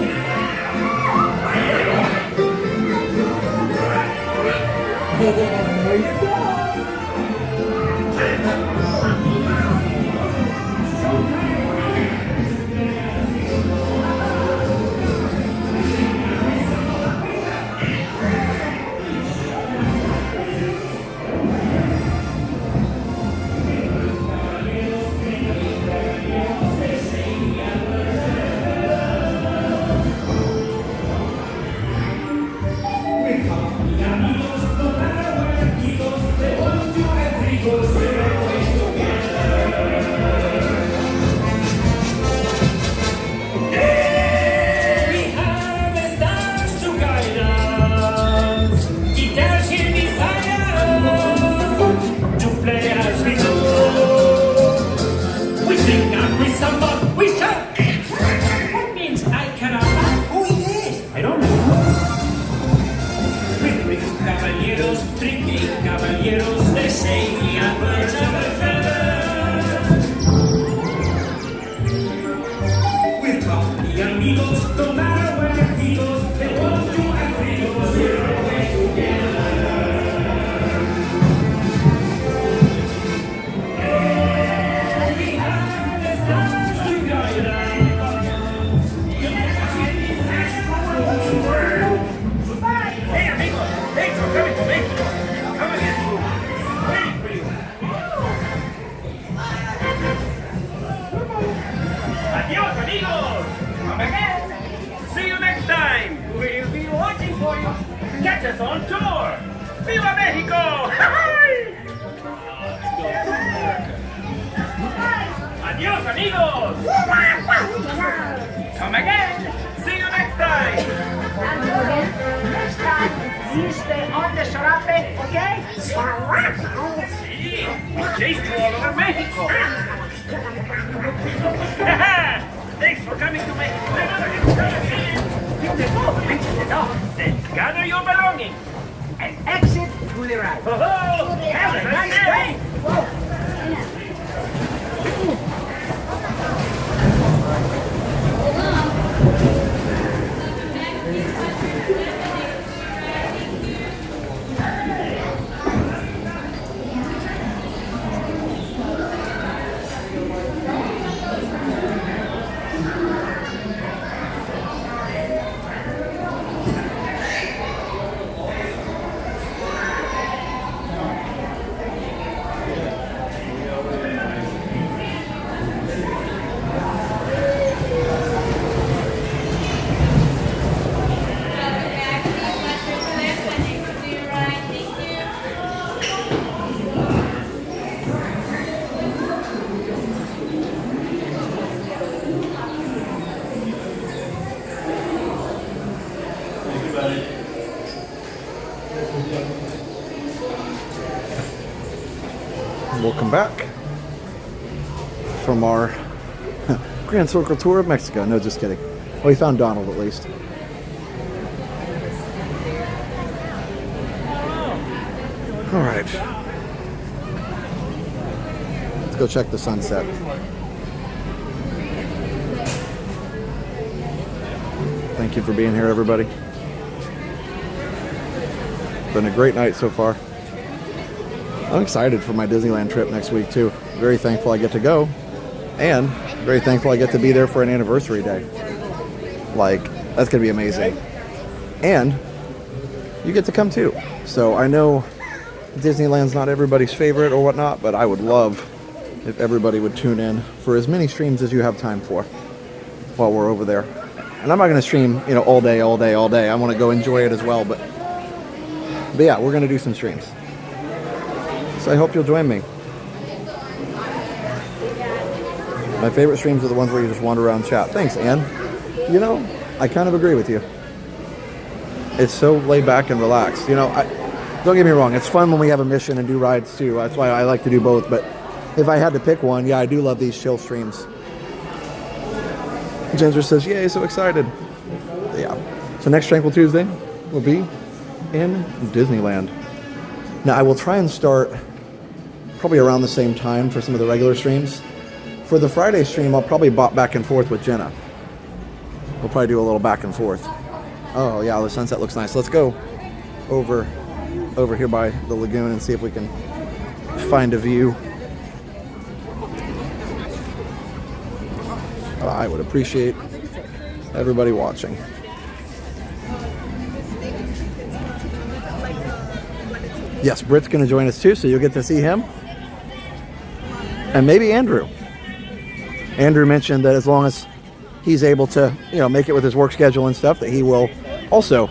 Adios, amigos! Come again! See you next time! Princess on tour! Viva Mexico! Adios, amigos! Come again! See you next time! Next time, you stay on the sarape, okay? See, we chased you all over Mexico! Thanks for coming to Mexico! Then gather your belongings And exit to the right. Ho ho! Have a nice day! Welcome back from our Grand Circle tour of Mexico. No, just kidding. Well, we found Donald at least. All right. Let's go check the sunset. Thank you for being here, everybody. Been a great night so far. I'm excited for my Disneyland trip next week too. Very thankful I get to go, and very thankful I get to be there for an anniversary day. Like, that's gonna be amazing. And you get to come too. So I know Disneyland's not everybody's favorite or whatnot, but I would love if everybody would tune in for as many streams as you have time for while we're over there. And I'm not gonna stream, you know, all day. I want to go enjoy it as well, but yeah, we're gonna do some streams. So I hope you'll join me. My favorite streams are the ones where you just wander around and chat. Thanks, Ann. You know, I kind of agree with you. It's so laid back and relaxed. You know, don't get me wrong. It's fun when we have a mission and do rides too. That's why I like to do both. But if I had to pick one, yeah, I do love these chill streams. Ginger says, yay, so excited. Yeah. So next Tranquil Tuesday will be in Disneyland. Now, I will try and start probably around the same time for some of the regular streams. For the Friday stream, I'll probably bop back and forth with Jenna. We'll probably do a little back and forth. Oh yeah, the sunset looks nice. Let's go over here by the lagoon and see if we can find a view. I would appreciate everybody watching. Yes, Britt's going to join us too, so you'll get to see him. And maybe Andrew. Andrew mentioned that as long as he's able to, you know, make it with his work schedule and stuff, that he will also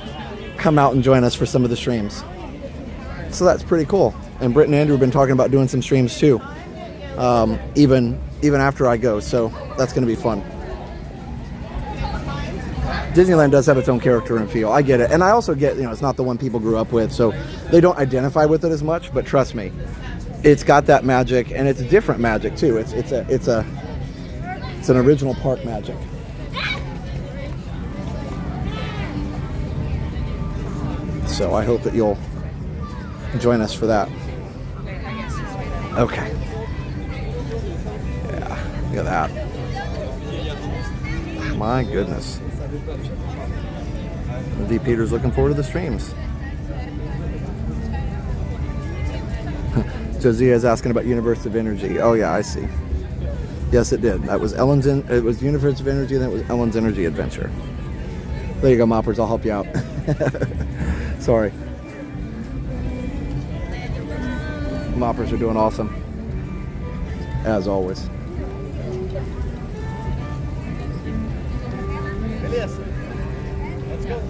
come out and join us for some of the streams. So that's pretty cool. And Britt and Andrew have been talking about doing some streams too, even after I go. So that's going to be fun. Disneyland does have its own character and feel. I get it. And I also get, you know, it's not the one people grew up with, so they don't identify with it as much, but trust me, it's got that magic, and it's different magic too. It's an original park magic. So I hope that you'll join us for that. Okay. Yeah, look at that. My goodness. V. Peter's looking forward to the streams. Josiah's asking about Universe of Energy. Oh yeah, I see. Yes, it did. That was it was Universe of Energy, and then it was Ellen's Energy Adventure. There you go, Moppers. I'll help you out. Sorry. Moppers are doing awesome, as always. Let's go.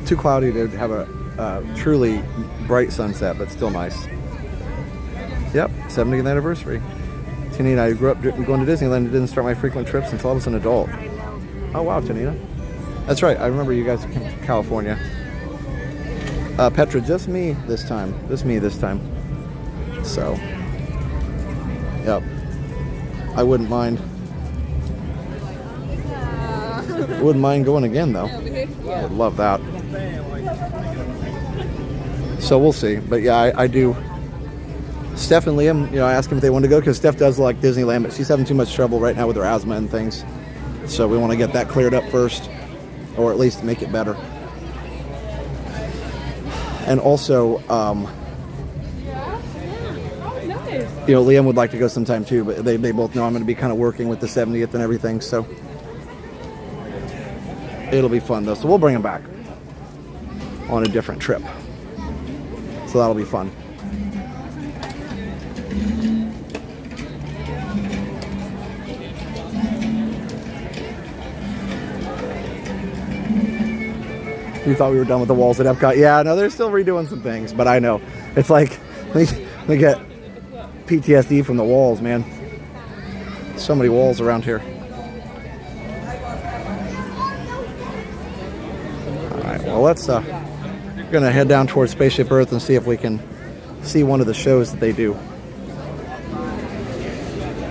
too cloudy to have a truly bright sunset, but still nice. Yep, 70th anniversary. Tanita and I grew up going to Disneyland and didn't start my frequent trips until I was an adult. Oh wow, Tanita. That's right, I remember you guys came to California. Petra, just me this time. Just me this time. So, yep. I wouldn't mind. Wouldn't mind going again though. I'd love that. So we'll see. But yeah, I do. Steph and Liam, you know, I asked them if they wanted to go because Steph does like Disneyland, but she's having too much trouble right now with her asthma and things. So we want to get that cleared up first, or at least make it better. And also, you know, Liam would like to go sometime too, but they both know I'm going to be kind of working with the 70th and everything, so it'll be fun though. So we'll bring them back on a different trip. So that'll be fun. You thought we were done with the walls at Epcot? Yeah, no, they're still redoing some things, but I know. It's like, we get PTSD from the walls, man. So many walls around here. Alright, well let's, we're gonna head down towards Spaceship Earth and see if we can see one of the shows that they do.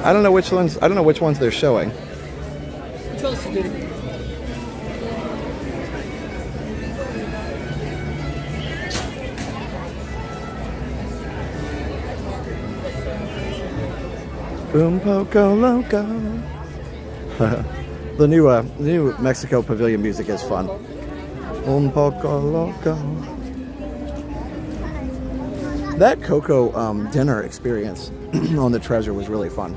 I don't know which ones they're showing. Boom Poco Loco. The new Mexico Pavilion music is fun. Boom Poco Loco. That Coco dinner experience on the Treasure was really fun.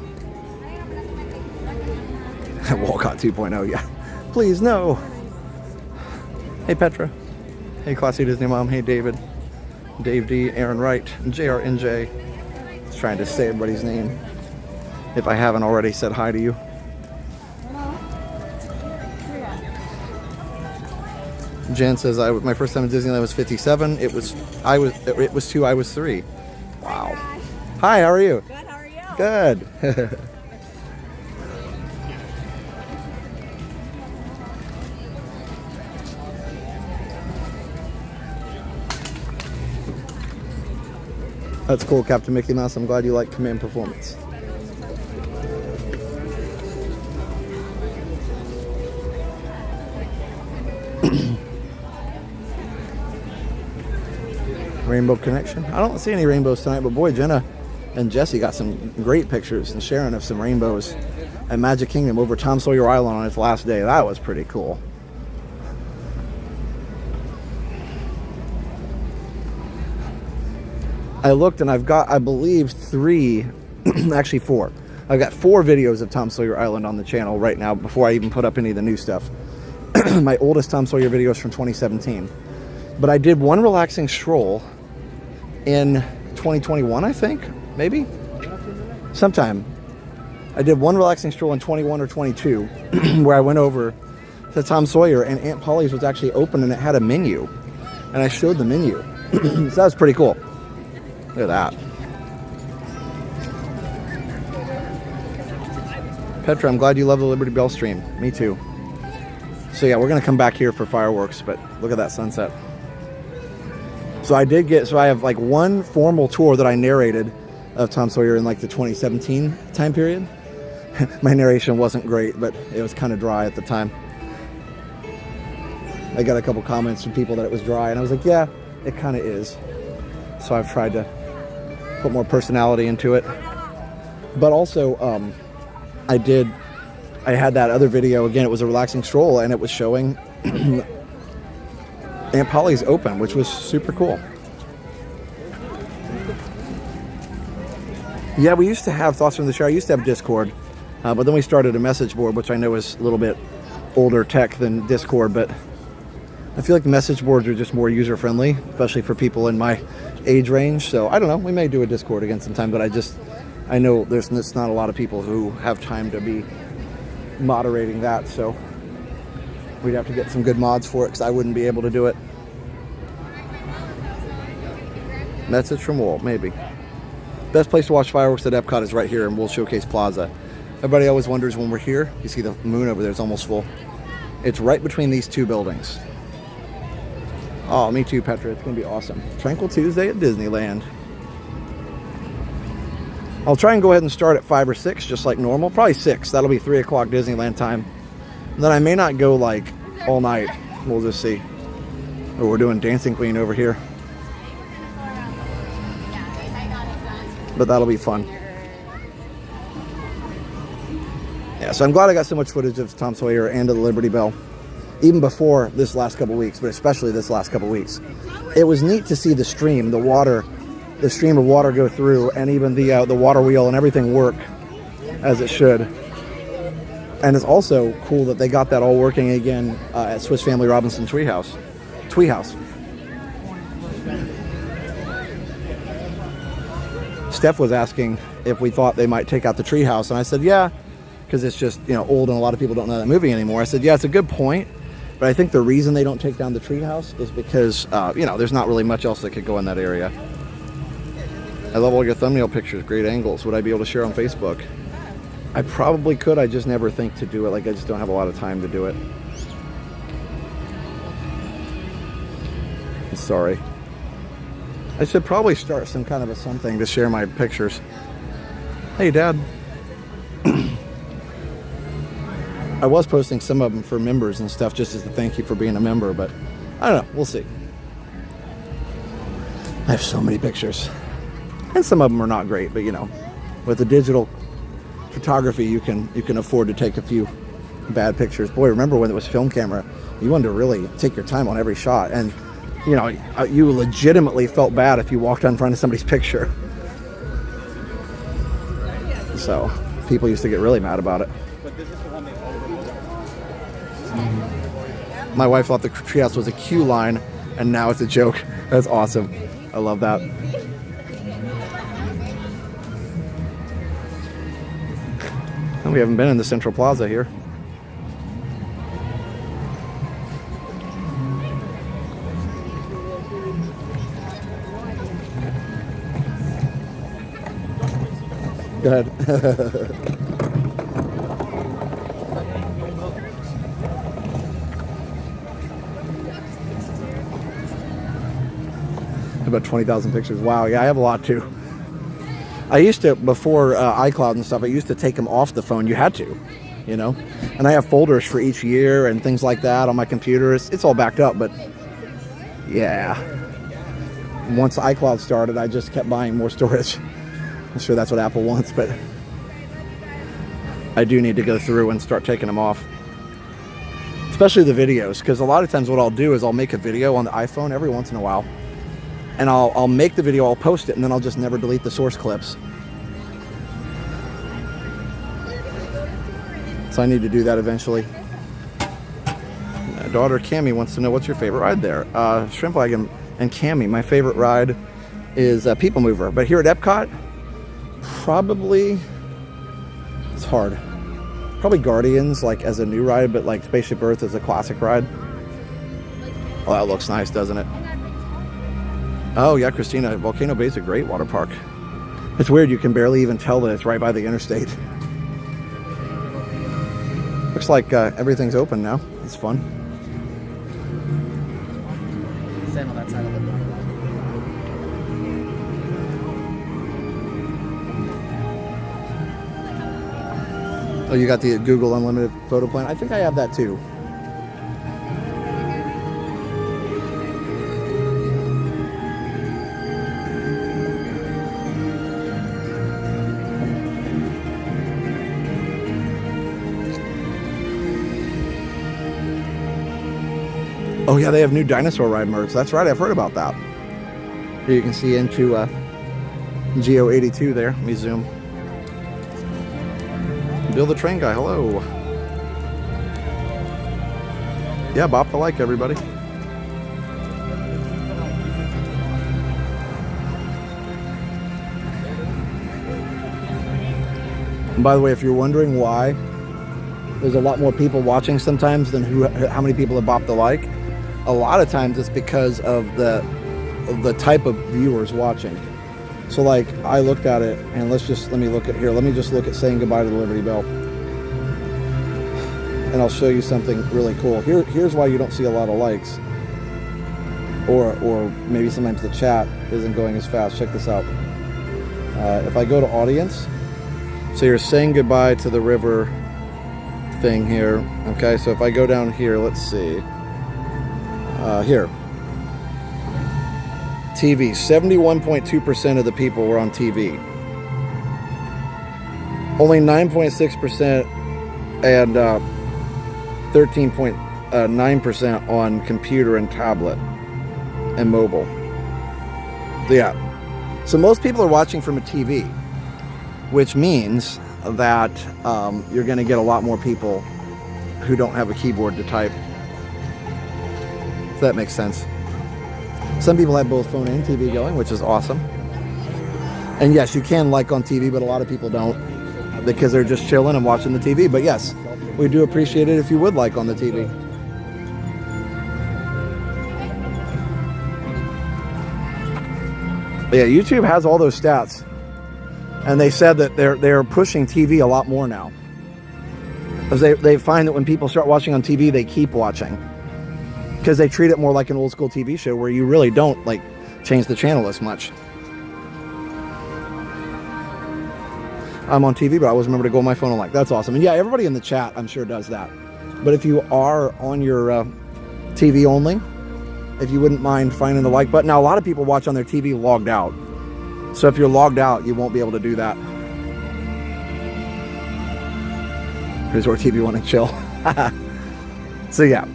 Walcott 2.0, yeah. Please, no. Hey, Petra. Hey, Classy Disney Mom. Hey, David. Dave D, Aaron Wright, JRNJ. Just trying to say everybody's name. If I haven't already said hi to you. Jen says my first time in Disneyland was 57. It was 2. I was 3. Wow. Hi, how are you? Good, how are you? Good. That's cool, Captain Mickey Mouse. I'm glad you like Command Performance. Rainbow Connection. I don't see any rainbows tonight, but boy, Jenna and Jesse got some great pictures and sharing of some rainbows at Magic Kingdom over Tom Sawyer Island on its last day. That was pretty cool. I looked and I've got, I believe, 3, actually 4. I've got 4 videos of Tom Sawyer Island on the channel right now before I even put up any of the new stuff. My oldest Tom Sawyer video is from 2017. But I did one relaxing stroll in 2021, I think, maybe? Sometime. I did one relaxing stroll in 21 or 22 where I went over to Tom Sawyer and Aunt Polly's was actually open and it had a menu. And I showed the menu. So that was pretty cool. Look at that. Petra, I'm glad you love the Liberty Bell stream. Me too. So yeah, we're going to come back here for fireworks, but look at that sunset. So I have like one formal tour that I narrated of Tom Sawyer in like the 2017 time period. My narration wasn't great, but it was kind of dry at the time. I got a couple comments from people that it was dry, and I was like, yeah, it kind of is. So I've tried to put more personality into it. But also, I had that other video, again, it was a relaxing stroll, and it was showing Aunt Polly's open, which was super cool. Yeah, we used to have Thoughts from the Show. I used to have Discord, but then we started a message board, which I know is a little bit older tech than Discord, but I feel like the message boards are just more user-friendly, especially for people in my age range. So I don't know, we may do a Discord again sometime, but I know there's not a lot of people who have time to be moderating that, so we'd have to get some good mods for it because I wouldn't be able to do it. Message from Walt, maybe. Best place to watch fireworks at Epcot is right here in World Showcase Plaza. Everybody always wonders when we're here. You see the moon over there, it's almost full. It's right between these two buildings. Oh, me too, Petra. It's going to be awesome. Tranquil Tuesday at Disneyland. I'll try and go ahead and start at 5 or 6, just like normal. Probably 6. That'll be 3 o'clock Disneyland time. Then I may not go like all night. We'll just see. Oh, we're doing Dancing Queen over here. But that'll be fun. Yeah, so I'm glad I got so much footage of Tom Sawyer and of the Liberty Bell. Even before this last couple weeks, but especially this last couple weeks. It was neat to see the stream, the stream of water go through, and even the water wheel and everything work as it should. And it's also cool that they got that all working again at Swiss Family Robinson Treehouse. Steph was asking if we thought they might take out the treehouse, and I said, yeah, because it's just, old and a lot of people don't know that movie anymore. I said, yeah, it's a good point, but I think the reason they don't take down the treehouse is because, there's not really much else that could go in that area. I love all your thumbnail pictures, great angles. Would I be able to share on Facebook? I probably could, I just never think to do it. Like, I just don't have a lot of time to do it. I'm sorry. I should probably start some kind of a something to share my pictures. Hey, Dad. I was posting some of them for members and stuff just as a thank you for being a member, but I don't know. We'll see. I have so many pictures. And some of them are not great, but with the digital photography, you can afford to take a few bad pictures. Boy, remember when it was film camera, you wanted to really take your time on every shot, and you legitimately felt bad if you walked in front of somebody's picture. So people used to get really mad about it. My wife thought the treehouse was a cue line, and now it's a joke. That's awesome. I love that. And we haven't been in the Central Plaza here. Go ahead. About 20,000 pictures. Wow, yeah, I have a lot too. I used to, before iCloud and stuff, I used to take them off the phone. You had to, And I have folders for each year and things like that on my computer. It's all backed up, but yeah. Once iCloud started, I just kept buying more storage. I'm sure that's what Apple wants, but I do need to go through and start taking them off. Especially the videos, because a lot of times what I'll do is I'll make a video on the iPhone every once in a while. And I'll make the video, I'll post it, and then I'll just never delete the source clips. So I need to do that eventually. My daughter Cammie wants to know, what's your favorite ride there? Shrimp Wagon and Cammie, my favorite ride is People Mover. But here at Epcot, probably, it's hard. Probably Guardians, like as a new ride, but like Spaceship Earth is a classic ride. Oh, that looks nice, doesn't it? Oh yeah, Christina, Volcano Bay is a great water park. It's weird, you can barely even tell that it's right by the interstate. Looks like everything's open now. It's fun. Stand on that side of the door. Oh, you got the Google Unlimited photo plan? I think I have that too. Oh yeah, they have new dinosaur ride merch. That's right, I've heard about that. Here you can see into Geo 82 there. Let me zoom. Bill the Train Guy, hello. Yeah, bop the like, everybody. And by the way, if you're wondering why there's a lot more people watching sometimes than how many people have bopped the like, a lot of times it's because of the the type of viewers watching. So like I looked at it, and let me just look at saying goodbye to the Liberty Bell. And I'll show you something really cool. Here's why you don't see a lot of likes. Or maybe sometimes the chat isn't going as fast. Check this out. If I go to audience, so you're saying goodbye to the river thing here. Okay, so if I go down here, let's see. Here. TV. 71.2% of the people were on TV. Only 9.6% and 13.9% on computer and tablet and mobile. Yeah. So most people are watching from a TV, which means that you're going to get a lot more people who don't have a keyboard to type. If that makes sense. Some people have both phone and TV going, which is awesome. And yes, you can like on TV, but a lot of people don't because they're just chilling and watching the TV. But yes, we do appreciate it if you would like on the TV. But yeah, YouTube has all those stats. And they said that they're pushing TV a lot more now. Because they find that when people start watching on TV, they keep watching. Because they treat it more like an old school TV show where you really don't like change the channel as much. I'm on TV, but I always remember to go on my phone and like, that's awesome. And yeah, everybody in the chat, I'm sure, does that. But if you are on your TV only, if you wouldn't mind finding the like button. Now, a lot of people watch on their TV logged out. So if you're logged out, you won't be able to do that. Resort TV want to chill. So yeah.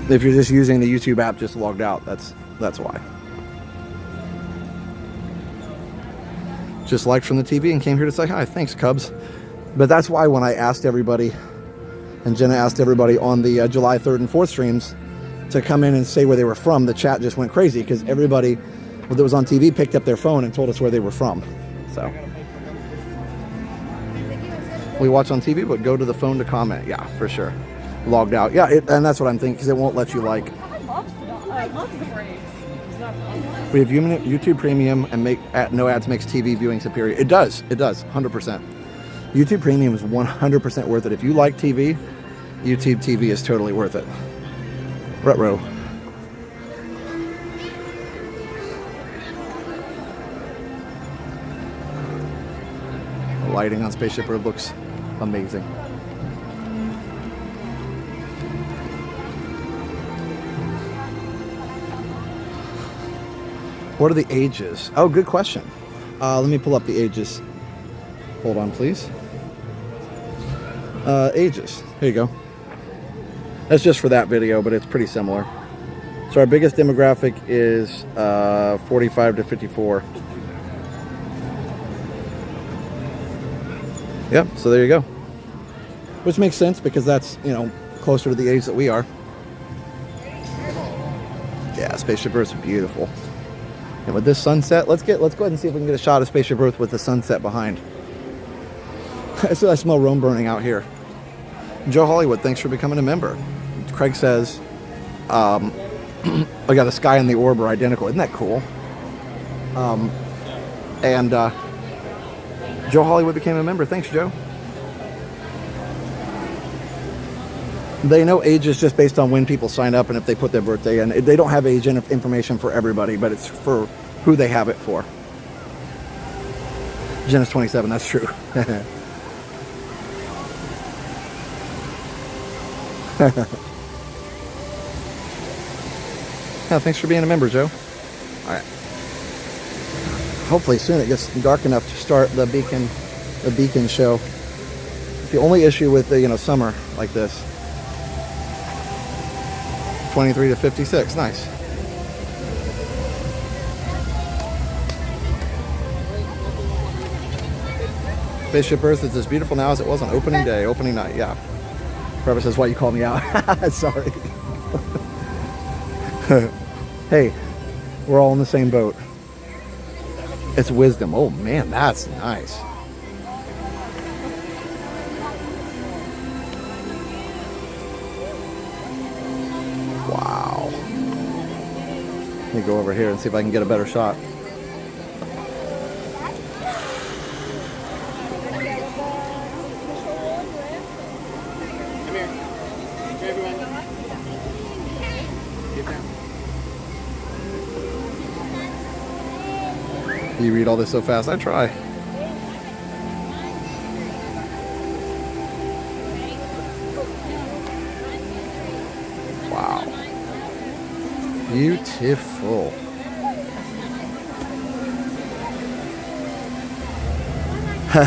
If you're just using the YouTube app just logged out, that's why. Just liked from the TV and came here to say hi. Thanks, Cubs. But that's why when I asked everybody, and Jenna asked everybody on the July 3rd and 4th streams to come in and say where they were from, the chat just went crazy because everybody that was on TV picked up their phone and told us where they were from. So we watch on TV, but go to the phone to comment. Yeah, for sure. Logged out. Yeah, and that's what I'm thinking because it won't let you like. I love the Braves. We have YouTube Premium and no ads makes TV viewing superior. It does, 100%. YouTube Premium is 100% worth it. If you like TV, YouTube TV is totally worth it. Retro. The lighting on Spaceship Earth looks amazing. What are the ages? Oh, good question. Let me pull up the ages. Hold on, please. Ages. Here you go. That's just for that video, but it's pretty similar. So our biggest demographic is 45 to 54. Yep, so there you go. Which makes sense because that's, closer to the age that we are. Yeah, Spaceship Earth's beautiful. And with this sunset, let's go ahead and see if we can get a shot of Spaceship Earth with the sunset behind. So I smell Rome burning out here. Joe Hollywood, thanks for becoming a member. Craig says, I got the sky and the orb are identical. Isn't that cool? And Joe Hollywood became a member. Thanks, Joe. They know age is just based on when people sign up and if they put their birthday in. They don't have age information for everybody, but it's for who they have it for. Jen is 27, that's true. Yeah, thanks for being a member, Joe. All right. Hopefully soon it gets dark enough to start the beacon show. The only issue with the summer like this. 23 to 56, nice. Spaceship Earth is as beautiful now as it was on opening day, opening night, yeah. Trevor says, why you called me out? Sorry. Hey, we're all in the same boat. It's wisdom. Oh man, that's nice. Wow. me go over here and see if I can get a better shot. You read all this so fast. I try. Wow. Beautiful.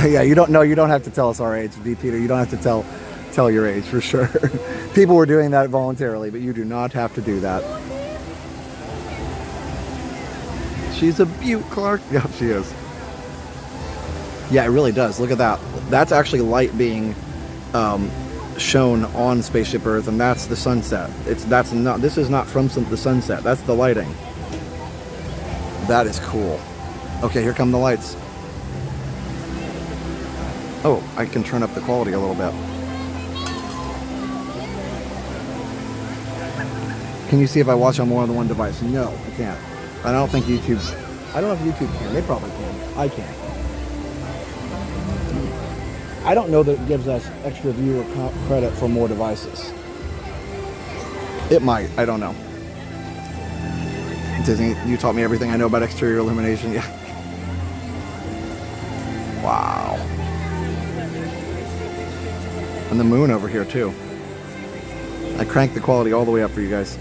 Yeah, you don't have to tell us our age, V. Peter. You don't have to tell your age for sure. People were doing that voluntarily, but you do not have to do that. She's a beaut, Clark. Yeah, she is. Yeah, it really does. Look at that. That's actually light being shown on Spaceship Earth, and that's the sunset. This is not from the sunset. That's the lighting. That is cool. Okay, here come the lights. Oh, I can turn up the quality a little bit. Can you see if I watch on more than one device? No, I can't. I don't think YouTube... I don't know if YouTube can. They probably can. I can't. I don't know that it gives us extra viewer credit for more devices. It might. I don't know. Disney, you taught me everything I know about exterior illumination. Yeah. Wow. And the moon over here, too. I cranked the quality all the way up for you guys.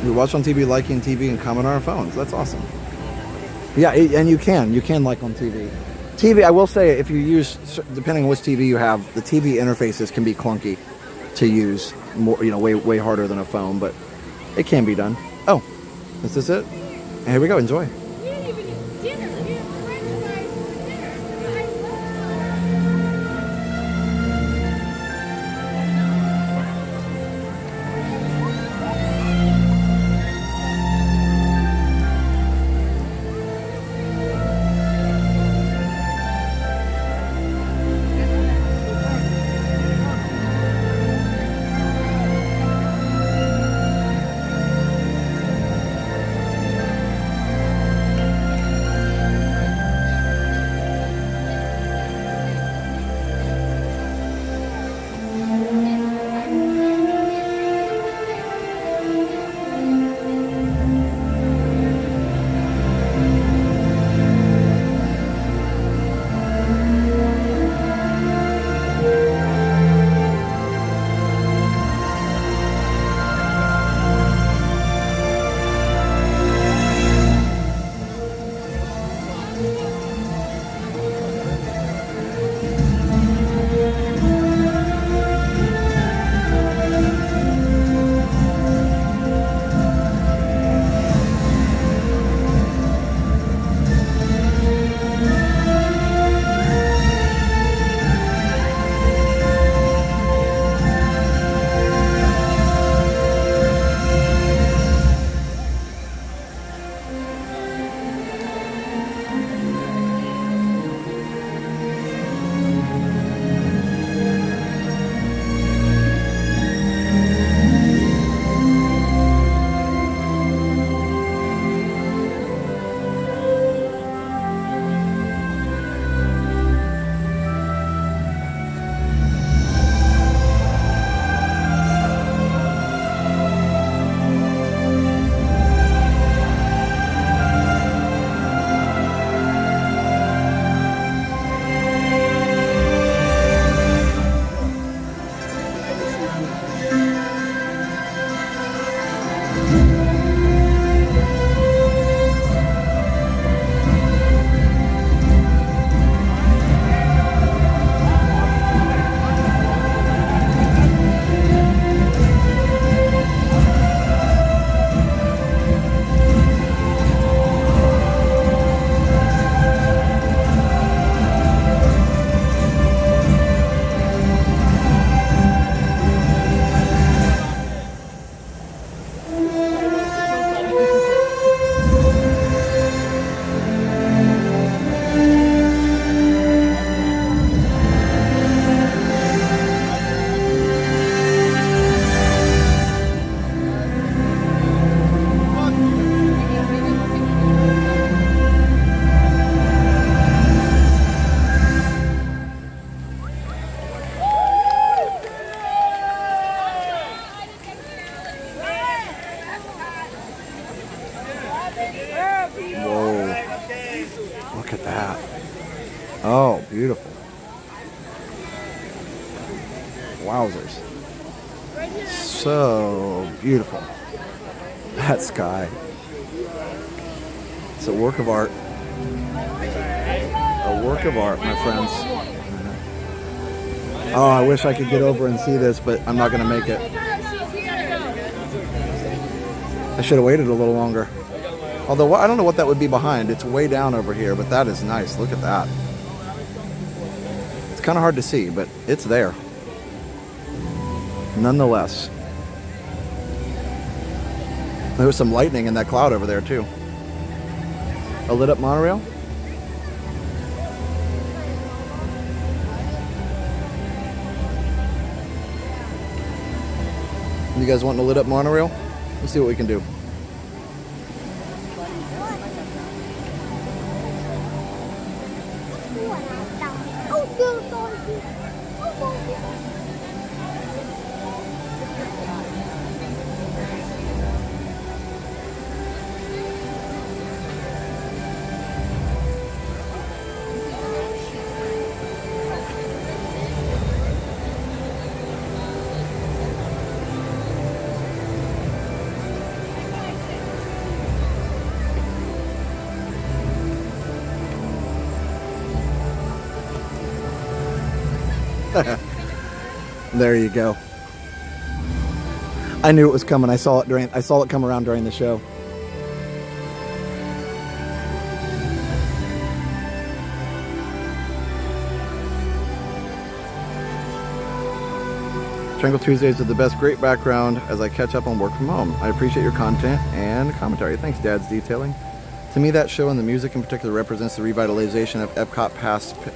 We watch on TV, liking TV, and comment on our phones. That's awesome. Yeah, and you can like on TV. TV, I will say, if you use, depending on which TV you have, the TV interfaces can be clunky to use, more, way harder than a phone, but it can be done. Oh, is this it? And here we go. Enjoy. Whoa. Look at that. Oh, beautiful. Wowzers. So beautiful. That sky. It's a work of art. A work of art, my friends. Oh, I wish I could get over and see this, but I'm not going to make it. I should have waited a little longer. Although, I don't know what that would be behind. It's way down over here, but that is nice. Look at that. It's kind of hard to see, but it's there. Nonetheless. There was some lightning in that cloud over there, too. A lit up monorail? You guys want a lit up monorail? Let's see what we can do. There you go. I knew it was coming. I saw it come around during the show. Tranquil Tuesdays are the best. Great background as I catch up on work from home. I appreciate your content and commentary. Thanks, Dad's Detailing. To me, that show and the music in particular represents the revitalization of Epcot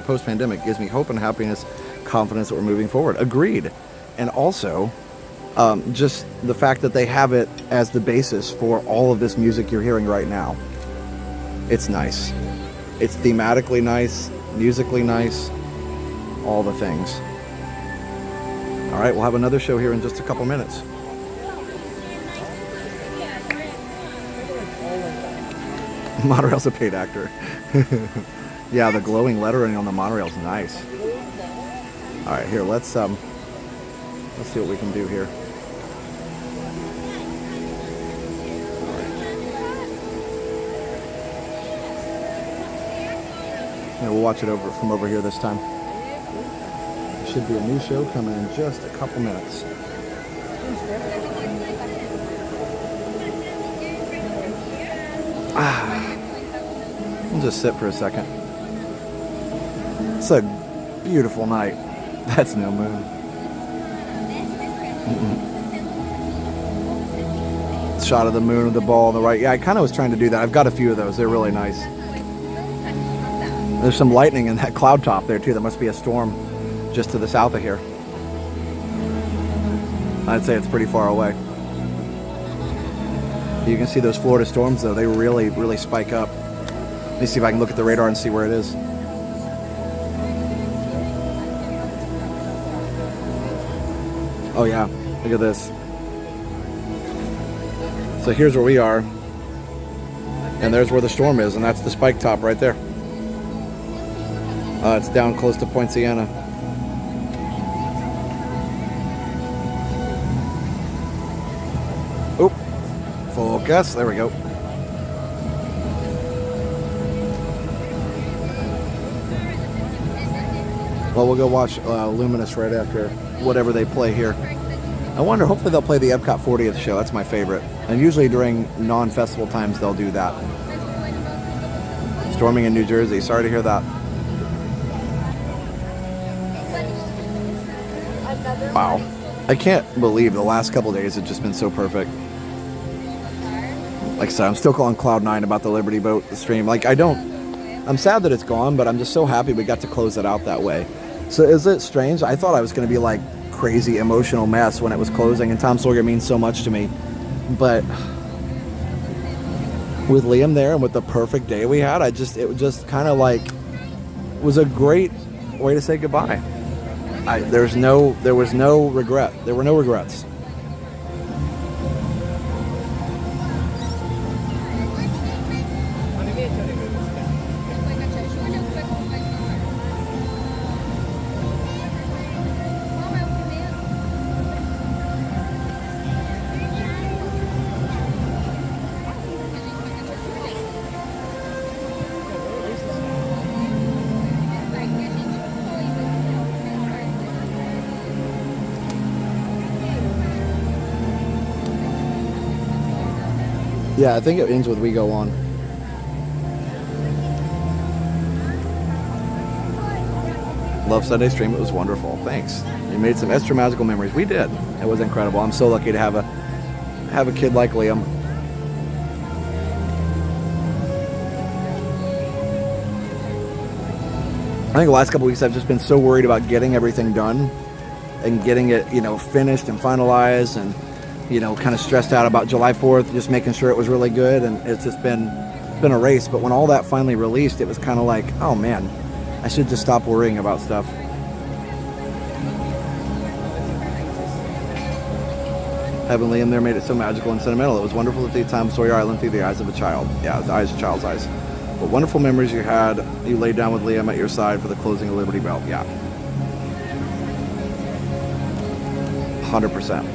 post-pandemic. Gives me hope and happiness, confidence that we're moving forward. Agreed. And also, just the fact that they have it as the basis for all of this music you're hearing right now. It's nice. It's thematically nice, musically nice, all the things. All right, we'll have another show here in just a couple minutes. Monorail's a paid actor. Yeah, the glowing lettering on the monorail's nice. All right, here, let's see what we can do here. Yeah, we'll watch it from over here this time. There should be a new show coming in just a couple minutes. We'll just sit for a second. It's a beautiful night. That's no moon. Shot of the moon with the ball on the right. Yeah, I kind of was trying to do that. I've got a few of those. They're really nice. There's some lightning in that cloud top there too. There must be a storm just to the south of here. I'd say it's pretty far away. You can see those Florida storms though. They really, really spike up. Let me see if I can look at the radar and see where it is. Oh yeah, look at this. So here's where we are. And there's where the storm is, and that's the spike top right there. It's down close to Point Siena. Oop. Focus. There we go. Well, we'll go watch Luminous right after whatever they play here. I wonder, hopefully they'll play the Epcot 40th show. That's my favorite. And usually during non-festival times, they'll do that. Storming in New Jersey. Sorry to hear that. Wow. I can't believe the last couple days have just been so perfect. Like I said, I'm still calling Cloud 9 about the Liberty Boat stream. Like, I'm sad that it's gone, but I'm just so happy we got to close it out that way. So is it strange? I thought I was going to be like crazy emotional mess when it was closing, and Tom Sawyer means so much to me. But with Liam there and with the perfect day we had, it just kind of like was a great way to say goodbye. There was no regret. There were no regrets. Yeah, I think it ends with "We Go On." Love Sunday stream. It was wonderful. Thanks. You made some extra magical memories. We did. It was incredible. I'm so lucky to have a kid like Liam. I think the last couple weeks I've just been so worried about getting everything done and getting it, finished and finalized, and kind of stressed out about July 4th, just making sure it was really good, and it's just been a race. But when all that finally released, it was kind of like, oh man, I should just stop worrying about stuff. Having Liam there made it so magical and sentimental. It was wonderful to see Tom Sawyer Island through the eyes of a child. Yeah, the eyes of a child's eyes. But wonderful memories you had. You laid down with Liam at your side for the closing of Liberty Bell. Yeah. 100%.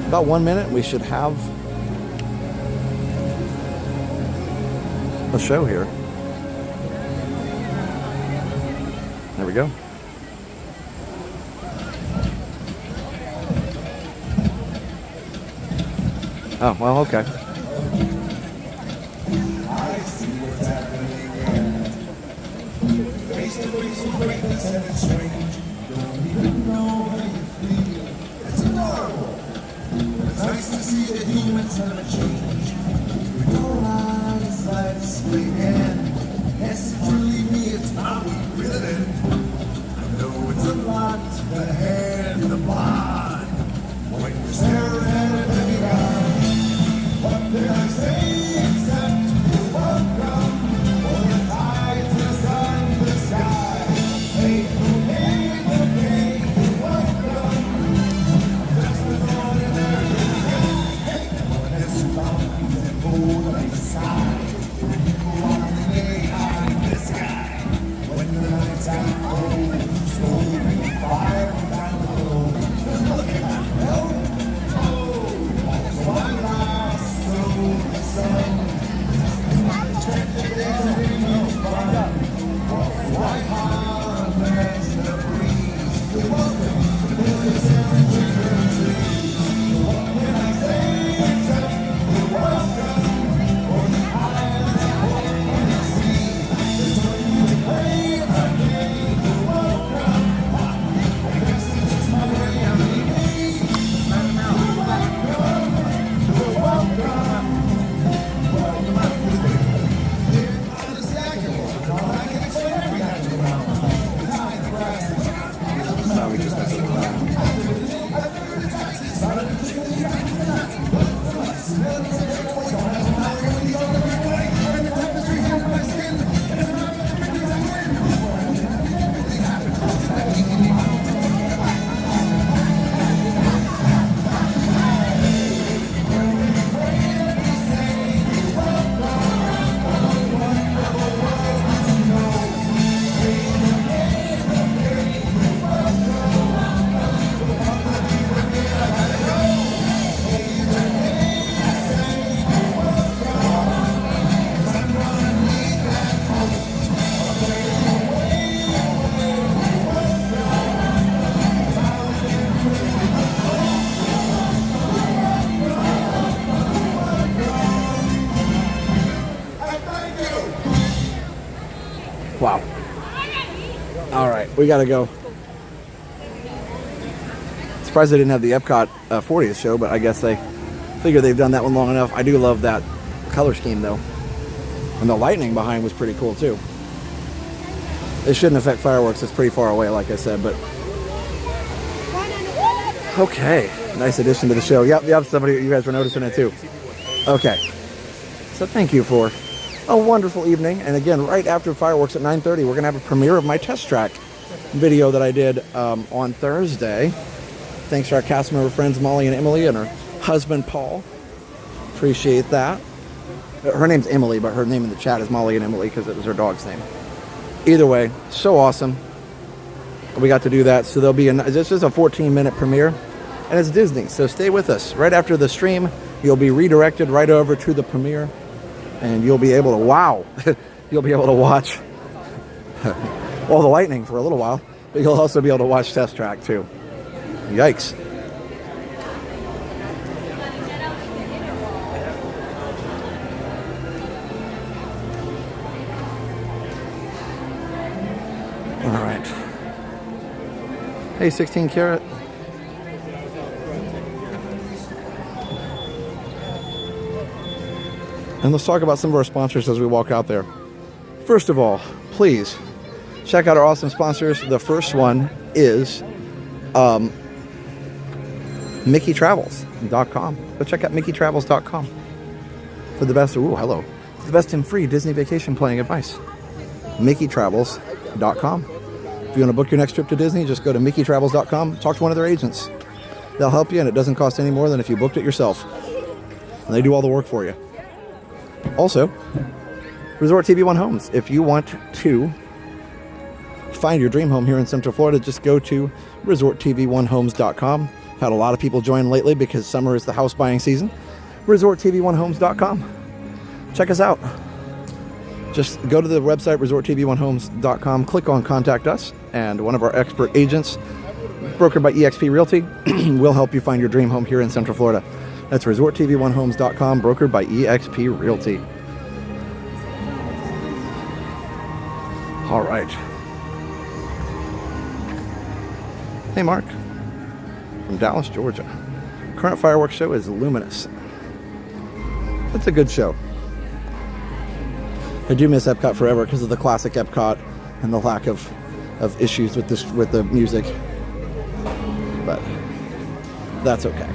About 1 minute, we should have a show here. There we go. Oh, well, okay. Nice to see that humans never change. We know lives like split hand. Yes, truly me, it's how we really did. I know it's a lot, the hand, the bond. When you're staring at a baby God, what can I say except you're welcome? For the tides, the sun, the sky. Hey, okay, you're welcome. Just an ordinary Wow. All right, we gotta go. Surprised they didn't have the Epcot 40th show, but I guess they figure they've done that one long enough. I do love that color scheme though. And the lightning behind was pretty cool too. It shouldn't affect fireworks, it's pretty far away like I said, but okay. Nice addition to the show. Yep, somebody, you guys were noticing it too. Okay. So thank you for a wonderful evening. And again, right after fireworks at 9:30, we're going to have a premiere of my test track video that I did on Thursday. Thanks to our cast member friends Molly and Emily and her husband Paul. Appreciate that. Her name's Emily, but her name in the chat is Molly and Emily because it was her dog's name. Either way, so awesome. We got to do that. So there'll be this is a 14-minute premiere, and it's Disney. So stay with us. Right after the stream, you'll be redirected right over to the premiere. And you'll be able to, you'll be able to watch all the lightning for a little while, but you'll also be able to watch Test Track too. Yikes. Hey, 16 Karat. And let's talk about some of our sponsors as we walk out there. First of all, please check out our awesome sponsors. The first one is MickeyTravels.com. Go check out MickeyTravels.com for the best. Ooh, hello. The best in free Disney vacation planning advice. MickeyTravels.com. If you want to book your next trip to Disney, just go to MickeyTravels.com. Talk to one of their agents. They'll help you, and it doesn't cost any more than if you booked it yourself. And they do all the work for you. Also, Resort TV One Homes. If you want to find your dream home here in Central Florida, just go to ResortTV1Homes.com. Had a lot of people join lately because summer is the house buying season. ResortTV1Homes.com. Check us out. Just go to the website, ResortTV1Homes.com, click on Contact Us, and one of our expert agents, brokered by eXp Realty, will help you find your dream home here in Central Florida. That's ResortTV1Homes.com, brokered by eXp Realty. All right. Hey, Mark. From Dallas, Georgia. Current fireworks show is Luminous. That's a good show. I do miss Epcot forever because of the classic Epcot and the lack of issues with this with the music. But that's okay.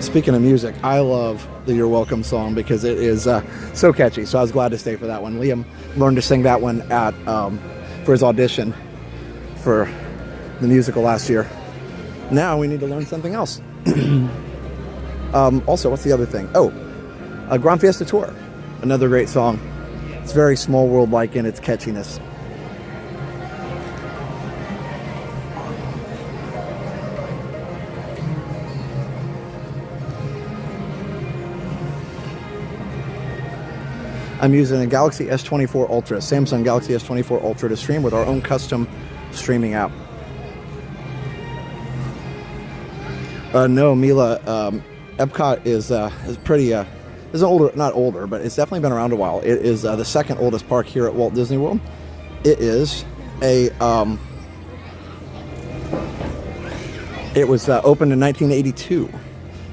Speaking of music, I love the You're Welcome song because it is so catchy. So I was glad to stay for that one. Liam learned to sing that one at for his audition for the musical last year. Now we need to learn something else. Also, what's the other thing? Oh, Grand Fiesta Tour. Another great song. It's very Small World-like in its catchiness. I'm using a Galaxy S24 Ultra, Samsung Galaxy S24 Ultra to stream with our own custom streaming app. No, Mila, Epcot is pretty, is older, not older, but it's definitely been around a while. It is the second oldest park here at Walt Disney World. It is it was opened in 1982,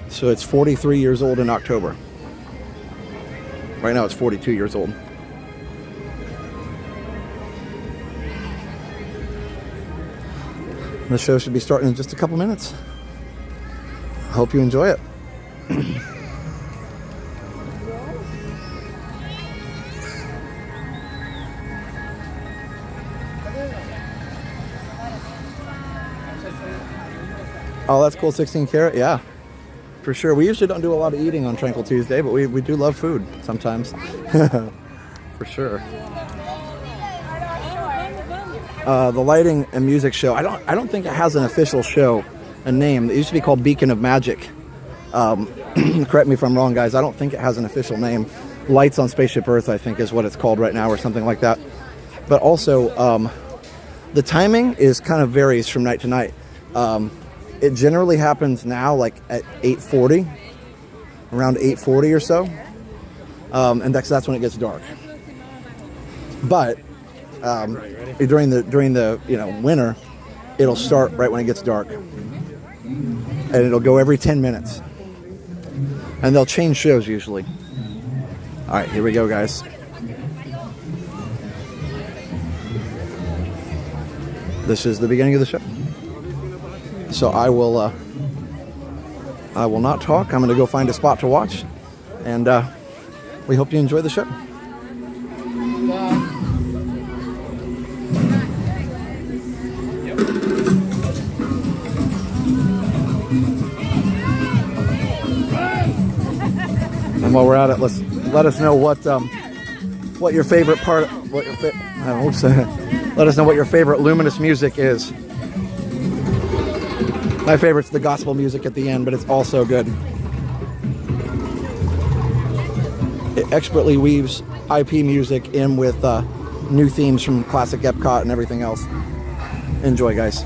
so it's 43 years old in October. Right now it's 42 years old. The show should be starting in just a couple minutes. Hope you enjoy it. Oh, that's cool. 16 Karat, yeah, for sure. We usually don't do a lot of eating on Tranquil Tuesday, but we do love food sometimes. For sure. The lighting and music show. I don't think it has an official show, a name. It used to be called Beacon of Magic. Correct me if I'm wrong, guys. I don't think it has an official name. Lights on Spaceship Earth, I think, is what it's called right now, or something like that. But also, the timing is kind of varies from night to night. It generally happens now, like at 8:40, around 8:40 or so, and that's when it gets dark. But during the winter, it'll start right when it gets dark, and it'll go every 10 minutes, and they'll change shows usually. All right, here we go, guys. This is the beginning of the show. So I will not talk. I'm going to go find a spot to watch, and we hope you enjoy the show. And while we're at it, let us know what your favorite part. Let us know what your favorite Luminous music is. My favorite's the gospel music at the end, but it's also good. It expertly weaves IP music in with new themes from classic Epcot and everything else. Enjoy, guys.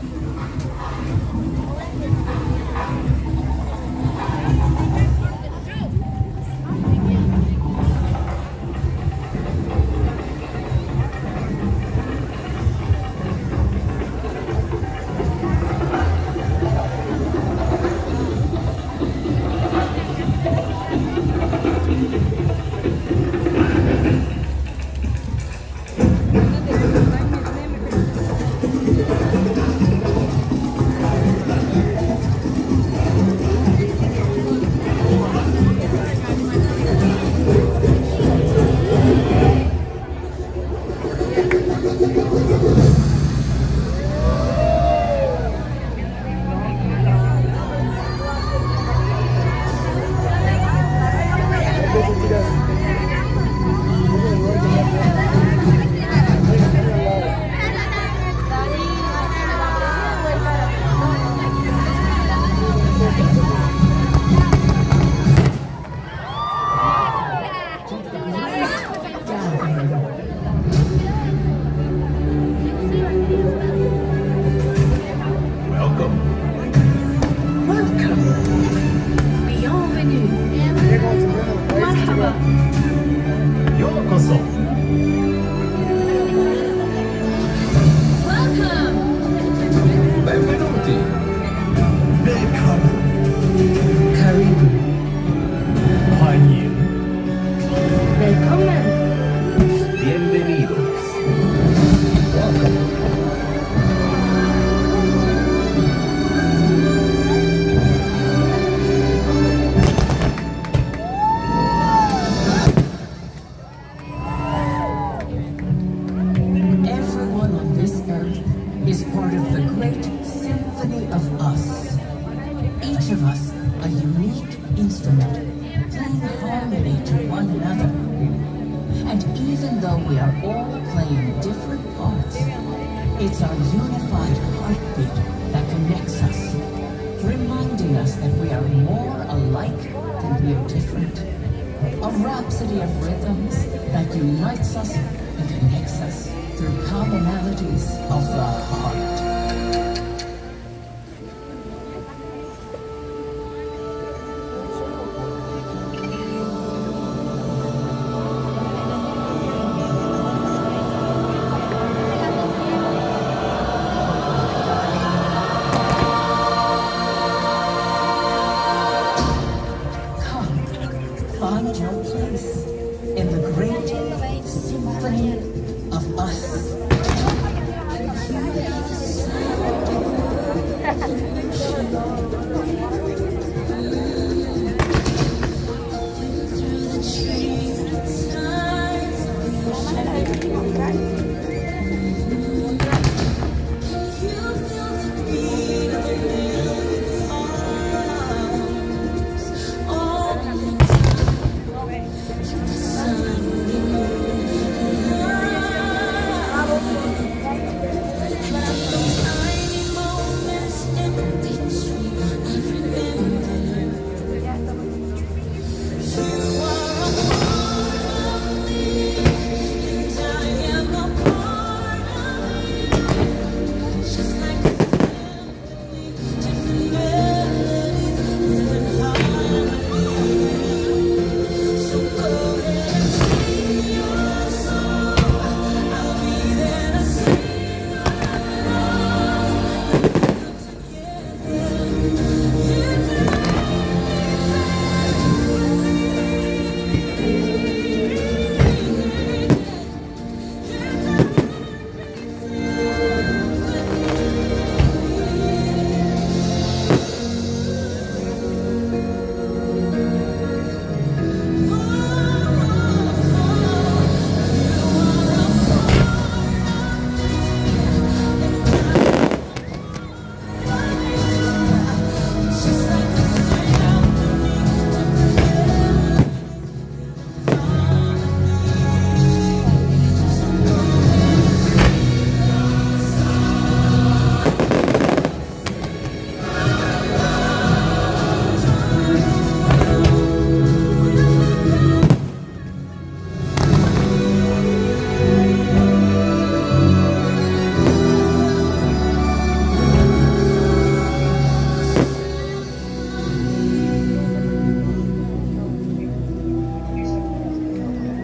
Yokoso. Benvenuti. Willkommen. Karibu.欢迎. Willkommen. Bienvenidos. Welcome. Everyone on this earth is part of the great symphony of us. Each of us a unique instrument, playing harmony to one another. And even though we are all playing different parts, it's our unified heartbeat that connects us, reminding us that we are more alike than we are different. A rhapsody of rhythms that unites us and connects us through commonalities of the heart. Find your place in the great symphony of us.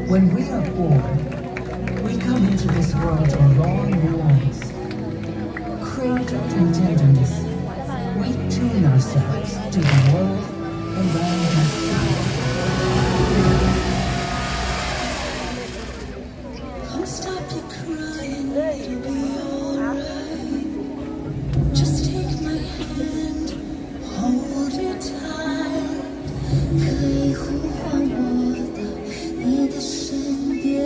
When we are born, we come into this world a raw noise. Cradled in tenderness, we tune ourselves to the world around us. Don't stop your crying, it'll be alright. Just take my hand, hold it tight. 可以呼唤我到你的身边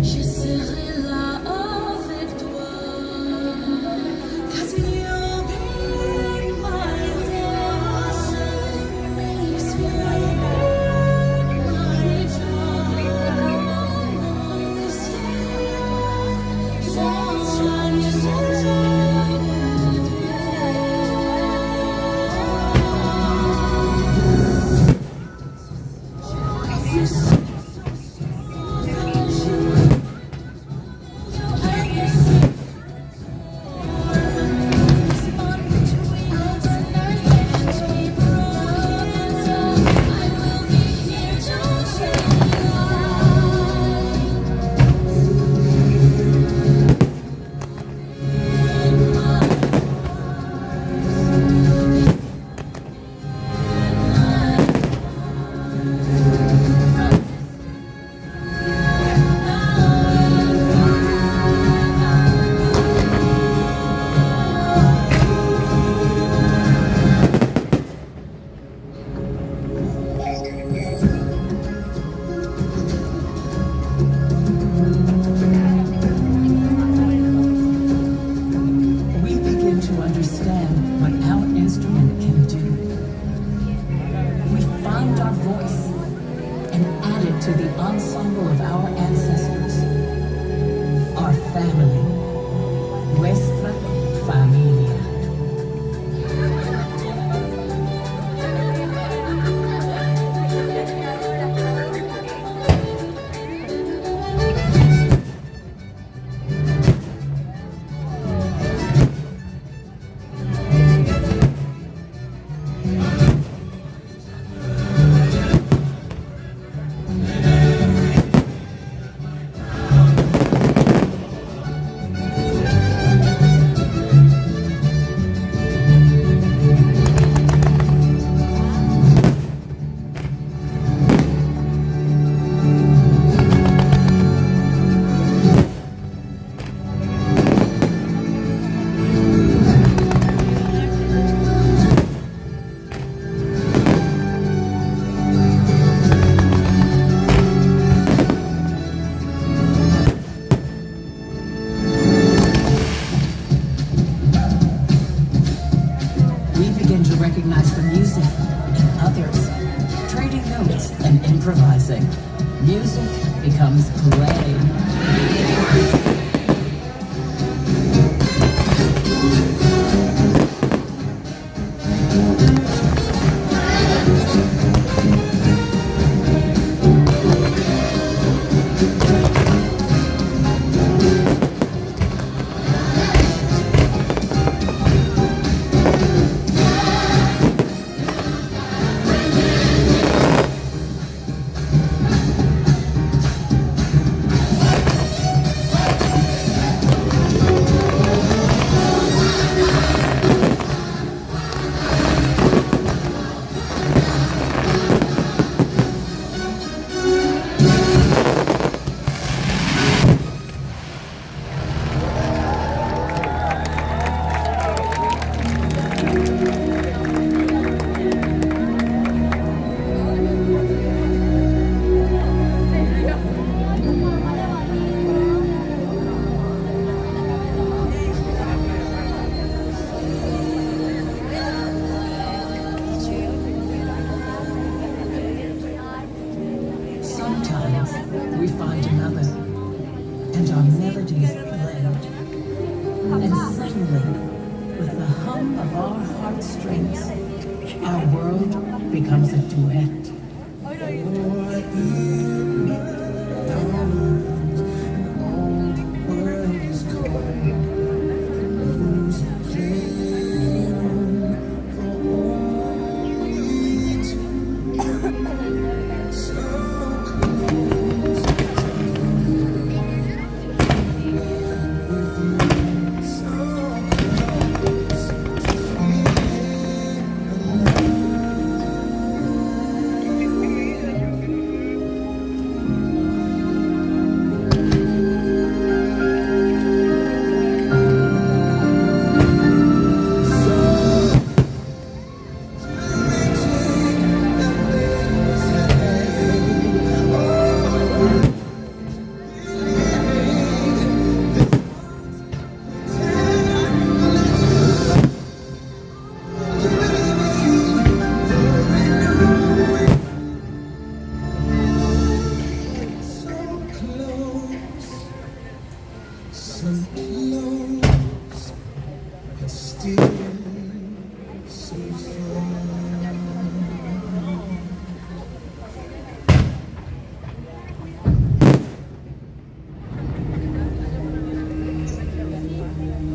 ，Je serai là avec toi. 'Cause you'll be my portion. Yes, you'll be my joy. Don't to the ensemble of our ancestors, our family, nuestra familia. Recognize the music in others, trading notes and improvising. Music becomes play. We find another, and our melodies blend. And suddenly, with the hum of our heartstrings, our world becomes a duet.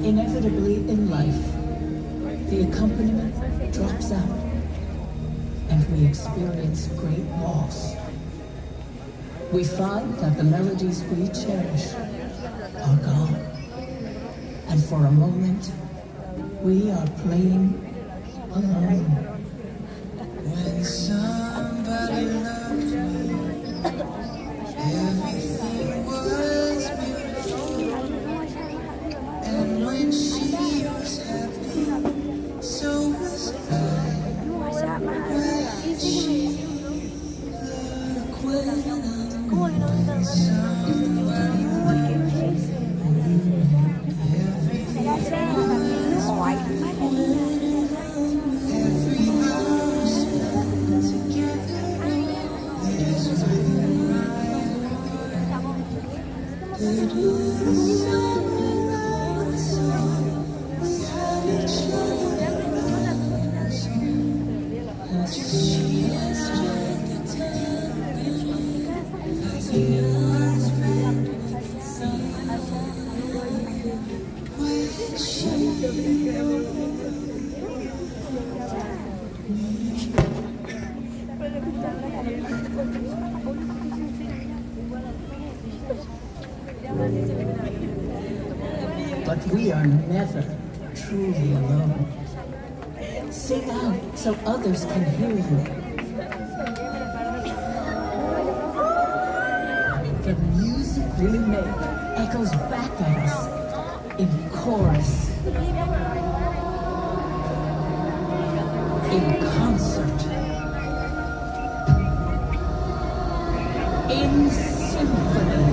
Inevitably in life, the accompaniment drops out, and we experience great loss. We find that the melodies we cherish are gone, and for a moment, we are playing alone. When somebody loved me, everything was beautiful. And when she was happy, so was I. Why did she look when I'm gone? Somebody loved me. Every hour spent together is when But we are never truly alone. Sing out so others can hear you. The music we make echoes back at us in chorus, in concert, in symphony.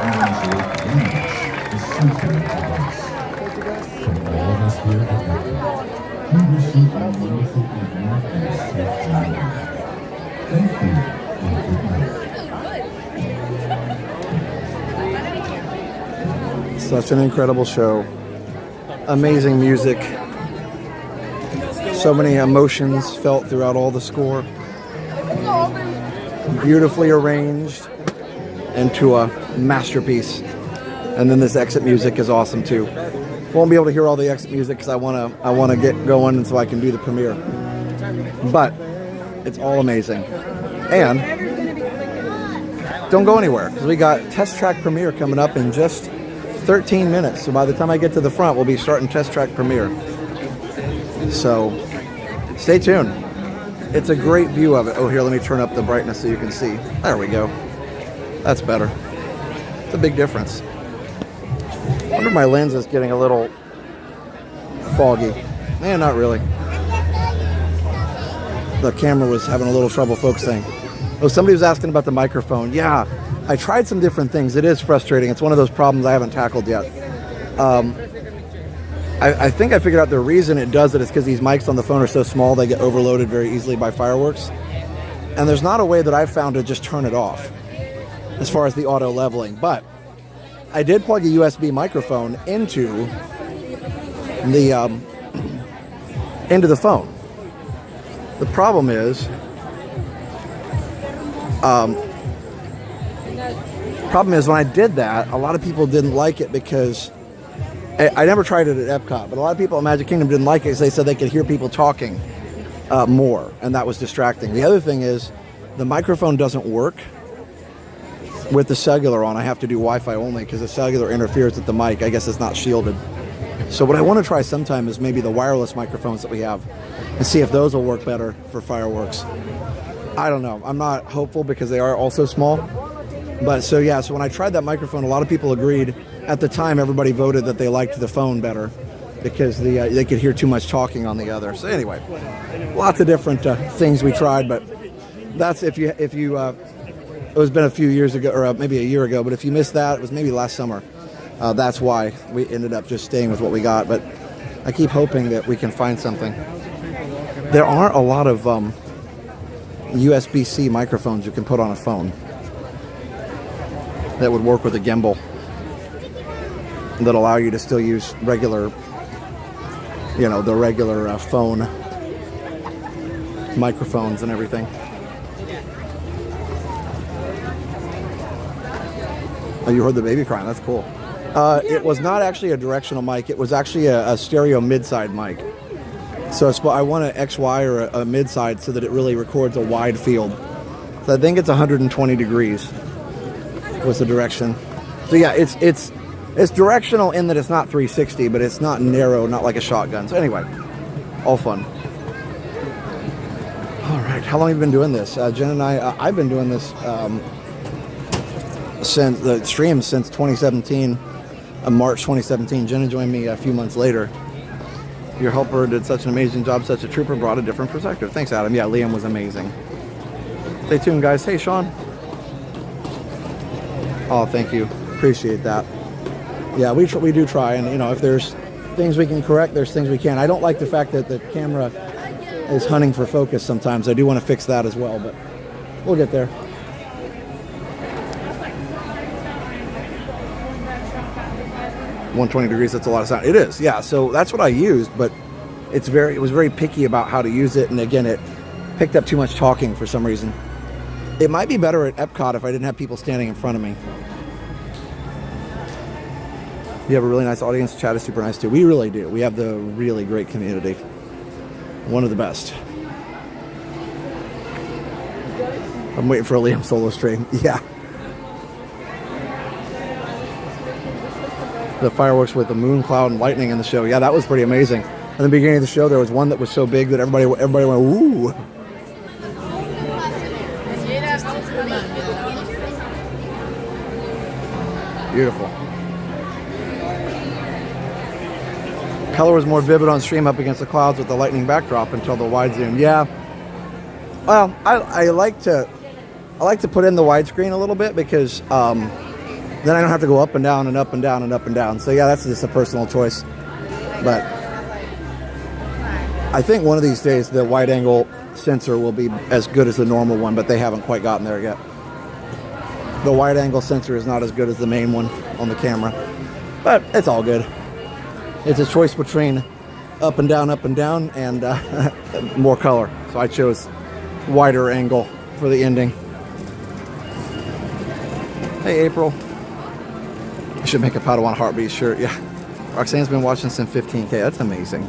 enjoy very much the symphony of us. From all of us here at Epcot, we wish you a wonderful evening and a safe journey. Thank you and good night. Such an incredible show. Amazing music. So many emotions felt throughout all the score. Beautifully arranged into a masterpiece. And then this exit music is awesome too. Won't be able to hear all the exit music because I wanna get going so I can do the premiere. But it's all amazing. And don't go anywhere because we got Test Track Premiere coming up in just 13 minutes. So by the time I get to the front, we'll be starting Test Track Premiere. So stay tuned. It's a great view of it. Oh, here, let me turn up the brightness so you can see. There we go. That's better. It's a big difference. I wonder if my lens is getting a little foggy. Not really. The camera was having a little trouble focusing. Oh, somebody was asking about the microphone. Yeah, I tried some different things. It is frustrating. It's one of those problems I haven't tackled yet. I think I figured out the reason it does it is because these mics on the phone are so small they get overloaded very easily by fireworks. And there's not a way that I've found to just turn it off as far as the auto leveling. But I did plug a USB microphone into the phone. The problem is when I did that, a lot of people didn't like it because I never tried it at Epcot, but a lot of people at Magic Kingdom didn't like it because they said they could hear people talking more, and that was distracting. The other thing is the microphone doesn't work with the cellular on. I have to do Wi-Fi only because the cellular interferes with the mic. I guess it's not shielded. So what I want to try sometime is maybe the wireless microphones that we have and see if those will work better for fireworks. I don't know. I'm not hopeful because they are also small. But so when I tried that microphone, a lot of people agreed. At the time, everybody voted that they liked the phone better because they could hear too much talking on the other. So anyway, lots of different things we tried, but that's if you it was been a few years ago or maybe a year ago, but if you missed that, it was maybe last summer. That's why we ended up just staying with what we got, but I keep hoping that we can find something. There are a lot of USB-C microphones you can put on a phone that would work with a gimbal that allow you to still use regular, the regular phone microphones and everything. Oh, you heard the baby crying. That's cool. It was not actually a directional mic. It was actually a stereo mid-side mic. So I want an XY or a mid-side so that it really records a wide field. So I think it's 120 degrees was the direction. So yeah, it's directional in that it's not 360, but it's not narrow, not like a shotgun. So anyway, all fun. All right, how long have you been doing this? Jen and I've been doing this since the stream since 2017, March 2017. Jenna joined me a few months later. Your helper did such an amazing job, such a trooper, brought a different perspective. Thanks, Adam. Yeah, Liam was amazing. Stay tuned, guys. Hey, Sean. Oh, thank you. Appreciate that. Yeah, we do try, and if there's things we can correct, there's things we can. I don't like the fact that the camera is hunting for focus sometimes. I do want to fix that as well, but we'll get there. $120 degrees, that's a lot of sound. It is, yeah. So that's what I used, but it was very picky about how to use it, and again, it picked up too much talking for some reason. It might be better at Epcot if I didn't have people standing in front of me. You have a really nice audience. Chat is super nice too. We really do. We have the really great community. One of the best. I'm waiting for a Liam solo stream. Yeah. The fireworks with the moon, cloud, and lightning in the show. Yeah, that was pretty amazing. At the beginning of the show, there was one that was so big that everybody went, ooh. Beautiful. Color was more vivid on stream up against the clouds with the lightning backdrop until the wide zoom. Yeah. Well, I like to put in the widescreen a little bit because Then I don't have to go up and down and up and down and up and down. So yeah, that's just a personal choice. But I think one of these days the wide angle sensor will be as good as the normal one, but they haven't quite gotten there yet. The wide angle sensor is not as good as the main one on the camera, but it's all good. It's a choice between up and down, and more color. So I chose wider angle for the ending. Hey, April. You should make a Padawan Heartbeat shirt. Yeah. Roxanne's been watching since 15K. That's amazing.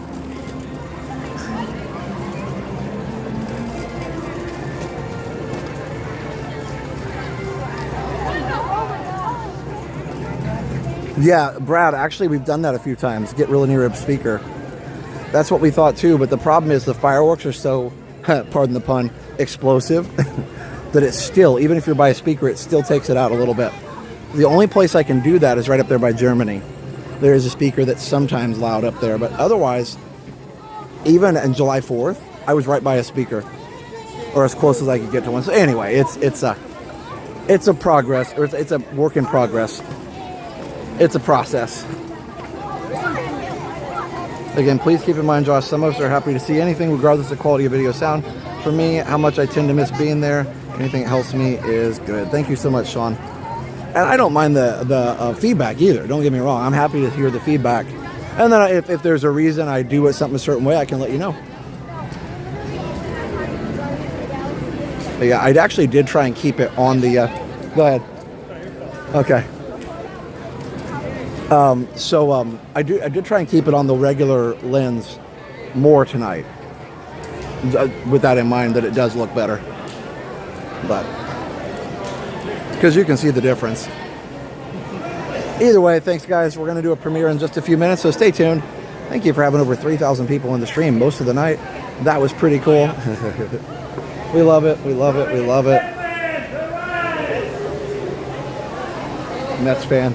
Yeah, Brad, actually we've done that a few times. Get really near a speaker. That's what we thought too, but the problem is the fireworks are so, pardon the pun, explosive that it's still, even if you're by a speaker, it still takes it out a little bit. The only place I can do that is right up there by Germany. There is a speaker that's sometimes loud up there, but otherwise, even on July 4th, I was right by a speaker, or as close as I could get to one. So anyway, it's a progress, or it's a work in progress. It's a process. Again, please keep in mind, Josh, some of us are happy to see anything, regardless of quality of video sound. For me, how much I tend to miss being there, anything that helps me is good. Thank you so much, Sean. And I don't mind the feedback either. Don't get me wrong. I'm happy to hear the feedback. And then if there's a reason I do something a certain way, I can let you know. But yeah, I actually did try and keep it on the... go ahead. Okay. I did try and keep it on the regular lens more tonight, with that in mind, that it does look better. But because you can see the difference. Either way, thanks guys. We're going to do a premiere in just a few minutes, so stay tuned. Thank you for having over 3,000 people in the stream most of the night. That was pretty cool. We love it. We love it. We love it. Mets fan.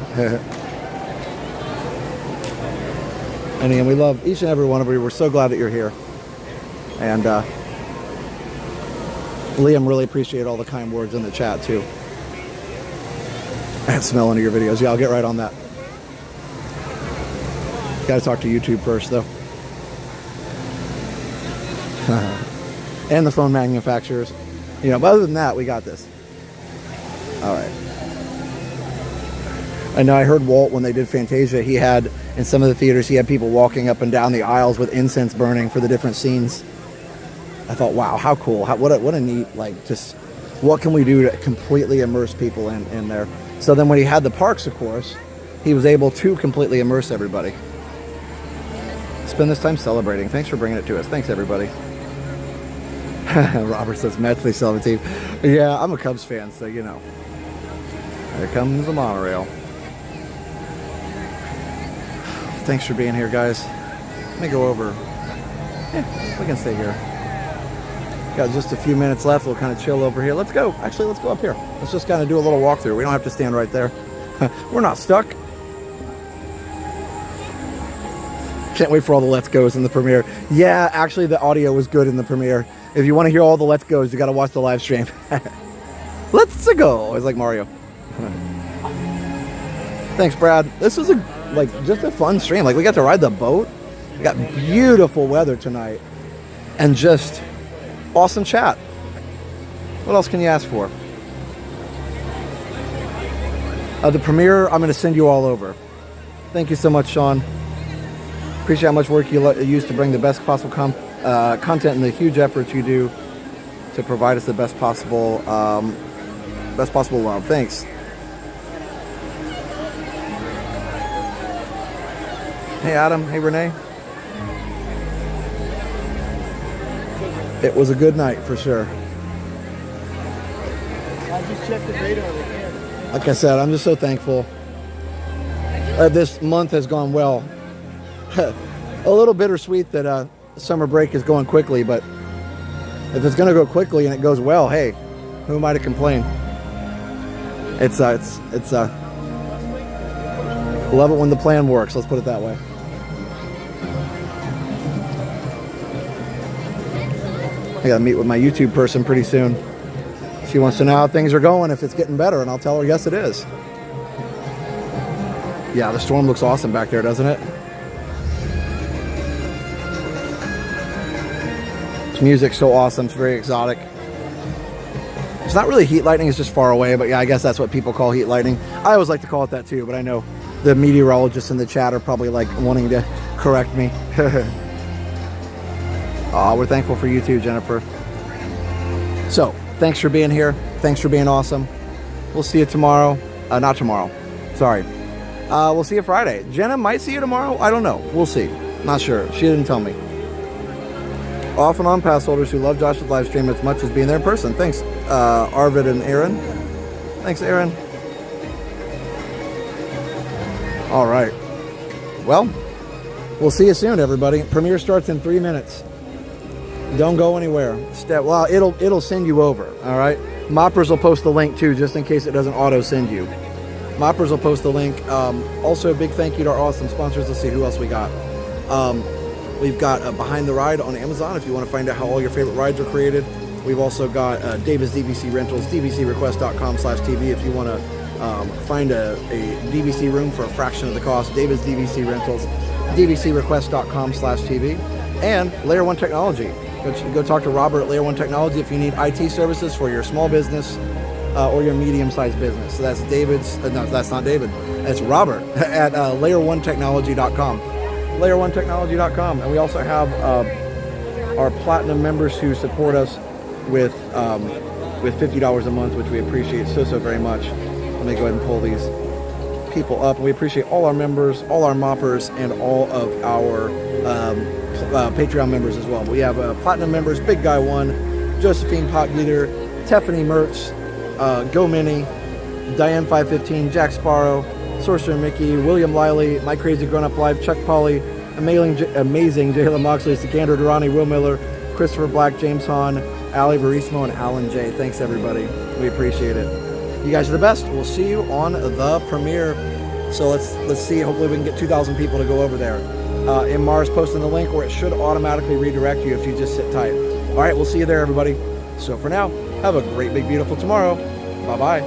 And again, we love each and every one of you. We're so glad that you're here. And Liam, really appreciate all the kind words in the chat too. And smelling of your videos. Yeah, I'll get right on that. Got to talk to YouTube first though. And the phone manufacturers. You know, but other than that, we got this. All right. I know I heard Walt when they did Fantasia, he had, in some of the theaters, he had people walking up and down the aisles with incense burning for the different scenes. I thought, wow, how cool. What a neat, like, just, what can we do to completely immerse people in there? So then when he had the parks, of course, he was able to completely immerse everybody. Spend this time celebrating. Thanks for bringing it to us. Thanks, everybody. Robert says, Mets, they still have a team. Yeah, I'm a Cubs fan, so you know. Here comes the monorail. Thanks for being here, guys. Let me go over. Yeah, we can stay here. Got just a few minutes left. We'll kind of chill over here. Let's go. Actually, let's go up here. Let's just kind of do a little walkthrough. We don't have to stand right there. We're not stuck. Can't wait for all the let's goes in the premiere. Yeah, actually, the audio was good in the premiere. If you want to hear all the let's goes, you got to watch the live stream. Let's go. It's like Mario. Thanks, Brad. This was just a fun stream. Like, we got to ride the boat. We got beautiful weather tonight. And just awesome chat. What else can you ask for? The premiere, I'm going to send you all over. Thank you so much, Sean. Appreciate how much work you use to bring the best possible content and the huge efforts you do to provide us the best possible love. Thanks. Hey, Adam. Hey, Renee. It was a good night for sure. I just checked the radar again. Like I said, I'm just so thankful. This month has gone well. A little bittersweet that summer break is going quickly, but if it's going to go quickly and it goes well, hey, who am I to complain? It's love it when the plan works. Let's put it that way. I got to meet with my YouTube person pretty soon. She wants to know how things are going, if it's getting better, and I'll tell her yes, it is. Yeah, the storm looks awesome back there, doesn't it? This music's so awesome. It's very exotic. It's not really heat lightning. It's just far away. But yeah, I guess that's what people call heat lightning. I always like to call it that too. But I know the meteorologists in the chat are probably like wanting to correct me. Oh, we're thankful for you too, Jennifer. So, thanks for being here. Thanks for being awesome. We'll see you tomorrow. Not tomorrow. Sorry. We'll see you Friday. Jenna might see you tomorrow. I don't know. We'll see. Not sure. She didn't tell me. Off and on pass holders who love Josh's live stream as much as being there in person. Thanks, Arvid and Aaron. Thanks, Aaron. All right. Well, we'll see you soon, everybody. Premiere starts in 3 minutes. Don't go anywhere. Well, it'll send you over. All right. Moppers will post the link too, just in case it doesn't auto send you. Moppers will post the link. Also, a big thank you to our awesome sponsors. Let's see who else we got. We've got Behind the Ride on Amazon if you want to find out how all your favorite rides are created. We've also got David's DVC Rentals, dvcrequest.com/TV if you want to find a DVC room for a fraction of the cost. David's DVC Rentals, dvcrequest.com/TV. And Layer 1 Technology. Go talk to Robert at Layer 1 Technology if you need IT services for your small business or your medium-sized business. So that's David's, no, that's not David. That's Robert at layer1technology.com. Layer1technology.com. And we also have our platinum members who support us with $50 a month, which we appreciate so very much. Let me go ahead and pull these people up. We appreciate all our members, all our moppers, and all of our Patreon members as well. We have platinum members: Big Guy 1, Josephine Potgieter, Tiffany Mertz, Go Mini, Diane 515, Jack Sparrow, Sorcerer Mickey, William Lively, My Crazy Grown Up Live, Chuck Polly, Amazing Jayla Moxley, Sikander Durrani, Will Miller, Christopher Black, James Hahn, Ali Verismo, and Alan J. Thanks everybody. We appreciate it. You guys are the best. We'll see you on the premiere. So let's see. Hopefully we can get 2,000 people to go over there. Mars posting the link, or it should automatically redirect you if you just sit tight. All right, we'll see you there, everybody. So for now, have a great, big, beautiful tomorrow. Bye-bye.